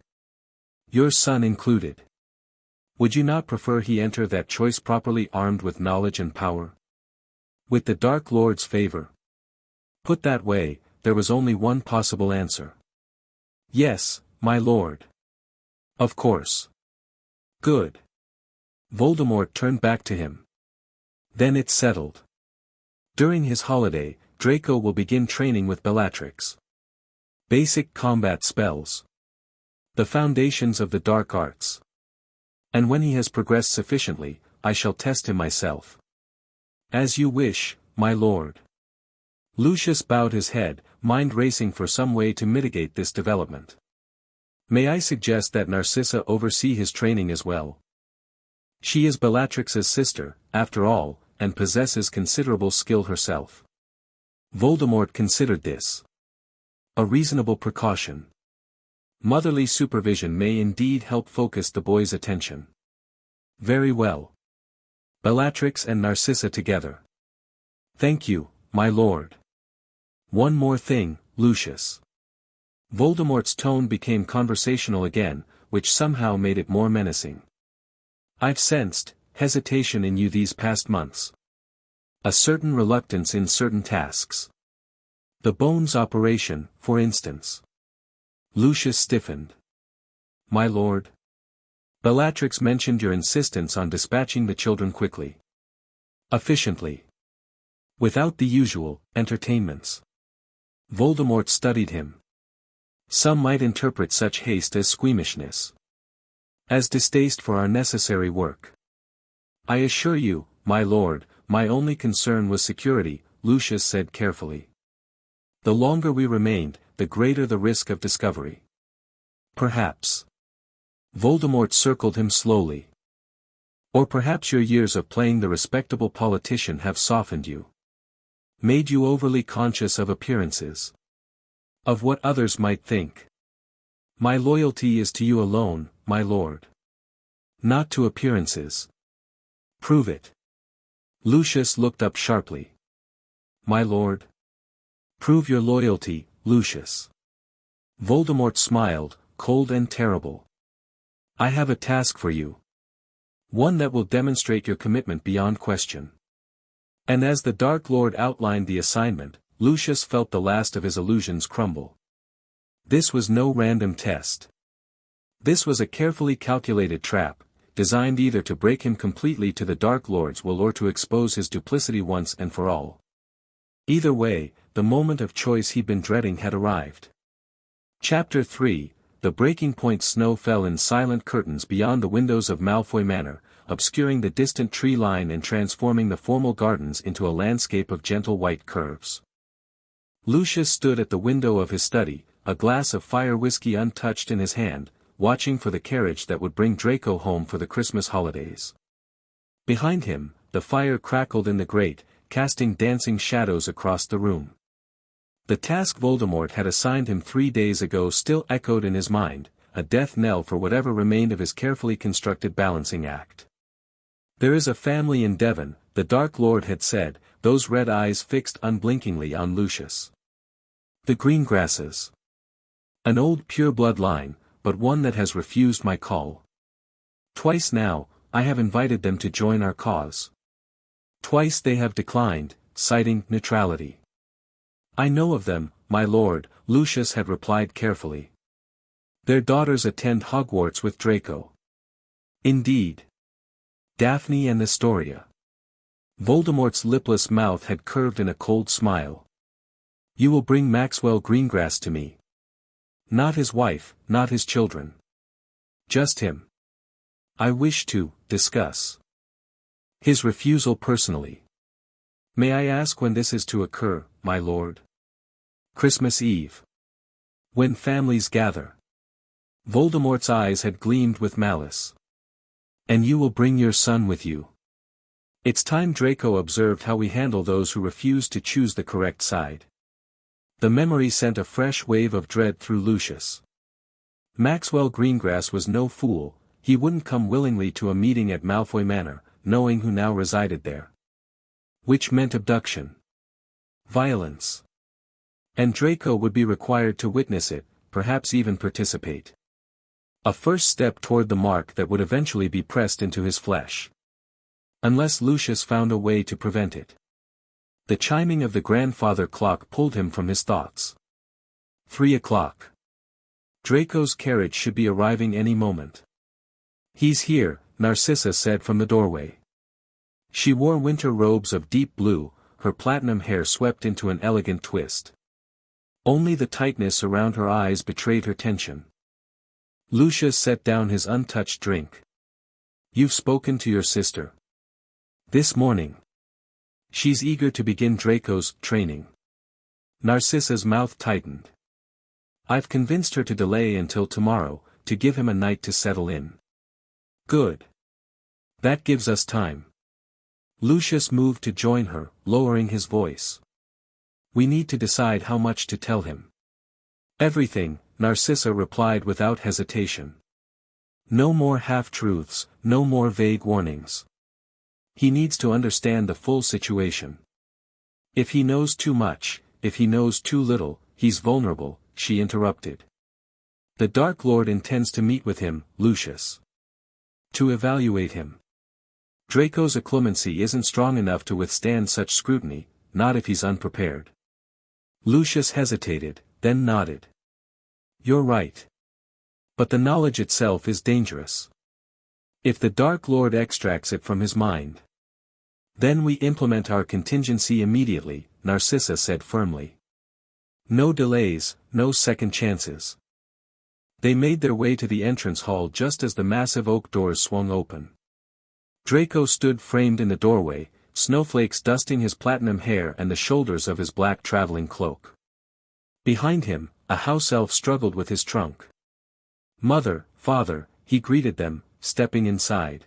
Your son included. Would you not prefer he enter that choice properly armed with knowledge and power? With the Dark Lord's favor? Put that way, there was only one possible answer. Yes, my lord. Of course. Good. Voldemort turned back to him. Then it's settled. During his holiday, Draco will begin training with Bellatrix. Basic combat spells. The foundations of the dark arts. And when he has progressed sufficiently, I shall test him myself. As you wish, my lord. Lucius bowed his head, mind racing for some way to mitigate this development. May I suggest that Narcissa oversee his training as well? She is Bellatrix's sister, after all, and possesses considerable skill herself. Voldemort considered this a reasonable precaution. Motherly supervision may indeed help focus the boy's attention. Very well. Bellatrix and Narcissa together. Thank you, my lord. One more thing, Lucius. Voldemort's tone became conversational again, which somehow made it more menacing. I've sensed hesitation in you these past months. A certain reluctance in certain tasks. The Bones operation, for instance. Lucius stiffened. My lord. Bellatrix mentioned your insistence on dispatching the children quickly. Efficiently. Without the usual entertainments. Voldemort studied him. Some might interpret such haste as squeamishness. As distaste for our necessary work. I assure you, my lord, my only concern was security, Lucius said carefully. The longer we remained, the greater the risk of discovery. Perhaps. Voldemort circled him slowly. Or perhaps your years of playing the respectable politician have softened you. Made you overly conscious of appearances. Of what others might think. My loyalty is to you alone, my lord. Not to appearances. Prove it. Lucius looked up sharply. My lord. Prove your loyalty, Lucius. Voldemort smiled, cold and terrible. I have a task for you. One that will demonstrate your commitment beyond question. And as the Dark Lord outlined the assignment, Lucius felt the last of his illusions crumble. This was no random test. This was a carefully calculated trap, designed either to break him completely to the Dark Lord's will or to expose his duplicity once and for all. Either way, the moment of choice he'd been dreading had arrived. Chapter 3, The Breaking Point. Snow fell in silent curtains beyond the windows of Malfoy Manor, obscuring the distant tree line and transforming the formal gardens into a landscape of gentle white curves. Lucius stood at the window of his study, a glass of fire whiskey untouched in his hand, watching for the carriage that would bring Draco home for the Christmas holidays. Behind him, the fire crackled in the grate, casting dancing shadows across the room. The task Voldemort had assigned him 3 days ago still echoed in his mind, a death knell for whatever remained of his carefully constructed balancing act. There is a family in Devon, the Dark Lord had said, those red eyes fixed unblinkingly on Lucius. The Greengrasses. An old pureblood line, but one that has refused my call. Twice now, I have invited them to join our cause. Twice they have declined, citing neutrality. I know of them, my lord, Lucius had replied carefully. Their daughters attend Hogwarts with Draco. Indeed. Daphne and Astoria. Voldemort's lipless mouth had curved in a cold smile. You will bring Maxwell Greengrass to me. Not his wife, not his children. Just him. I wish to discuss his refusal personally. May I ask when this is to occur, my lord? Christmas Eve. When families gather. Voldemort's eyes had gleamed with malice. And you will bring your son with you. It's time Draco observed how we handle those who refuse to choose the correct side. The memory sent a fresh wave of dread through Lucius. Maxwell Greengrass was no fool, he wouldn't come willingly to a meeting at Malfoy Manor, knowing who now resided there. Which meant abduction. Violence. And Draco would be required to witness it, perhaps even participate. A first step toward the mark that would eventually be pressed into his flesh. Unless Lucius found a way to prevent it. The chiming of the grandfather clock pulled him from his thoughts. 3 o'clock. Draco's carriage should be arriving any moment. He's here, Narcissa said from the doorway. She wore winter robes of deep blue, her platinum hair swept into an elegant twist. Only the tightness around her eyes betrayed her tension. Lucius set down his untouched drink. You've spoken to your sister. This morning. She's eager to begin Draco's training. Narcissa's mouth tightened. I've convinced her to delay until tomorrow, to give him a night to settle in. Good. That gives us time. Lucius moved to join her, lowering his voice. We need to decide how much to tell him. Everything, Narcissa replied without hesitation. No more half-truths, no more vague warnings. He needs to understand the full situation. If he knows too much, if he knows too little, he's vulnerable, she interrupted. The Dark Lord intends to meet with him, Lucius. To evaluate him. Draco's occlumency isn't strong enough to withstand such scrutiny, not if he's unprepared. Lucius hesitated, then nodded. You're right. But the knowledge itself is dangerous. If the Dark Lord extracts it from his mind. Then we implement our contingency immediately, Narcissa said firmly. No delays, no second chances. They made their way to the entrance hall just as the massive oak doors swung open. Draco stood framed in the doorway, snowflakes dusting his platinum hair and the shoulders of his black traveling cloak. Behind him, a house elf struggled with his trunk. Mother, father, he greeted them, stepping inside.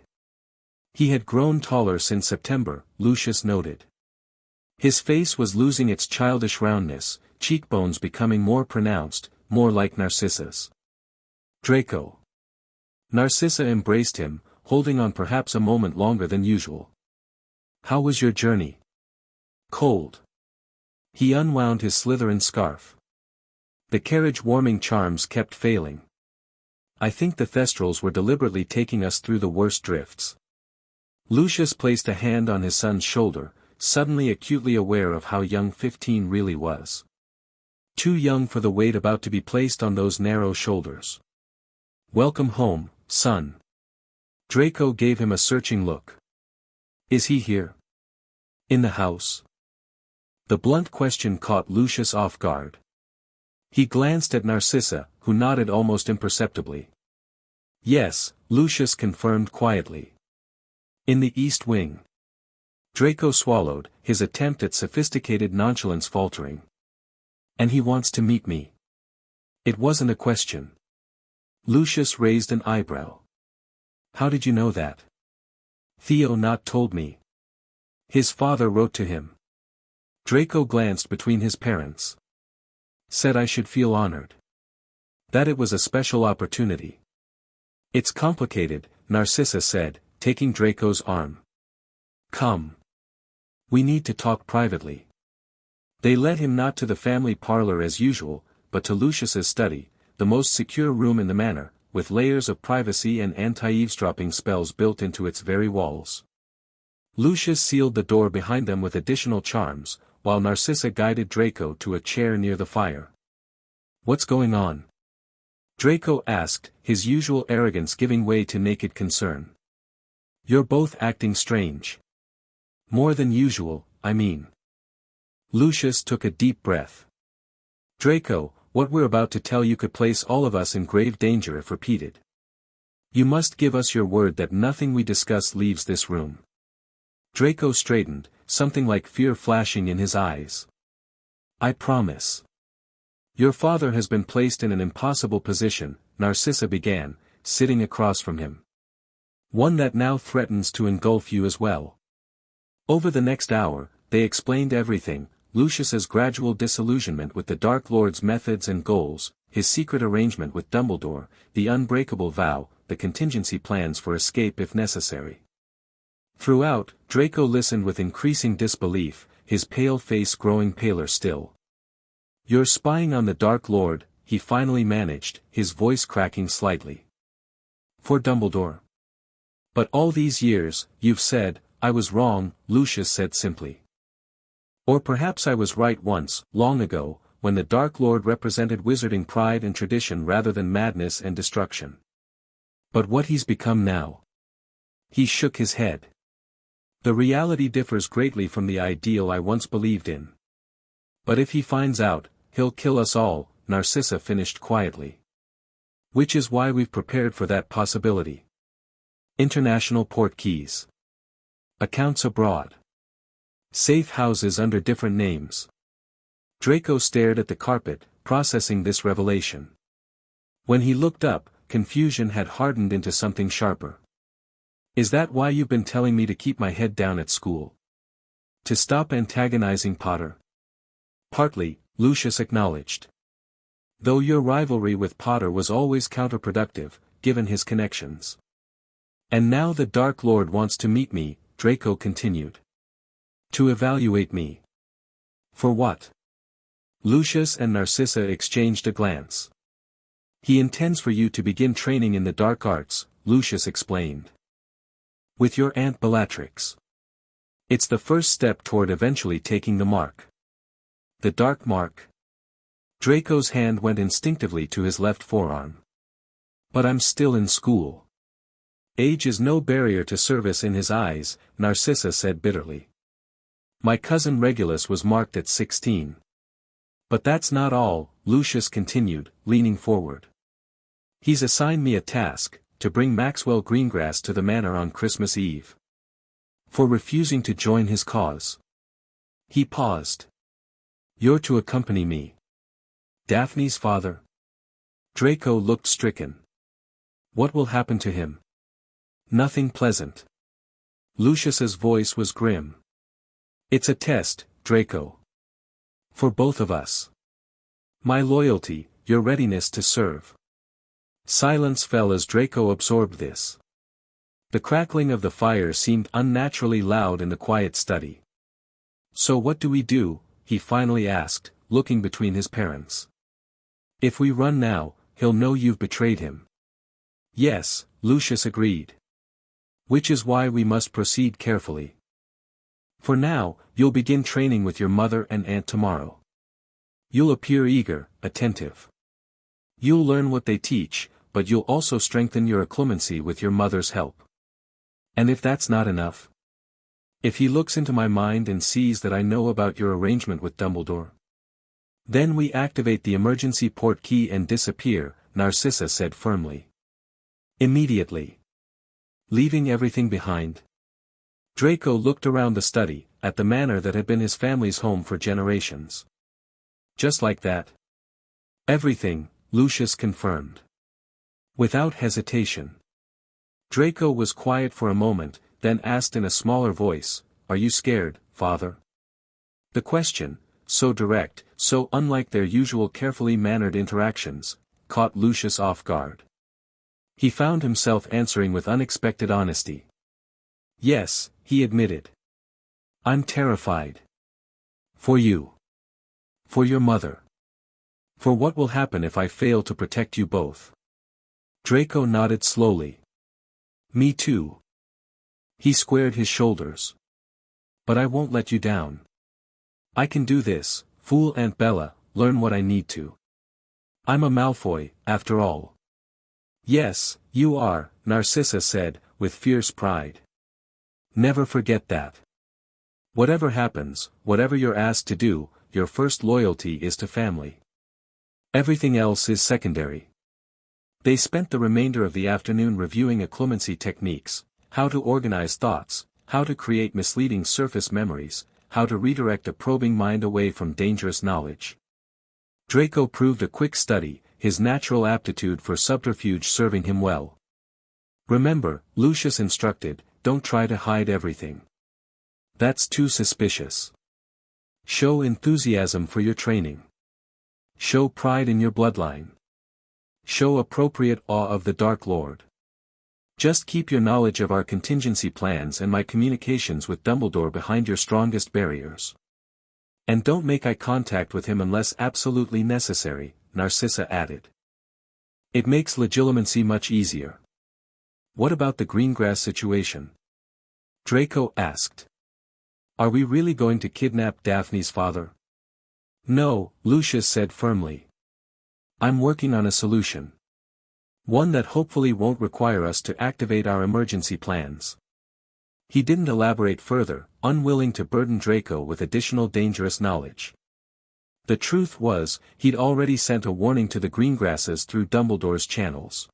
He had grown taller since September, Lucius noted. His face was losing its childish roundness, cheekbones becoming more pronounced, more like Narcissa's. Draco. Narcissa embraced him, holding on perhaps a moment longer than usual. How was your journey? Cold. He unwound his Slytherin scarf. The carriage-warming charms kept failing. I think the Thestrals were deliberately taking us through the worst drifts. Lucius placed a hand on his son's shoulder, suddenly acutely aware of how young 15 really was. Too young for the weight about to be placed on those narrow shoulders. Welcome home, son. Draco gave him a searching look. Is he here? In the house? The blunt question caught Lucius off guard. He glanced at Narcissa, who nodded almost imperceptibly. Yes, Lucius confirmed quietly. In the East Wing. Draco swallowed, his attempt at sophisticated nonchalance faltering. And he wants to meet me. It wasn't a question. Lucius raised an eyebrow. How did you know that? Theo not told me. His father wrote to him. Draco glanced between his parents. Said I should feel honored. That it was a special opportunity. It's complicated, Narcissa said, taking Draco's arm. Come. We need to talk privately. They led him not to the family parlor as usual, but to Lucius's study, the most secure room in the manor, with layers of privacy and anti-eavesdropping spells built into its very walls. Lucius sealed the door behind them with additional charms, while Narcissa guided Draco to a chair near the fire. What's going on? Draco asked, his usual arrogance giving way to naked concern. You're both acting strange. More than usual, I mean. Lucius took a deep breath. Draco, what we're about to tell you could place all of us in grave danger if repeated. You must give us your word that nothing we discuss leaves this room. Draco straightened, something like fear flashing in his eyes. I promise. Your father has been placed in an impossible position, Narcissa began, sitting across from him. One that now threatens to engulf you as well. Over the next hour, they explained everything, Lucius's gradual disillusionment with the Dark Lord's methods and goals, his secret arrangement with Dumbledore, the Unbreakable Vow, the contingency plans for escape if necessary. Throughout, Draco listened with increasing disbelief, his pale face growing paler still. You're spying on the Dark Lord, he finally managed, his voice cracking slightly. For Dumbledore. But all these years, you've said, I was wrong, Lucius said simply. Or perhaps I was right once, long ago, when the Dark Lord represented wizarding pride and tradition rather than madness and destruction. But what he's become now. He shook his head. The reality differs greatly from the ideal I once believed in. But if he finds out, he'll kill us all, Narcissa finished quietly. Which is why we've prepared for that possibility. International port keys. Accounts abroad. Safe houses under different names. Draco stared at the carpet, processing this revelation. When he looked up, confusion had hardened into something sharper. Is that why you've been telling me to keep my head down at school? To stop antagonizing Potter? Partly, Lucius acknowledged. Though your rivalry with Potter was always counterproductive, given his connections. And now the Dark Lord wants to meet me, Draco continued. To evaluate me. For what? Lucius and Narcissa exchanged a glance. He intends for you to begin training in the dark arts, Lucius explained. With your Aunt Bellatrix. It's the first step toward eventually taking the mark. The dark mark. Draco's hand went instinctively to his left forearm. But I'm still in school. Age is no barrier to service in his eyes, Narcissa said bitterly. My cousin Regulus was marked at 16. But that's not all, Lucius continued, leaning forward. He's assigned me a task, to bring Maxwell Greengrass to the manor on Christmas Eve. For refusing to join his cause. He paused. You're to accompany me. Daphne's father? Draco looked stricken. What will happen to him? Nothing pleasant. Lucius's voice was grim. It's a test, Draco. For both of us. My loyalty, your readiness to serve. Silence fell as Draco absorbed this. The crackling of the fire seemed unnaturally loud in the quiet study. So what do we do? He finally asked, looking between his parents. If we run now, he'll know you've betrayed him. Yes, Lucius agreed. Which is why we must proceed carefully. For now, you'll begin training with your mother and aunt tomorrow. You'll appear eager, attentive. You'll learn what they teach, but you'll also strengthen your occlumency with your mother's help. And if that's not enough? If he looks into my mind and sees that I know about your arrangement with Dumbledore? Then we activate the emergency port key and disappear, Narcissa said firmly. Immediately. Leaving everything behind. Draco looked around the study, at the manor that had been his family's home for generations. Just like that. Everything, Lucius confirmed. Without hesitation. Draco was quiet for a moment, then asked in a smaller voice, "Are you scared, father?" The question, so direct, so unlike their usual carefully mannered interactions, caught Lucius off guard. He found himself answering with unexpected honesty. "Yes," he admitted. "I'm terrified. For you. For your mother. For what will happen if I fail to protect you both." Draco nodded slowly. "Me too." He squared his shoulders. "But I won't let you down. I can do this, fool Aunt Bella, learn what I need to. I'm a Malfoy, after all." "Yes, you are," Narcissa said, with fierce pride. "Never forget that. Whatever happens, whatever you're asked to do, your first loyalty is to family. Everything else is secondary." They spent the remainder of the afternoon reviewing occlumency techniques, how to organize thoughts, how to create misleading surface memories, how to redirect a probing mind away from dangerous knowledge. Draco proved a quick study, his natural aptitude for subterfuge serving him well. "Remember," Lucius instructed, "don't try to hide everything. That's too suspicious. Show enthusiasm for your training. Show pride in your bloodline. Show appropriate awe of the Dark Lord. Just keep your knowledge of our contingency plans and my communications with Dumbledore behind your strongest barriers. And don't make eye contact with him unless absolutely necessary," Narcissa added. "It makes legilimency much easier." "What about the greengrass situation?" Draco asked. "Are we really going to kidnap Daphne's father?" "No," Lucius said firmly. "I'm working on a solution. One that hopefully won't require us to activate our emergency plans." He didn't elaborate further, unwilling to burden Draco with additional dangerous knowledge. The truth was, he'd already sent a warning to the Greengrasses through Dumbledore's channels.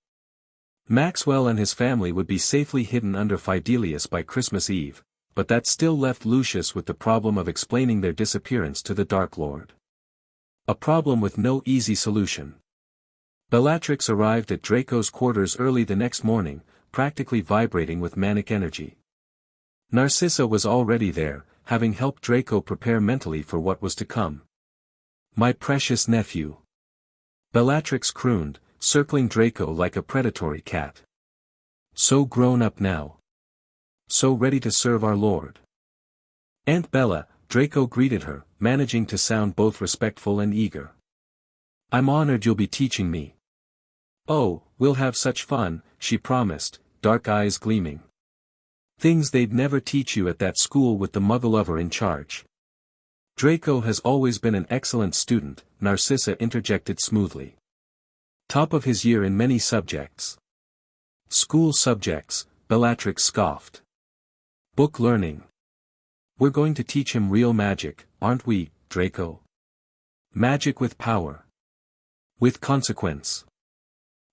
Maxwell and his family would be safely hidden under Fidelius by Christmas Eve, but that still left Lucius with the problem of explaining their disappearance to the Dark Lord. A problem with no easy solution. Bellatrix arrived at Draco's quarters early the next morning, practically vibrating with manic energy. Narcissa was already there, having helped Draco prepare mentally for what was to come. "My precious nephew." Bellatrix crooned, circling Draco like a predatory cat. "So grown up now. So ready to serve our Lord." "Aunt Bella," Draco greeted her, managing to sound both respectful and eager. "I'm honored you'll be teaching me." "Oh, we'll have such fun," she promised, dark eyes gleaming. "Things they'd never teach you at that school with the Muggle-lover in charge." "Draco has always been an excellent student," Narcissa interjected smoothly. "Top of his year in many subjects." "School subjects," Bellatrix scoffed. "Book learning. We're going to teach him real magic, aren't we, Draco? Magic with power. With consequence."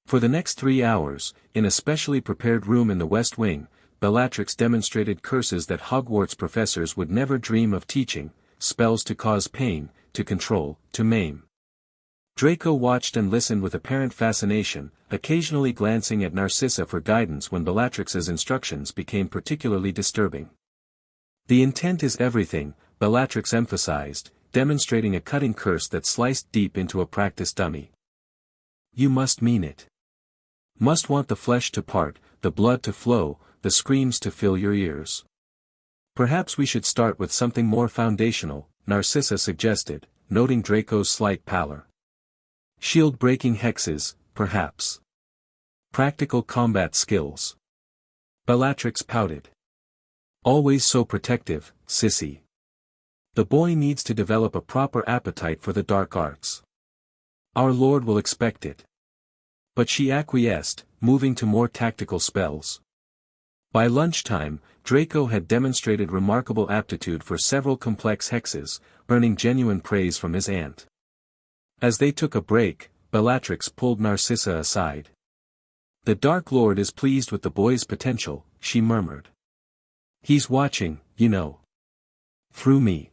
For the next 3 hours, in a specially prepared room in the West Wing, Bellatrix demonstrated curses that Hogwarts professors would never dream of teaching, spells to cause pain, to control, to maim. Draco watched and listened with apparent fascination, occasionally glancing at Narcissa for guidance when Bellatrix's instructions became particularly disturbing. "The intent is everything," Bellatrix emphasized, demonstrating a cutting curse that sliced deep into a practice dummy. "You must mean it. Must want the flesh to part, the blood to flow, the screams to fill your ears." "Perhaps we should start with something more foundational," Narcissa suggested, noting Draco's slight pallor. Shield-breaking hexes, perhaps. Practical combat skills. Bellatrix pouted. Always so protective, sissy. The boy needs to develop a proper appetite for the dark arts. Our Lord will expect it. But she acquiesced, moving to more tactical spells. By lunchtime, Draco had demonstrated remarkable aptitude for several complex hexes, earning genuine praise from his aunt. As they took a break, Bellatrix pulled Narcissa aside. "The Dark Lord is pleased with the boy's potential," she murmured. "He's watching, you know. Through me.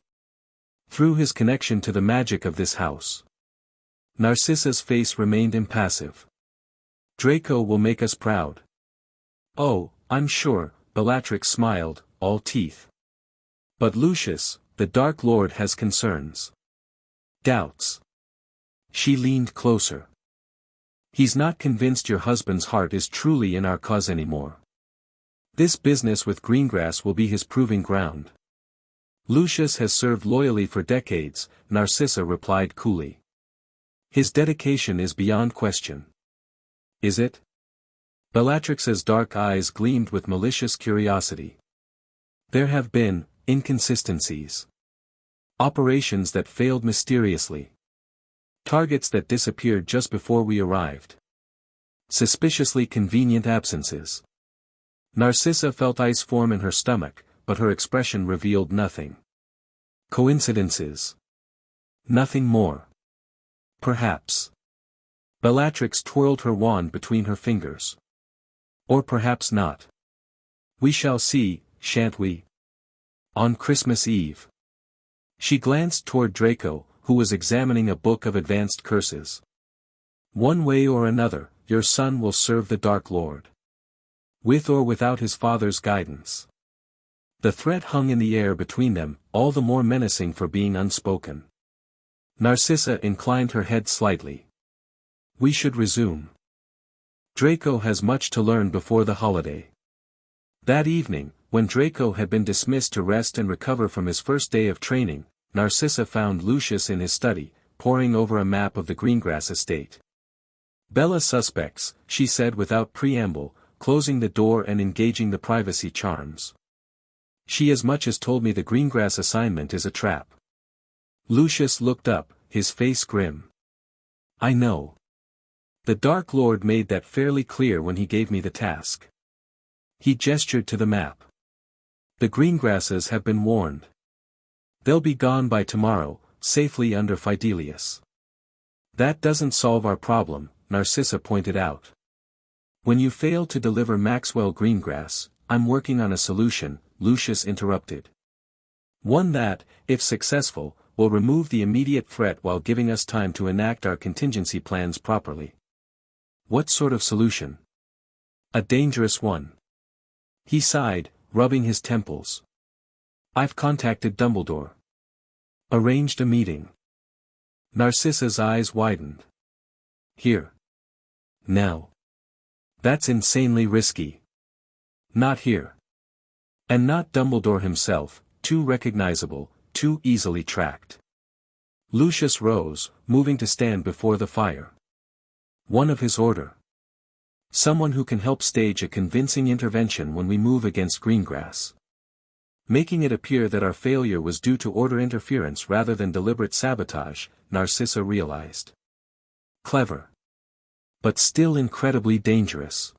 Through his connection to the magic of this house." Narcissa's face remained impassive. "Draco will make us proud." "Oh, I'm sure," Bellatrix smiled, all teeth. "But Lucius, the Dark Lord has concerns. Doubts." She leaned closer. "He's not convinced your husband's heart is truly in our cause anymore. This business with Greengrass will be his proving ground." "Lucius has served loyally for decades," Narcissa replied coolly. "His dedication is beyond question." "Is it?" Bellatrix's dark eyes gleamed with malicious curiosity. "There have been inconsistencies. Operations that failed mysteriously. Targets that disappeared just before we arrived. Suspiciously convenient absences." Narcissa felt ice form in her stomach, but her expression revealed nothing. "Coincidences. Nothing more. Perhaps." Bellatrix twirled her wand between her fingers. "Or perhaps not. We shall see, shan't we? On Christmas Eve." She glanced toward Draco, who was examining a book of advanced curses. "One way or another, your son will serve the Dark Lord. With or without his father's guidance." The threat hung in the air between them, all the more menacing for being unspoken. Narcissa inclined her head slightly. "We should resume. Draco has much to learn before the holiday." That evening, when Draco had been dismissed to rest and recover from his first day of training, Narcissa found Lucius in his study, poring over a map of the Greengrass estate. "Bella suspects," she said without preamble, closing the door and engaging the privacy charms. "She as much as told me the Greengrass assignment is a trap." Lucius looked up, his face grim. "I know. The Dark Lord made that fairly clear when he gave me the task." He gestured to the map. "The Greengrasses have been warned. They'll be gone by tomorrow, safely under Fidelius." "That doesn't solve our problem," Narcissa pointed out. "When you fail to deliver Maxwell Greengrass, I'm working on a solution," Lucius interrupted. "One that, if successful, will remove the immediate threat while giving us time to enact our contingency plans properly." "What sort of solution?" "A dangerous one." He sighed, rubbing his temples. "I've contacted Dumbledore. Arranged a meeting." Narcissa's eyes widened. "Here. Now. That's insanely risky." "Not here. And not Dumbledore himself, too recognizable, too easily tracked." Lucius rose, moving to stand before the fire. "One of his order. Someone who can help stage a convincing intervention when we move against Greengrass. Making it appear that our failure was due to order interference rather than deliberate sabotage," Narcissa realized. "Clever. But still incredibly dangerous."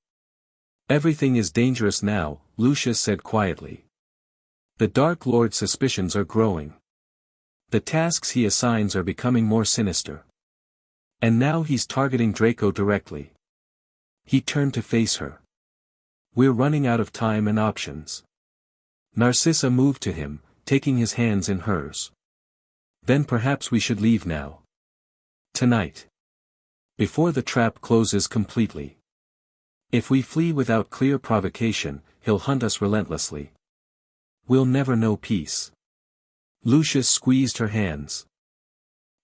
"Everything is dangerous now," Lucius said quietly. "The Dark Lord's suspicions are growing. The tasks he assigns are becoming more sinister. And now he's targeting Draco directly." He turned to face her. "We're running out of time and options." Narcissa moved to him, taking his hands in hers. "Then perhaps we should leave now. Tonight. Before the trap closes completely. If we flee without clear provocation, he'll hunt us relentlessly. We'll never know peace." Lucius squeezed her hands.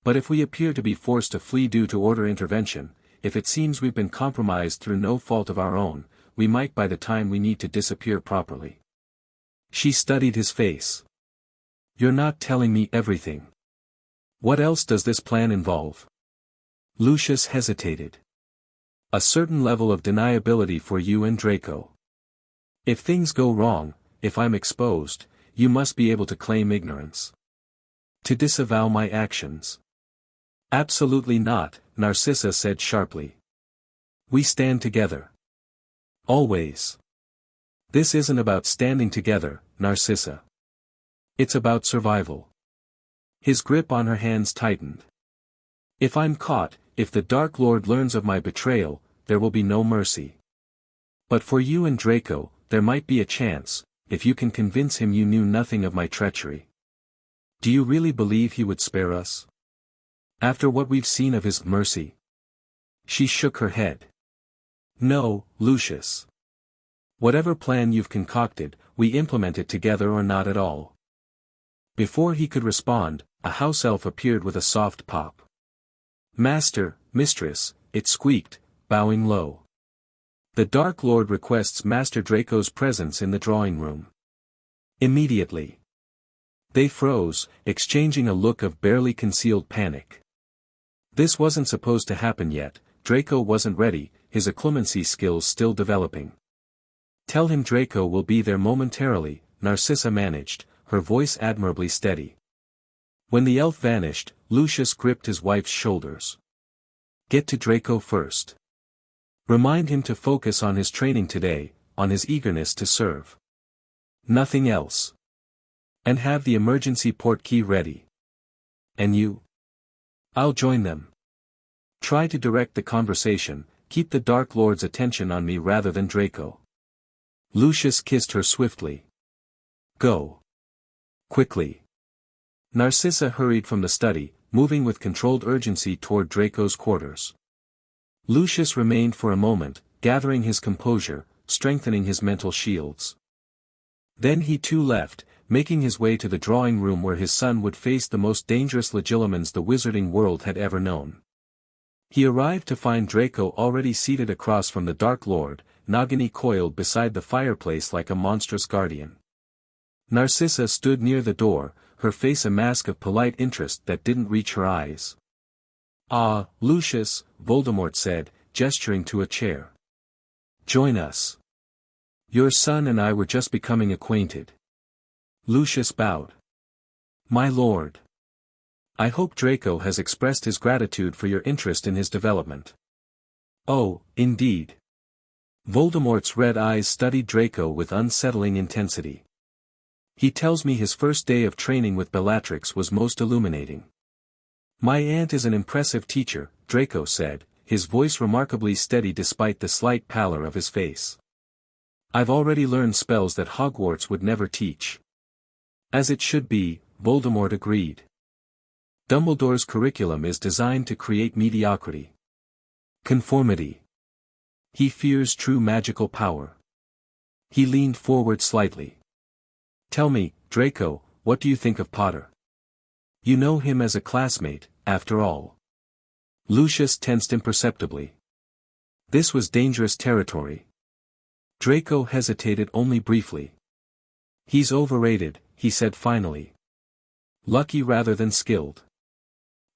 "But if we appear to be forced to flee due to order intervention, if it seems we've been compromised through no fault of our own, we might by the time we need to disappear properly." She studied his face. "You're not telling me everything. What else does this plan involve?" Lucius hesitated. A certain level of deniability for you and Draco. If things go wrong, if I'm exposed, you must be able to claim ignorance. To disavow my actions. Absolutely not, Narcissa said sharply. We stand together. Always. This isn't about standing together, Narcissa. It's about survival. His grip on her hands tightened. If I'm caught, if the Dark Lord learns of my betrayal, there will be no mercy. But for you and Draco, there might be a chance, if you can convince him you knew nothing of my treachery. Do you really believe he would spare us? After what we've seen of his mercy? She shook her head. No, Lucius. Whatever plan you've concocted, we implement it together or not at all. Before he could respond, a house elf appeared with a soft pop. Master, mistress, it squeaked, bowing low. The Dark Lord requests Master Draco's presence in the drawing room. Immediately. They froze, exchanging a look of barely concealed panic. This wasn't supposed to happen yet, Draco wasn't ready, his occlumency skills still developing. Tell him Draco will be there momentarily, Narcissa managed, her voice admirably steady. When the elf vanished, Lucius gripped his wife's shoulders. Get to Draco first. Remind him to focus on his training today, on his eagerness to serve. Nothing else. And have the emergency port key ready. And you? I'll join them. Try to direct the conversation, keep the Dark Lord's attention on me rather than Draco. Lucius kissed her swiftly. Go. Quickly. Narcissa hurried from the study, moving with controlled urgency toward Draco's quarters. Lucius remained for a moment, gathering his composure, strengthening his mental shields. Then he too left, making his way to the drawing room where his son would face the most dangerous legilimens the wizarding world had ever known. He arrived to find Draco already seated across from the Dark Lord, Nagini coiled beside the fireplace like a monstrous guardian. Narcissa stood near the door, her face a mask of polite interest that didn't reach her eyes. Ah, Lucius, Voldemort said, gesturing to a chair. Join us. Your son and I were just becoming acquainted. Lucius bowed. My lord. I hope Draco has expressed his gratitude for your interest in his development. Oh, indeed. Voldemort's red eyes studied Draco with unsettling intensity. He tells me his first day of training with Bellatrix was most illuminating. My aunt is an impressive teacher, Draco said, his voice remarkably steady despite the slight pallor of his face. I've already learned spells that Hogwarts would never teach. As it should be, Voldemort agreed. Dumbledore's curriculum is designed to create mediocrity. Conformity. He fears true magical power. He leaned forward slightly. Tell me, Draco, what do you think of Potter? You know him as a classmate, after all. Lucius tensed imperceptibly. This was dangerous territory. Draco hesitated only briefly. He's overrated, he said finally. Lucky rather than skilled.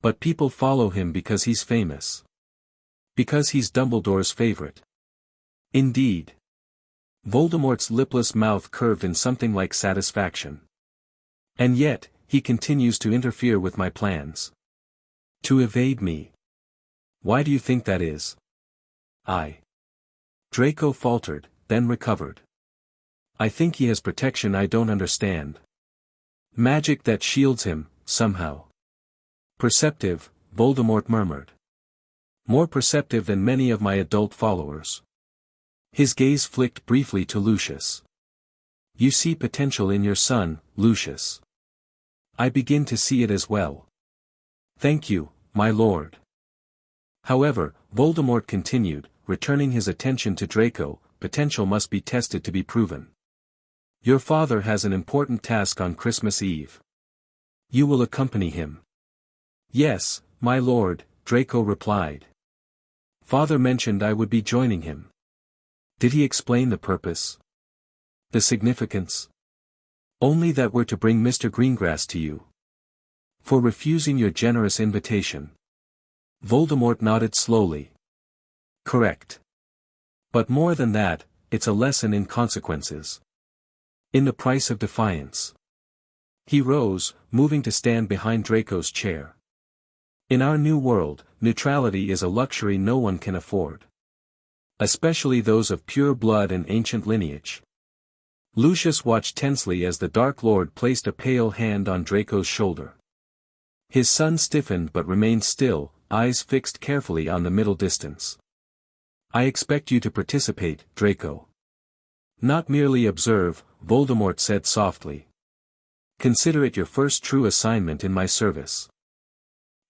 But people follow him because he's famous. Because he's Dumbledore's favorite. Indeed. Voldemort's lipless mouth curved in something like satisfaction. And yet, he continues to interfere with my plans. To evade me. Why do you think that is? Draco faltered, then recovered. I think he has protection I don't understand. Magic that shields him, somehow. Perceptive, Voldemort murmured. More perceptive than many of my adult followers. His gaze flicked briefly to Lucius. You see potential in your son, Lucius. I begin to see it as well. Thank you, my lord. However, Voldemort continued, returning his attention to Draco, potential must be tested to be proven. Your father has an important task on Christmas Eve. You will accompany him. Yes, my lord, Draco replied. Father mentioned I would be joining him. Did he explain the purpose? The significance? Only that we're to bring Mr. Greengrass to you. For refusing your generous invitation. Voldemort nodded slowly. Correct. But more than that, it's a lesson in consequences. In the price of defiance. He rose, moving to stand behind Draco's chair. In our new world, neutrality is a luxury no one can afford. Especially those of pure blood and ancient lineage. Lucius watched tensely as the Dark Lord placed a pale hand on Draco's shoulder. His son stiffened but remained still, eyes fixed carefully on the middle distance. I expect you to participate, Draco. Not merely observe, Voldemort said softly. Consider it your first true assignment in my service.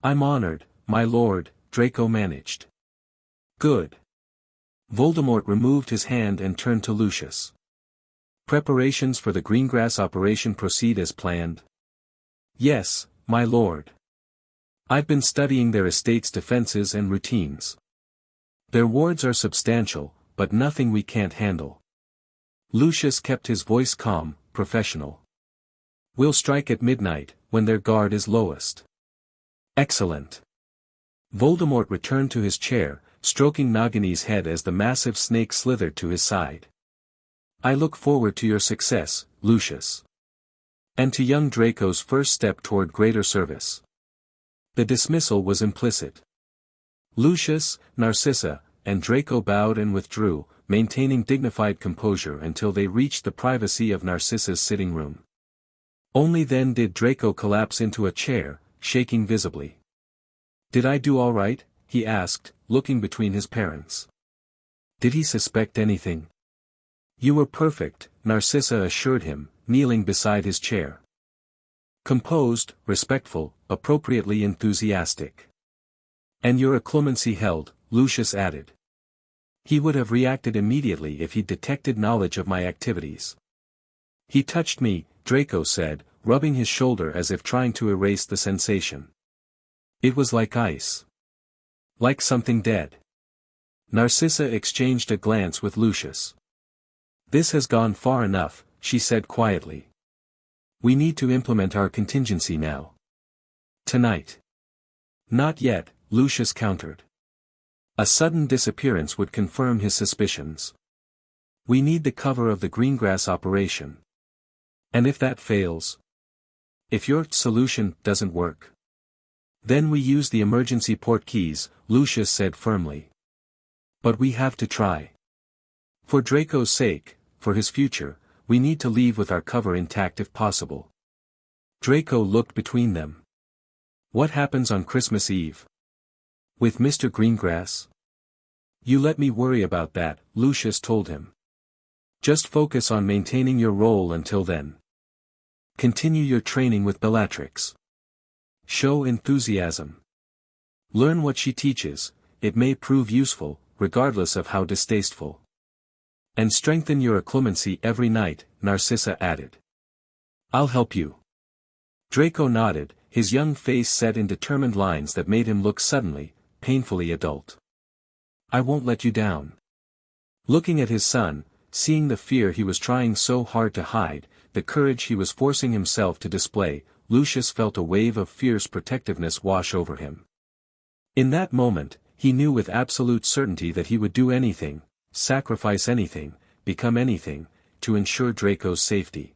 I'm honored, my lord, Draco managed. Good. Voldemort removed his hand and turned to Lucius. Preparations for the Greengrass operation proceed as planned? Yes, my lord. I've been studying their estate's defenses and routines. Their wards are substantial, but nothing we can't handle. Lucius kept his voice calm, professional. We'll strike at midnight, when their guard is lowest. Excellent. Voldemort returned to his chair, stroking Nagini's head as the massive snake slithered to his side. I look forward to your success, Lucius. And to young Draco's first step toward greater service. The dismissal was implicit. Lucius, Narcissa, and Draco bowed and withdrew, maintaining dignified composure until they reached the privacy of Narcissa's sitting room. Only then did Draco collapse into a chair, shaking visibly. Did I do all right? He asked, looking between his parents. Did he suspect anything? You were perfect, Narcissa assured him, kneeling beside his chair. Composed, respectful, appropriately enthusiastic. And your occlumency held, Lucius added. He would have reacted immediately if he detected knowledge of my activities. He touched me, Draco said, rubbing his shoulder as if trying to erase the sensation. It was like ice. Like something dead. Narcissa exchanged a glance with Lucius. This has gone far enough, she said quietly. We need to implement our contingency now. Tonight. Not yet, Lucius countered. A sudden disappearance would confirm his suspicions. We need the cover of the Greengrass operation. And if that fails? If your solution doesn't work? Then we use the emergency port keys, Lucius said firmly. But we have to try. For Draco's sake, for his future, we need to leave with our cover intact if possible. Draco looked between them. What happens on Christmas Eve? With Mr. Greengrass? You let me worry about that, Lucius told him. Just focus on maintaining your role until then. Continue your training with Bellatrix. Show enthusiasm. Learn what she teaches, it may prove useful, regardless of how distasteful. And strengthen your occlumency every night, Narcissa added. I'll help you. Draco nodded, his young face set in determined lines that made him look suddenly, painfully adult. I won't let you down. Looking at his son, seeing the fear he was trying so hard to hide, the courage he was forcing himself to display, Lucius felt a wave of fierce protectiveness wash over him. In that moment, he knew with absolute certainty that he would do anything, sacrifice anything, become anything, to ensure Draco's safety.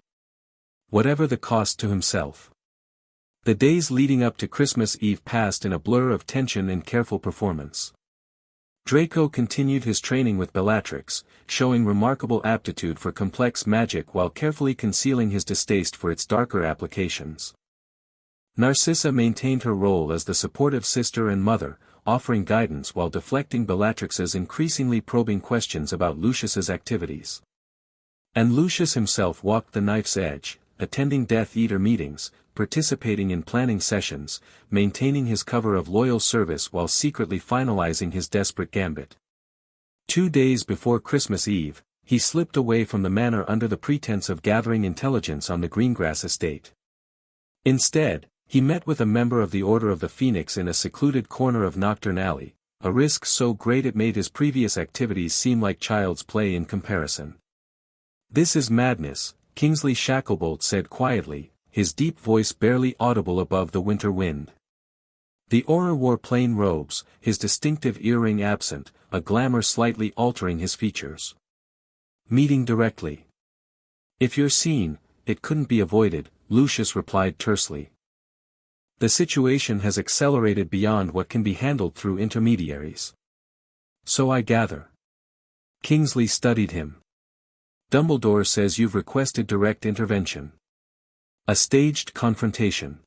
Whatever the cost to himself. The days leading up to Christmas Eve passed in a blur of tension and careful performance. Draco continued his training with Bellatrix, showing remarkable aptitude for complex magic while carefully concealing his distaste for its darker applications. Narcissa maintained her role as the supportive sister and mother, offering guidance while deflecting Bellatrix's increasingly probing questions about Lucius's activities. And Lucius himself walked the knife's edge, attending Death Eater meetings, participating in planning sessions, maintaining his cover of loyal service while secretly finalizing his desperate gambit. 2 days before Christmas Eve, he slipped away from the manor under the pretense of gathering intelligence on the Greengrass estate. Instead, he met with a member of the Order of the Phoenix in a secluded corner of Nocturne Alley, a risk so great it made his previous activities seem like child's play in comparison. This is madness, Kingsley Shacklebolt said quietly, his deep voice barely audible above the winter wind. The Auror wore plain robes, his distinctive earring absent, a glamour slightly altering his features. Meeting directly. If you're seen, it couldn't be avoided, Lucius replied tersely. The situation has accelerated beyond what can be handled through intermediaries. So I gather. Kingsley studied him. Dumbledore says you've requested direct intervention. A staged confrontation.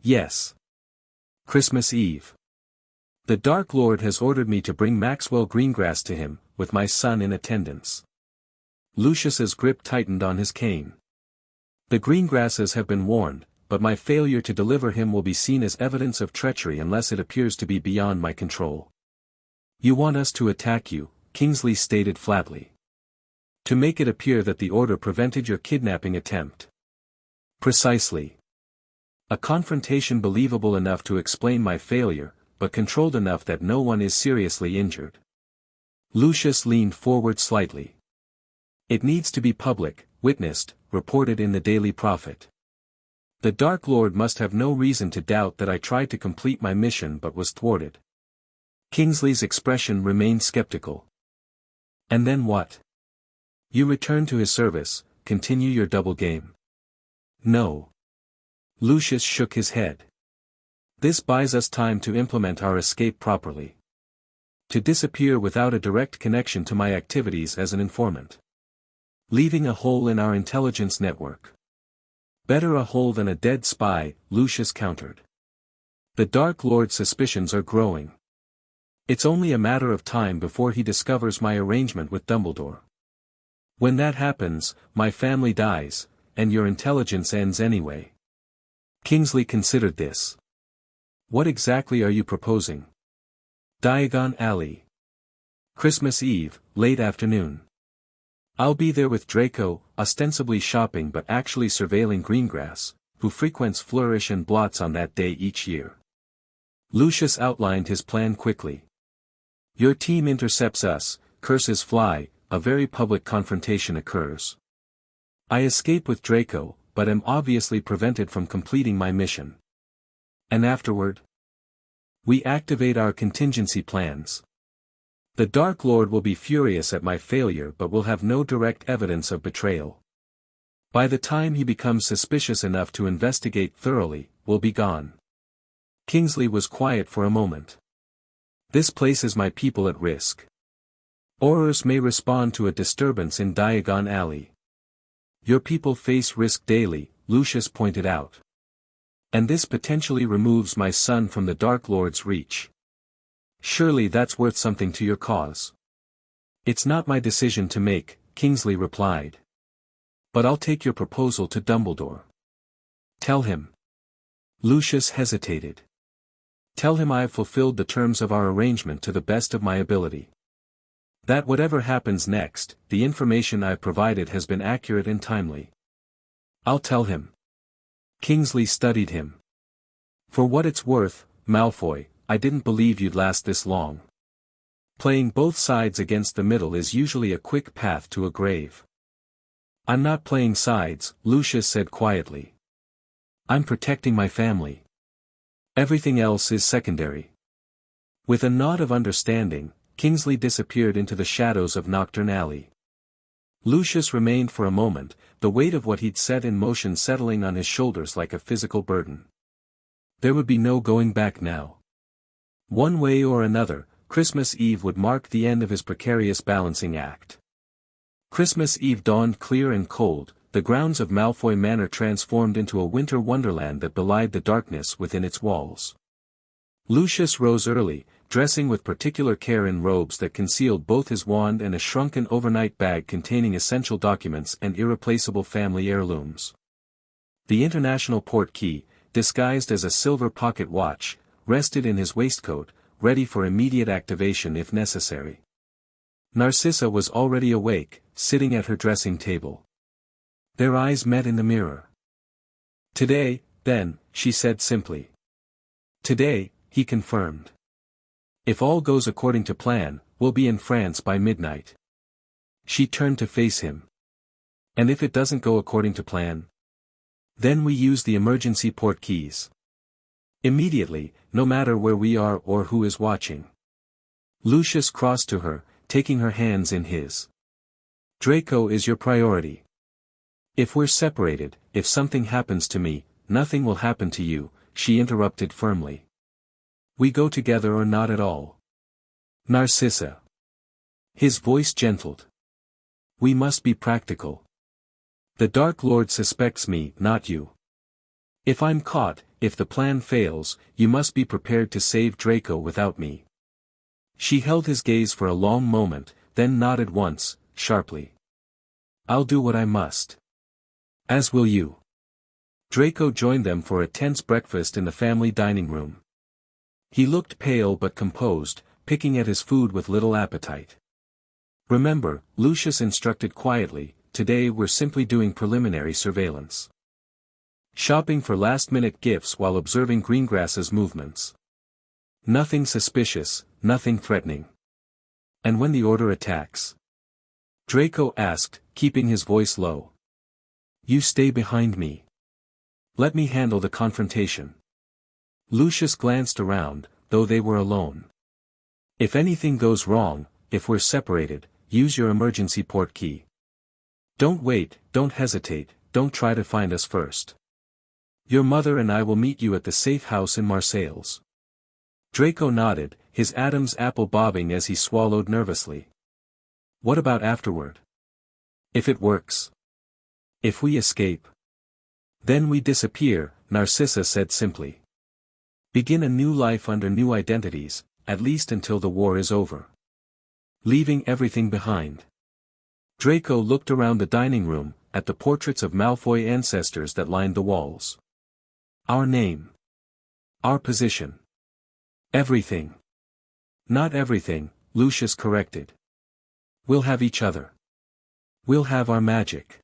Yes. Christmas Eve. The Dark Lord has ordered me to bring Maxwell Greengrass to him, with my son in attendance. Lucius's grip tightened on his cane. The Greengrasses have been warned, but my failure to deliver him will be seen as evidence of treachery unless it appears to be beyond my control. You want us to attack you, Kingsley stated flatly. To make it appear that the order prevented your kidnapping attempt. Precisely. A confrontation believable enough to explain my failure, but controlled enough that no one is seriously injured. Lucius leaned forward slightly. It needs to be public, witnessed, reported in the Daily Prophet. The Dark Lord must have no reason to doubt that I tried to complete my mission but was thwarted. Kingsley's expression remained skeptical. And then what? You return to his service, continue your double game. No. Lucius shook his head. This buys us time to implement our escape properly. To disappear without a direct connection to my activities as an informant. Leaving a hole in our intelligence network. Better a hole than a dead spy, Lucius countered. The Dark Lord's suspicions are growing. It's only a matter of time before he discovers my arrangement with Dumbledore. When that happens, my family dies, and your intelligence ends anyway. Kingsley considered this. What exactly are you proposing? Diagon Alley. Christmas Eve, late afternoon. I'll be there with Draco, ostensibly shopping but actually surveilling Greengrass, who frequents Flourish and Blots on that day each year. Lucius outlined his plan quickly. Your team intercepts us, curses fly, a very public confrontation occurs. I escape with Draco, but am obviously prevented from completing my mission. And afterward? We activate our contingency plans. The Dark Lord will be furious at my failure but will have no direct evidence of betrayal. By the time he becomes suspicious enough to investigate thoroughly, we'll be gone. Kingsley was quiet for a moment. This places my people at risk. Aurors may respond to a disturbance in Diagon Alley. Your people face risk daily, Lucius pointed out. And this potentially removes my son from the Dark Lord's reach. Surely that's worth something to your cause. It's not my decision to make, Kingsley replied. But I'll take your proposal to Dumbledore. Tell him. Lucius hesitated. Tell him I have fulfilled the terms of our arrangement to the best of my ability. That whatever happens next, the information I've provided has been accurate and timely. I'll tell him. Kingsley studied him. For what it's worth, Malfoy, I didn't believe you'd last this long. Playing both sides against the middle is usually a quick path to a grave. I'm not playing sides, Lucius said quietly. I'm protecting my family. Everything else is secondary. With a nod of understanding, Kingsley disappeared into the shadows of Nocturne Alley. Lucius remained for a moment, the weight of what he'd set in motion settling on his shoulders like a physical burden. There would be no going back now. One way or another, Christmas Eve would mark the end of his precarious balancing act. Christmas Eve dawned clear and cold, the grounds of Malfoy Manor transformed into a winter wonderland that belied the darkness within its walls. Lucius rose early, dressing with particular care in robes that concealed both his wand and a shrunken overnight bag containing essential documents and irreplaceable family heirlooms. The international port key, disguised as a silver pocket watch, rested in his waistcoat, ready for immediate activation if necessary. Narcissa was already awake, sitting at her dressing table. Their eyes met in the mirror. Today, then, she said simply. Today, he confirmed. If all goes according to plan, we'll be in France by midnight. She turned to face him. And if it doesn't go according to plan? Then we use the emergency port keys. Immediately, no matter where we are or who is watching. Lucius crossed to her, taking her hands in his. Draco is your priority. If we're separated, if something happens to me, nothing will happen to you, she interrupted firmly. We go together or not at all. Narcissa. His voice gentled. We must be practical. The Dark Lord suspects me, not you. If I'm caught, if the plan fails, you must be prepared to save Draco without me. She held his gaze for a long moment, then nodded once, sharply. I'll do what I must. As will you. Draco joined them for a tense breakfast in the family dining room. He looked pale but composed, picking at his food with little appetite. Remember, Lucius instructed quietly, today we're simply doing preliminary surveillance. Shopping for last-minute gifts while observing Greengrass's movements. Nothing suspicious, nothing threatening. And when the Order attacks? Draco asked, keeping his voice low. You stay behind me. Let me handle the confrontation. Lucius glanced around, though they were alone. If anything goes wrong, if we're separated, use your emergency port key. Don't wait, don't hesitate, don't try to find us first. Your mother and I will meet you at the safe house in Marseilles. Draco nodded, his Adam's apple bobbing as he swallowed nervously. What about afterward? If it works? If we escape? Then we disappear, Narcissa said simply. Begin a new life under new identities, at least until the war is over. Leaving everything behind. Draco looked around the dining room, at the portraits of Malfoy ancestors that lined the walls. Our name. Our position. Everything. Not everything, Lucius corrected. We'll have each other. We'll have our magic.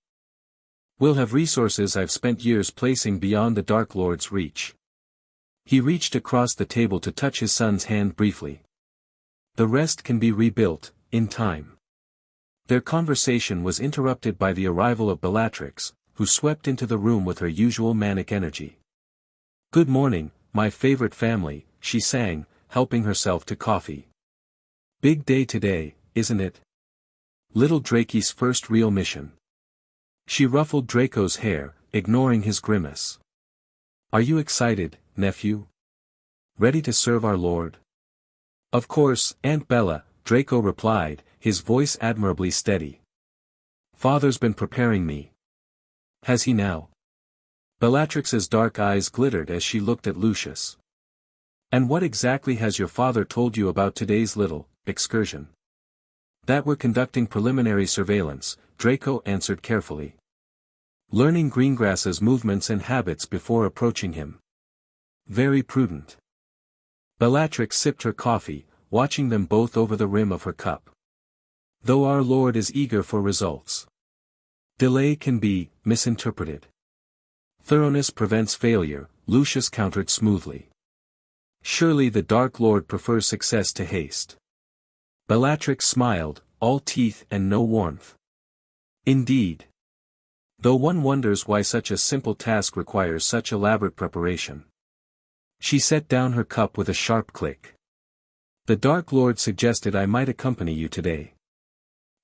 We'll have resources I've spent years placing beyond the Dark Lord's reach. He reached across the table to touch his son's hand briefly. The rest can be rebuilt, in time. Their conversation was interrupted by the arrival of Bellatrix, who swept into the room with her usual manic energy. Good morning, my favorite family, she sang, helping herself to coffee. Big day today, isn't it? Little Drakey's first real mission. She ruffled Draco's hair, ignoring his grimace. Are you excited, nephew? Ready to serve our lord? Of course, Aunt Bella, Draco replied, his voice admirably steady. Father's been preparing me. Has he now? Bellatrix's dark eyes glittered as she looked at Lucius. And what exactly has your father told you about today's little excursion? That we're conducting preliminary surveillance, Draco answered carefully. Learning Greengrass's movements and habits before approaching him. Very prudent. Bellatrix sipped her coffee, watching them both over the rim of her cup. Though our Lord is eager for results. Delay can be misinterpreted. Thoroughness prevents failure, Lucius countered smoothly. Surely the Dark Lord prefers success to haste. Bellatrix smiled, all teeth and no warmth. Indeed. Though one wonders why such a simple task requires such elaborate preparation. She set down her cup with a sharp click. The Dark Lord suggested I might accompany you today.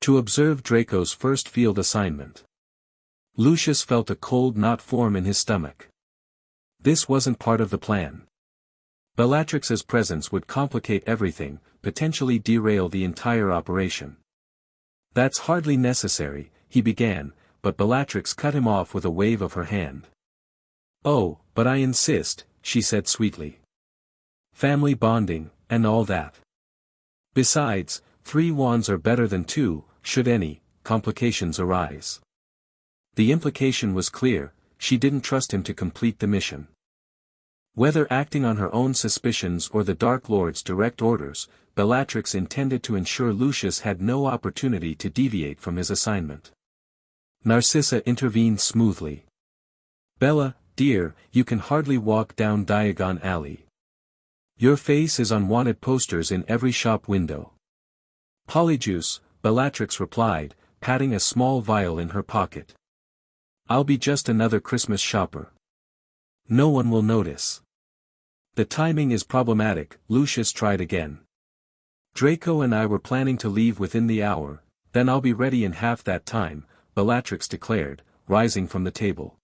To observe Draco's first field assignment. Lucius felt a cold knot form in his stomach. This wasn't part of the plan. Bellatrix's presence would complicate everything, potentially derail the entire operation. That's hardly necessary, he began, but Bellatrix cut him off with a wave of her hand. Oh, but I insist, she said sweetly. Family bonding, and all that. Besides, 3 wands are better than 2, should any complications arise. The implication was clear, she didn't trust him to complete the mission. Whether acting on her own suspicions or the Dark Lord's direct orders, Bellatrix intended to ensure Lucius had no opportunity to deviate from his assignment. Narcissa intervened smoothly. Bella, dear, you can hardly walk down Diagon Alley. Your face is on wanted posters in every shop window. Polyjuice, Bellatrix replied, patting a small vial in her pocket. I'll be just another Christmas shopper. No one will notice. The timing is problematic, Lucius tried again. Draco and I were planning to leave within the hour, then I'll be ready in half that time, Bellatrix declared, rising from the table.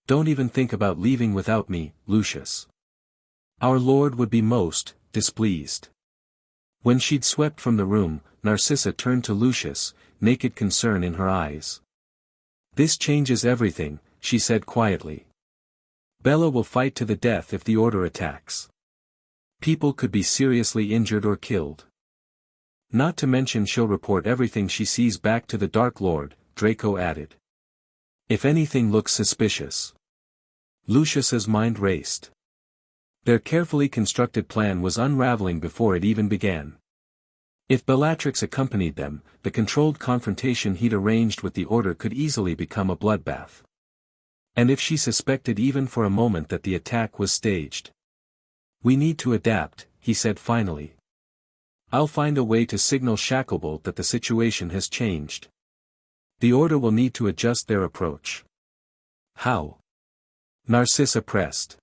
Don't even think about leaving without me, Lucius. Our lord would be most displeased. When she'd swept from the room, Narcissa turned to Lucius, naked concern in her eyes. This changes everything, she said quietly. Bella will fight to the death if the Order attacks. People could be seriously injured or killed. Not to mention she'll report everything she sees back to the Dark Lord, Draco added. If anything looks suspicious. Lucius's mind raced. Their carefully constructed plan was unraveling before it even began. If Bellatrix accompanied them, the controlled confrontation he'd arranged with the Order could easily become a bloodbath. And if she suspected even for a moment that the attack was staged. We need to adapt, he said finally. I'll find a way to signal Shacklebolt that the situation has changed. The Order will need to adjust their approach. How? Narcissa pressed.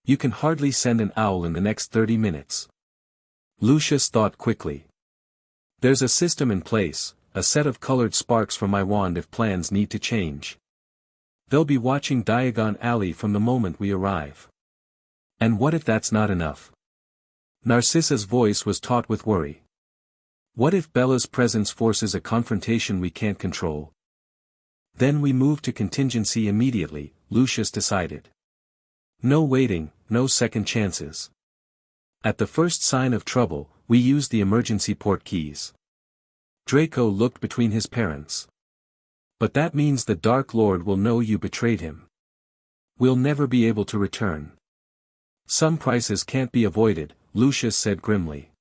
You can hardly send an owl in the next 30 minutes. Lucius thought quickly. There's a system in place, a set of colored sparks from my wand if plans need to change. They'll be watching Diagon Alley from the moment we arrive. And what if that's not enough? Narcissa's voice was taut with worry. What if Bella's presence forces a confrontation we can't control? Then we move to contingency immediately, Lucius decided. No waiting, no second chances. At the first sign of trouble, we use the emergency port keys. Draco looked between his parents. But that means the Dark Lord will know you betrayed him. We'll never be able to return. Some prices can't be avoided, Lucius said grimly.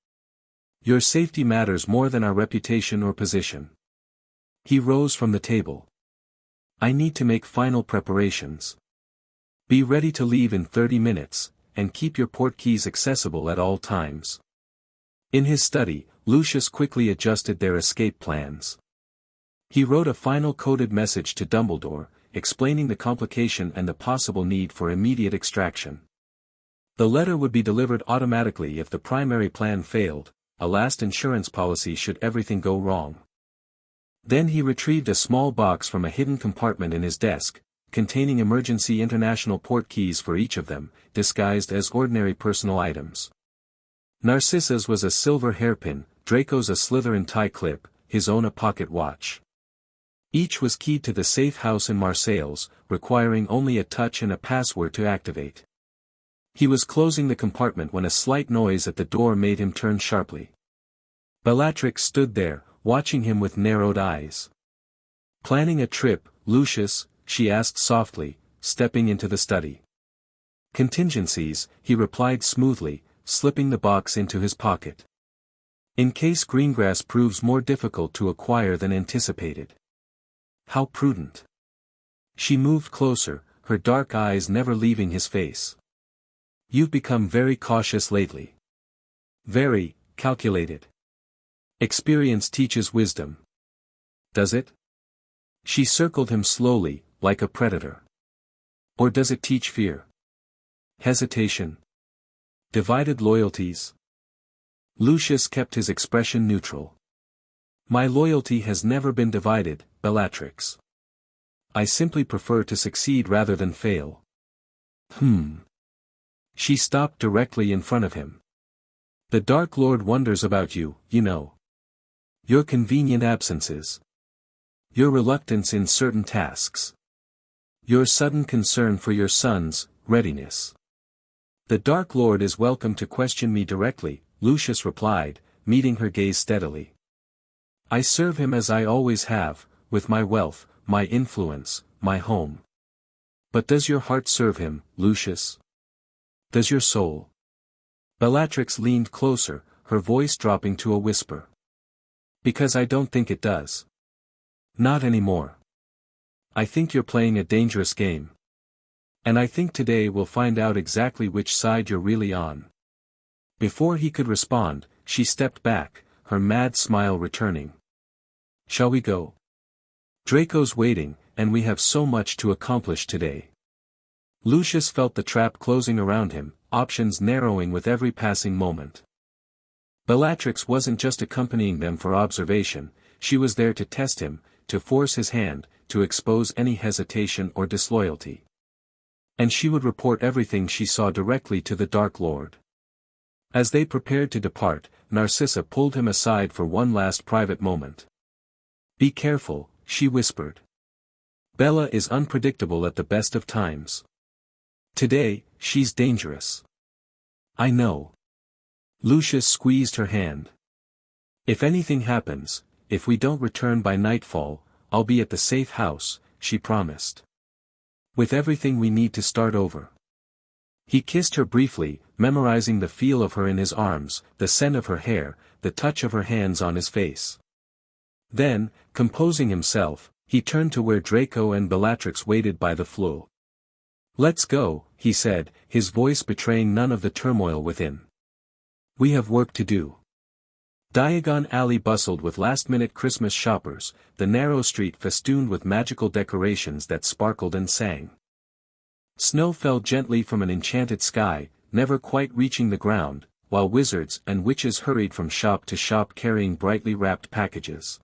Your safety matters more than our reputation or position. He rose from the table. I need to make final preparations. Be ready to leave in 30 minutes, and keep your port keys accessible at all times. In his study, Lucius quickly adjusted their escape plans. He wrote a final coded message to Dumbledore, explaining the complication and the possible need for immediate extraction. The letter would be delivered automatically if the primary plan failed, a last insurance policy should everything go wrong. Then he retrieved a small box from a hidden compartment in his desk, containing emergency international port keys for each of them, disguised as ordinary personal items. Narcissa's was a silver hairpin, Draco's a Slytherin tie clip, his own a pocket watch. Each was keyed to the safe house in Marseilles, requiring only a touch and a password to activate. He was closing the compartment when a slight noise at the door made him turn sharply. Bellatrix stood there, watching him with narrowed eyes. Planning a trip, Lucius? She asked softly, stepping into the study. Contingencies, he replied smoothly, slipping the box into his pocket. In case greengrass proves more difficult to acquire than anticipated. How prudent. She moved closer, her dark eyes never leaving his face. You've become very cautious lately. Very calculated. Experience teaches wisdom. Does it? She circled him slowly, like a predator. Or does it teach fear? Hesitation? Divided loyalties? Lucius kept his expression neutral. My loyalty has never been divided, Bellatrix. I simply prefer to succeed rather than fail. She stopped directly in front of him. The Dark Lord wonders about you, you know. Your convenient absences. Your reluctance in certain tasks. Your sudden concern for your son's readiness. The Dark Lord is welcome to question me directly, Lucius replied, meeting her gaze steadily. I serve him as I always have, with my wealth, my influence, my home. But does your heart serve him, Lucius? Does your soul? Bellatrix leaned closer, her voice dropping to a whisper. Because I don't think it does. Not anymore. I think you're playing a dangerous game. And I think today we'll find out exactly which side you're really on. Before he could respond, she stepped back, her mad smile returning. Shall we go? Draco's waiting, and we have so much to accomplish today. Lucius felt the trap closing around him, options narrowing with every passing moment. Bellatrix wasn't just accompanying them for observation, she was there to test him, to force his hand, to expose any hesitation or disloyalty. And she would report everything she saw directly to the Dark Lord. As they prepared to depart, Narcissa pulled him aside for one last private moment. "Be careful," she whispered. "Bella is unpredictable at the best of times. Today, she's dangerous." "I know." Lucius squeezed her hand. "If anything happens, if we don't return by nightfall, I'll be at the safe house," she promised. "With everything we need to start over." He kissed her briefly, memorizing the feel of her in his arms, the scent of her hair, the touch of her hands on his face. Then, composing himself, he turned to where Draco and Bellatrix waited by the flue. "Let's go," he said, his voice betraying none of the turmoil within. "We have work to do." Diagon Alley bustled with last-minute Christmas shoppers, the narrow street festooned with magical decorations that sparkled and sang. Snow fell gently from an enchanted sky, never quite reaching the ground, while wizards and witches hurried from shop to shop carrying brightly wrapped packages.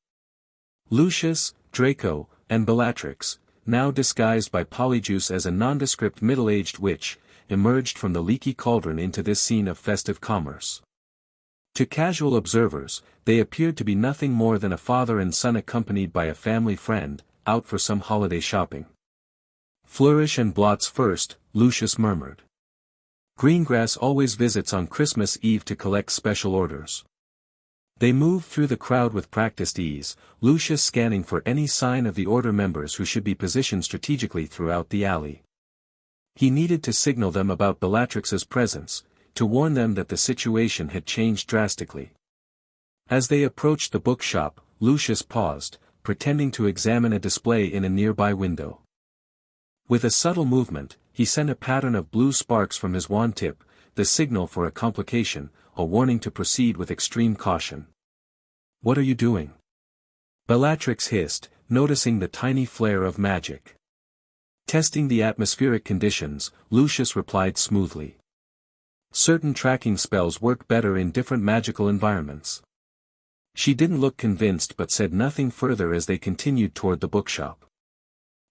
Lucius, Draco, and Bellatrix, now disguised by Polyjuice as a nondescript middle-aged witch, emerged from the leaky cauldron into this scene of festive commerce. To casual observers, they appeared to be nothing more than a father and son accompanied by a family friend, out for some holiday shopping. "Flourish and blots first," Lucius murmured. "Greengrass always visits on Christmas Eve to collect special orders." They moved through the crowd with practiced ease, Lucius scanning for any sign of the Order members who should be positioned strategically throughout the alley. He needed to signal them about Bellatrix's presence, to warn them that the situation had changed drastically. As they approached the bookshop, Lucius paused, pretending to examine a display in a nearby window. With a subtle movement, he sent a pattern of blue sparks from his wand tip, the signal for a complication, a warning to proceed with extreme caution. "What are you doing?" Bellatrix hissed, noticing the tiny flare of magic. "Testing the atmospheric conditions," Lucius replied smoothly. "Certain tracking spells work better in different magical environments." She didn't look convinced but said nothing further as they continued toward the bookshop.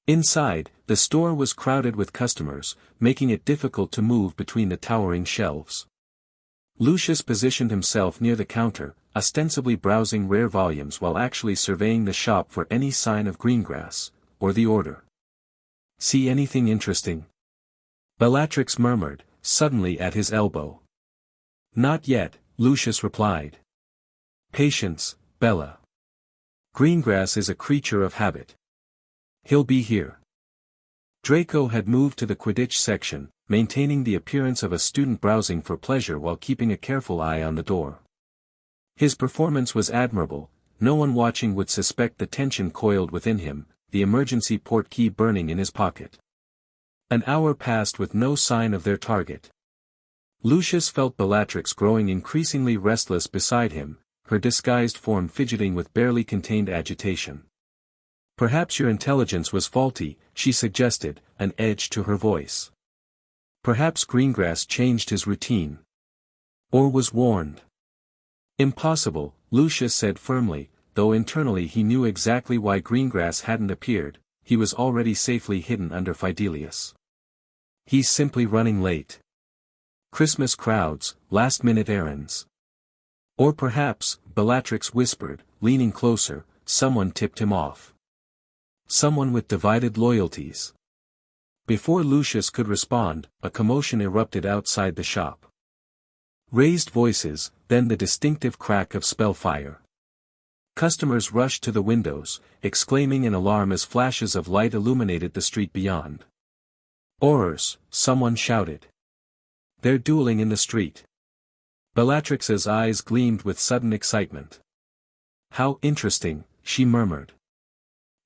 Inside, the store was crowded with customers, making it difficult to move between the towering shelves. Lucius positioned himself near the counter, ostensibly browsing rare volumes while actually surveying the shop for any sign of Greengrass, or the Order. "See anything interesting?" Bellatrix murmured, suddenly at his elbow. "Not yet," Lucius replied. "Patience, Bella. Greengrass is a creature of habit. He'll be here." Draco had moved to the Quidditch section, maintaining the appearance of a student browsing for pleasure while keeping a careful eye on the door. His performance was admirable, no one watching would suspect the tension coiled within him, the emergency port key burning in his pocket. An hour passed with no sign of their target. Lucius felt Bellatrix growing increasingly restless beside him, her disguised form fidgeting with barely contained agitation. "Perhaps your intelligence was faulty," she suggested, an edge to her voice. "Perhaps Greengrass changed his routine. Or was warned." "Impossible," Lucius said firmly, though internally he knew exactly why Greengrass hadn't appeared, he was already safely hidden under Fidelius. "He's simply running late. Christmas crowds, last-minute errands." "Or perhaps," Bellatrix whispered, leaning closer, "someone tipped him off. Someone with divided loyalties." Before Lucius could respond, a commotion erupted outside the shop. Raised voices, then the distinctive crack of spellfire. Customers rushed to the windows, exclaiming in alarm as flashes of light illuminated the street beyond. "Horrors," someone shouted. "They're dueling in the street." Bellatrix's eyes gleamed with sudden excitement. "How interesting," she murmured.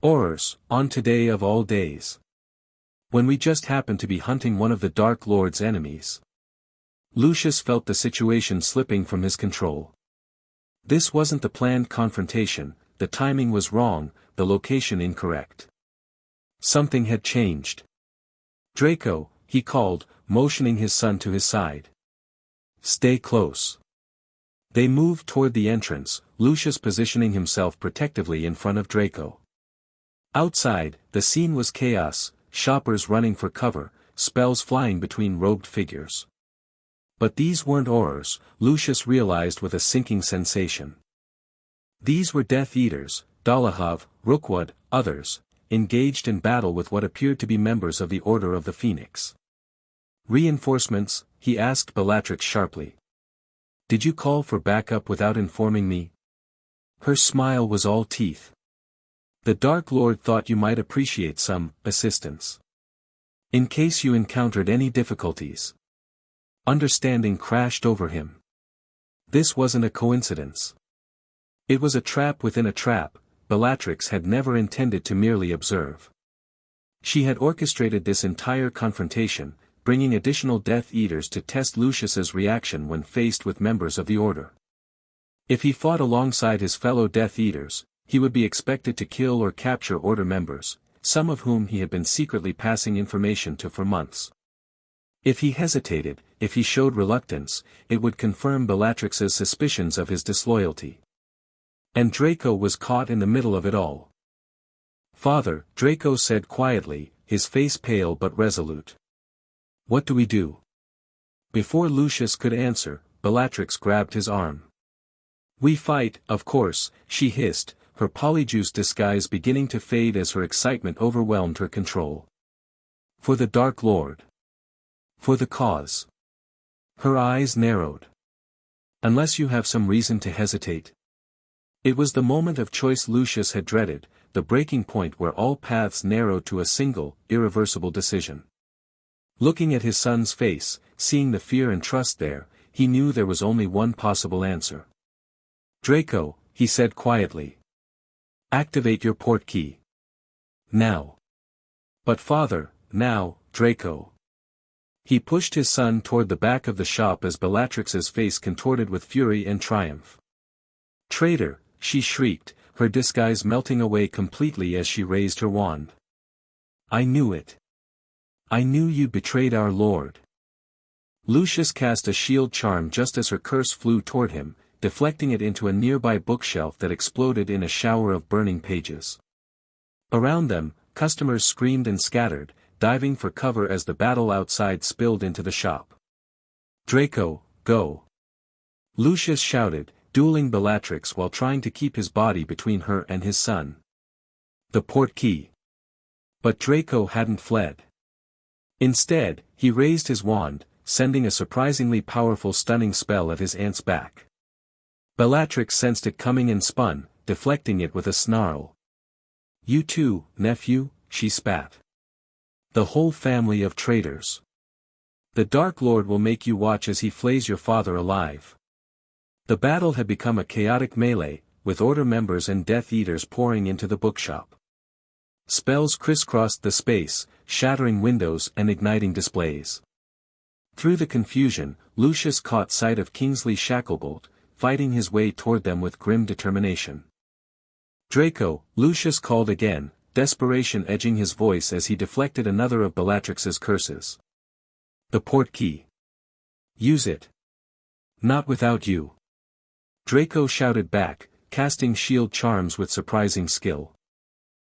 "Horrors, on today of all days. When we just happened to be hunting one of the Dark Lord's enemies." Lucius felt the situation slipping from his control. This wasn't the planned confrontation, the timing was wrong, the location incorrect. Something had changed. "Draco," he called, motioning his son to his side. Stay close. They moved toward the entrance, Lucius positioning himself protectively in front of Draco. Outside, the scene was chaos, shoppers running for cover, spells flying between robed figures. But these weren't Aurors, Lucius realized with a sinking sensation. These were Death Eaters, Dolohov, Rookwood, others, engaged in battle with what appeared to be members of the Order of the Phoenix. Reinforcements? He asked Bellatrix sharply. Did you call for backup without informing me? Her smile was all teeth. The Dark Lord thought you might appreciate some assistance. In case you encountered any difficulties. Understanding crashed over him. This wasn't a coincidence. It was a trap within a trap. Bellatrix had never intended to merely observe. She had orchestrated this entire confrontation, bringing additional Death Eaters to test Lucius's reaction when faced with members of the Order. If he fought alongside his fellow Death Eaters, he would be expected to kill or capture Order members, some of whom he had been secretly passing information to for months. If he hesitated, if he showed reluctance, it would confirm Bellatrix's suspicions of his disloyalty. And Draco was caught in the middle of it all. Father, Draco said quietly, his face pale but resolute. What do we do? Before Lucius could answer, Bellatrix grabbed his arm. We fight, of course, she hissed, her polyjuice disguise beginning to fade as her excitement overwhelmed her control. For the Dark Lord. For the cause. Her eyes narrowed. Unless you have some reason to hesitate. It was the moment of choice Lucius had dreaded, the breaking point where all paths narrowed to a single, irreversible decision. Looking at his son's face, seeing the fear and trust there, he knew there was only one possible answer. Draco, he said quietly. Activate your portkey. Now. But father, now, Draco. He pushed his son toward the back of the shop as Bellatrix's face contorted with fury and triumph. Traitor, she shrieked, her disguise melting away completely as she raised her wand. I knew it. I knew you betrayed our lord. Lucius cast a shield charm just as her curse flew toward him, deflecting it into a nearby bookshelf that exploded in a shower of burning pages. Around them, customers screamed and scattered, diving for cover as the battle outside spilled into the shop. Draco, go! Lucius shouted, dueling Bellatrix while trying to keep his body between her and his son. The portkey. But Draco hadn't fled. Instead, he raised his wand, sending a surprisingly powerful stunning spell at his aunt's back. Bellatrix sensed it coming and spun, deflecting it with a snarl. You too, nephew, she spat. The whole family of traitors. The Dark Lord will make you watch as he flays your father alive. The battle had become a chaotic melee, with Order members and Death Eaters pouring into the bookshop. Spells crisscrossed the space, shattering windows and igniting displays. Through the confusion, Lucius caught sight of Kingsley Shacklebolt, fighting his way toward them with grim determination. Draco, Lucius called again, desperation edging his voice as he deflected another of Bellatrix's curses. The portkey. Use it. Not without you. Draco shouted back, casting shield charms with surprising skill.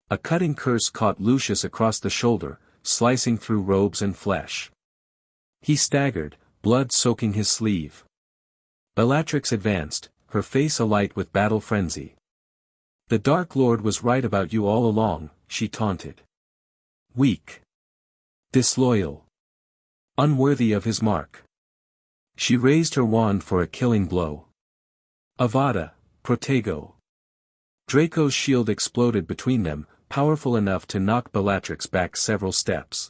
A cutting curse caught Lucius across the shoulder, slicing through robes and flesh. He staggered, blood soaking his sleeve. Bellatrix advanced, her face alight with battle frenzy. The Dark Lord was right about you all along, she taunted. Weak. Disloyal. Unworthy of his mark. She raised her wand for a killing blow. Avada, Protego. Draco's shield exploded between them, powerful enough to knock Bellatrix back several steps.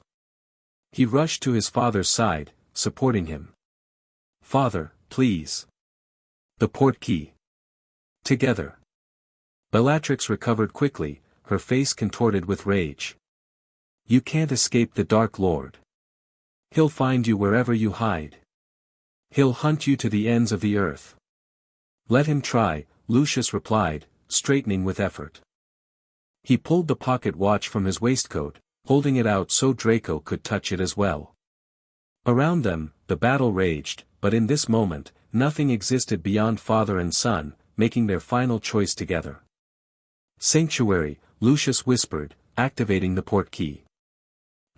He rushed to his father's side, supporting him. Father, please. The portkey. Together. Bellatrix recovered quickly, her face contorted with rage. You can't escape the Dark Lord. He'll find you wherever you hide. He'll hunt you to the ends of the earth. Let him try, Lucius replied, straightening with effort. He pulled the pocket watch from his waistcoat, holding it out so Draco could touch it as well. Around them, the battle raged, but in this moment, nothing existed beyond father and son, making their final choice together. Sanctuary, Lucius whispered, activating the portkey.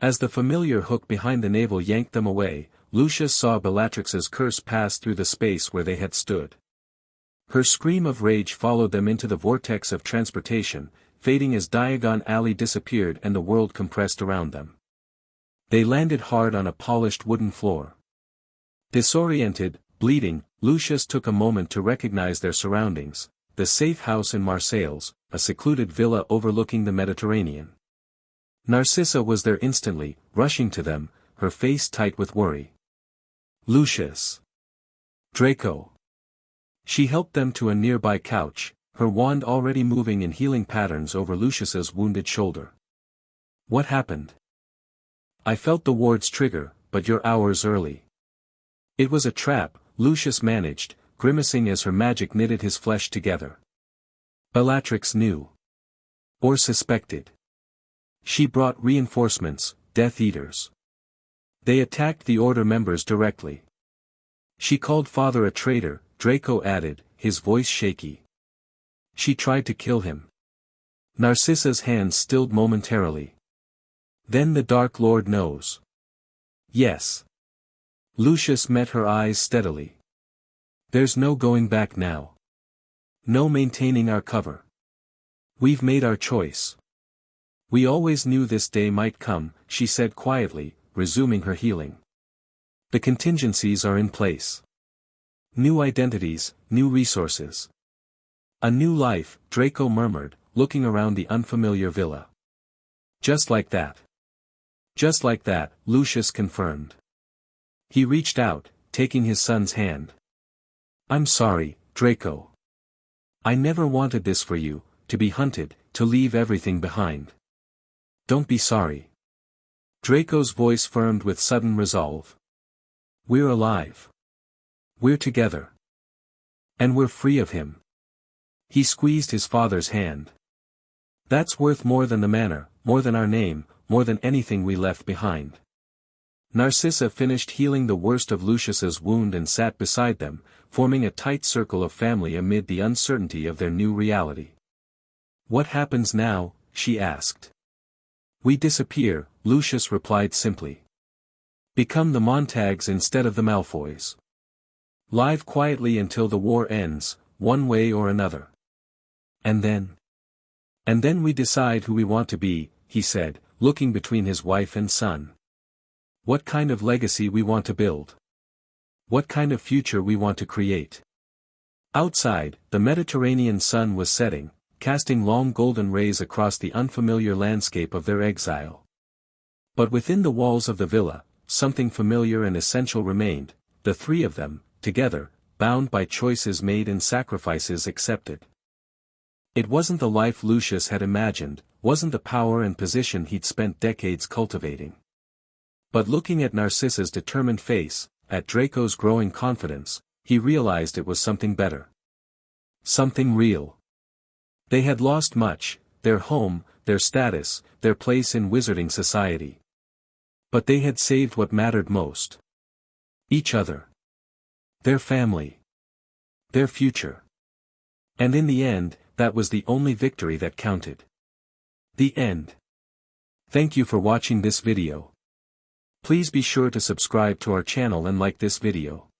As the familiar hook behind the navel yanked them away, Lucius saw Bellatrix's curse pass through the space where they had stood. Her scream of rage followed them into the vortex of transportation, fading as Diagon Alley disappeared and the world compressed around them. They landed hard on a polished wooden floor. Disoriented, bleeding, Lucius took a moment to recognize their surroundings, the safe house in Marseilles, a secluded villa overlooking the Mediterranean. Narcissa was there instantly, rushing to them, her face tight with worry. Lucius. Draco. She helped them to a nearby couch, her wand already moving in healing patterns over Lucius's wounded shoulder. What happened? I felt the ward's trigger, but you're hours early. It was a trap, Lucius managed, grimacing as her magic knitted his flesh together. Bellatrix knew. Or suspected. She brought reinforcements, Death Eaters. They attacked the Order members directly. She called Father a traitor, Draco added, his voice shaky. She tried to kill him. Narcissa's hands stilled momentarily. Then the Dark Lord knows. Yes. Lucius met her eyes steadily. There's no going back now. No maintaining our cover. We've made our choice. We always knew this day might come, she said quietly, resuming her healing. The contingencies are in place. New identities, new resources. A new life, Draco murmured, looking around the unfamiliar villa. Just like that. Just like that, Lucius confirmed. He reached out, taking his son's hand. I'm sorry, Draco. I never wanted this for you, to be hunted, to leave everything behind. Don't be sorry. Draco's voice firmed with sudden resolve. We're alive. We're together. And we're free of him. He squeezed his father's hand. That's worth more than the manor, more than our name, more than anything we left behind. Narcissa finished healing the worst of Lucius's wound and sat beside them, forming a tight circle of family amid the uncertainty of their new reality. What happens now? She asked. We disappear, Lucius replied simply. Become the Montagues instead of the Malfoys. Live quietly until the war ends, one way or another. And then? And then we decide who we want to be, he said, looking between his wife and son. What kind of legacy we want to build. What kind of future we want to create. Outside, the Mediterranean sun was setting, casting long golden rays across the unfamiliar landscape of their exile. But within the walls of the villa, something familiar and essential remained, the three of them, together, bound by choices made and sacrifices accepted. It wasn't the life Lucius had imagined, wasn't the power and position he'd spent decades cultivating. But looking at Narcissa's determined face, at Draco's growing confidence, he realized it was something better. Something real. They had lost much, their home, their status, their place in wizarding society. But they had saved what mattered most. Each other. Their family. Their future. And in the end, that was the only victory that counted. The end. Thank you for watching this video. Please be sure to subscribe to our channel and like this video.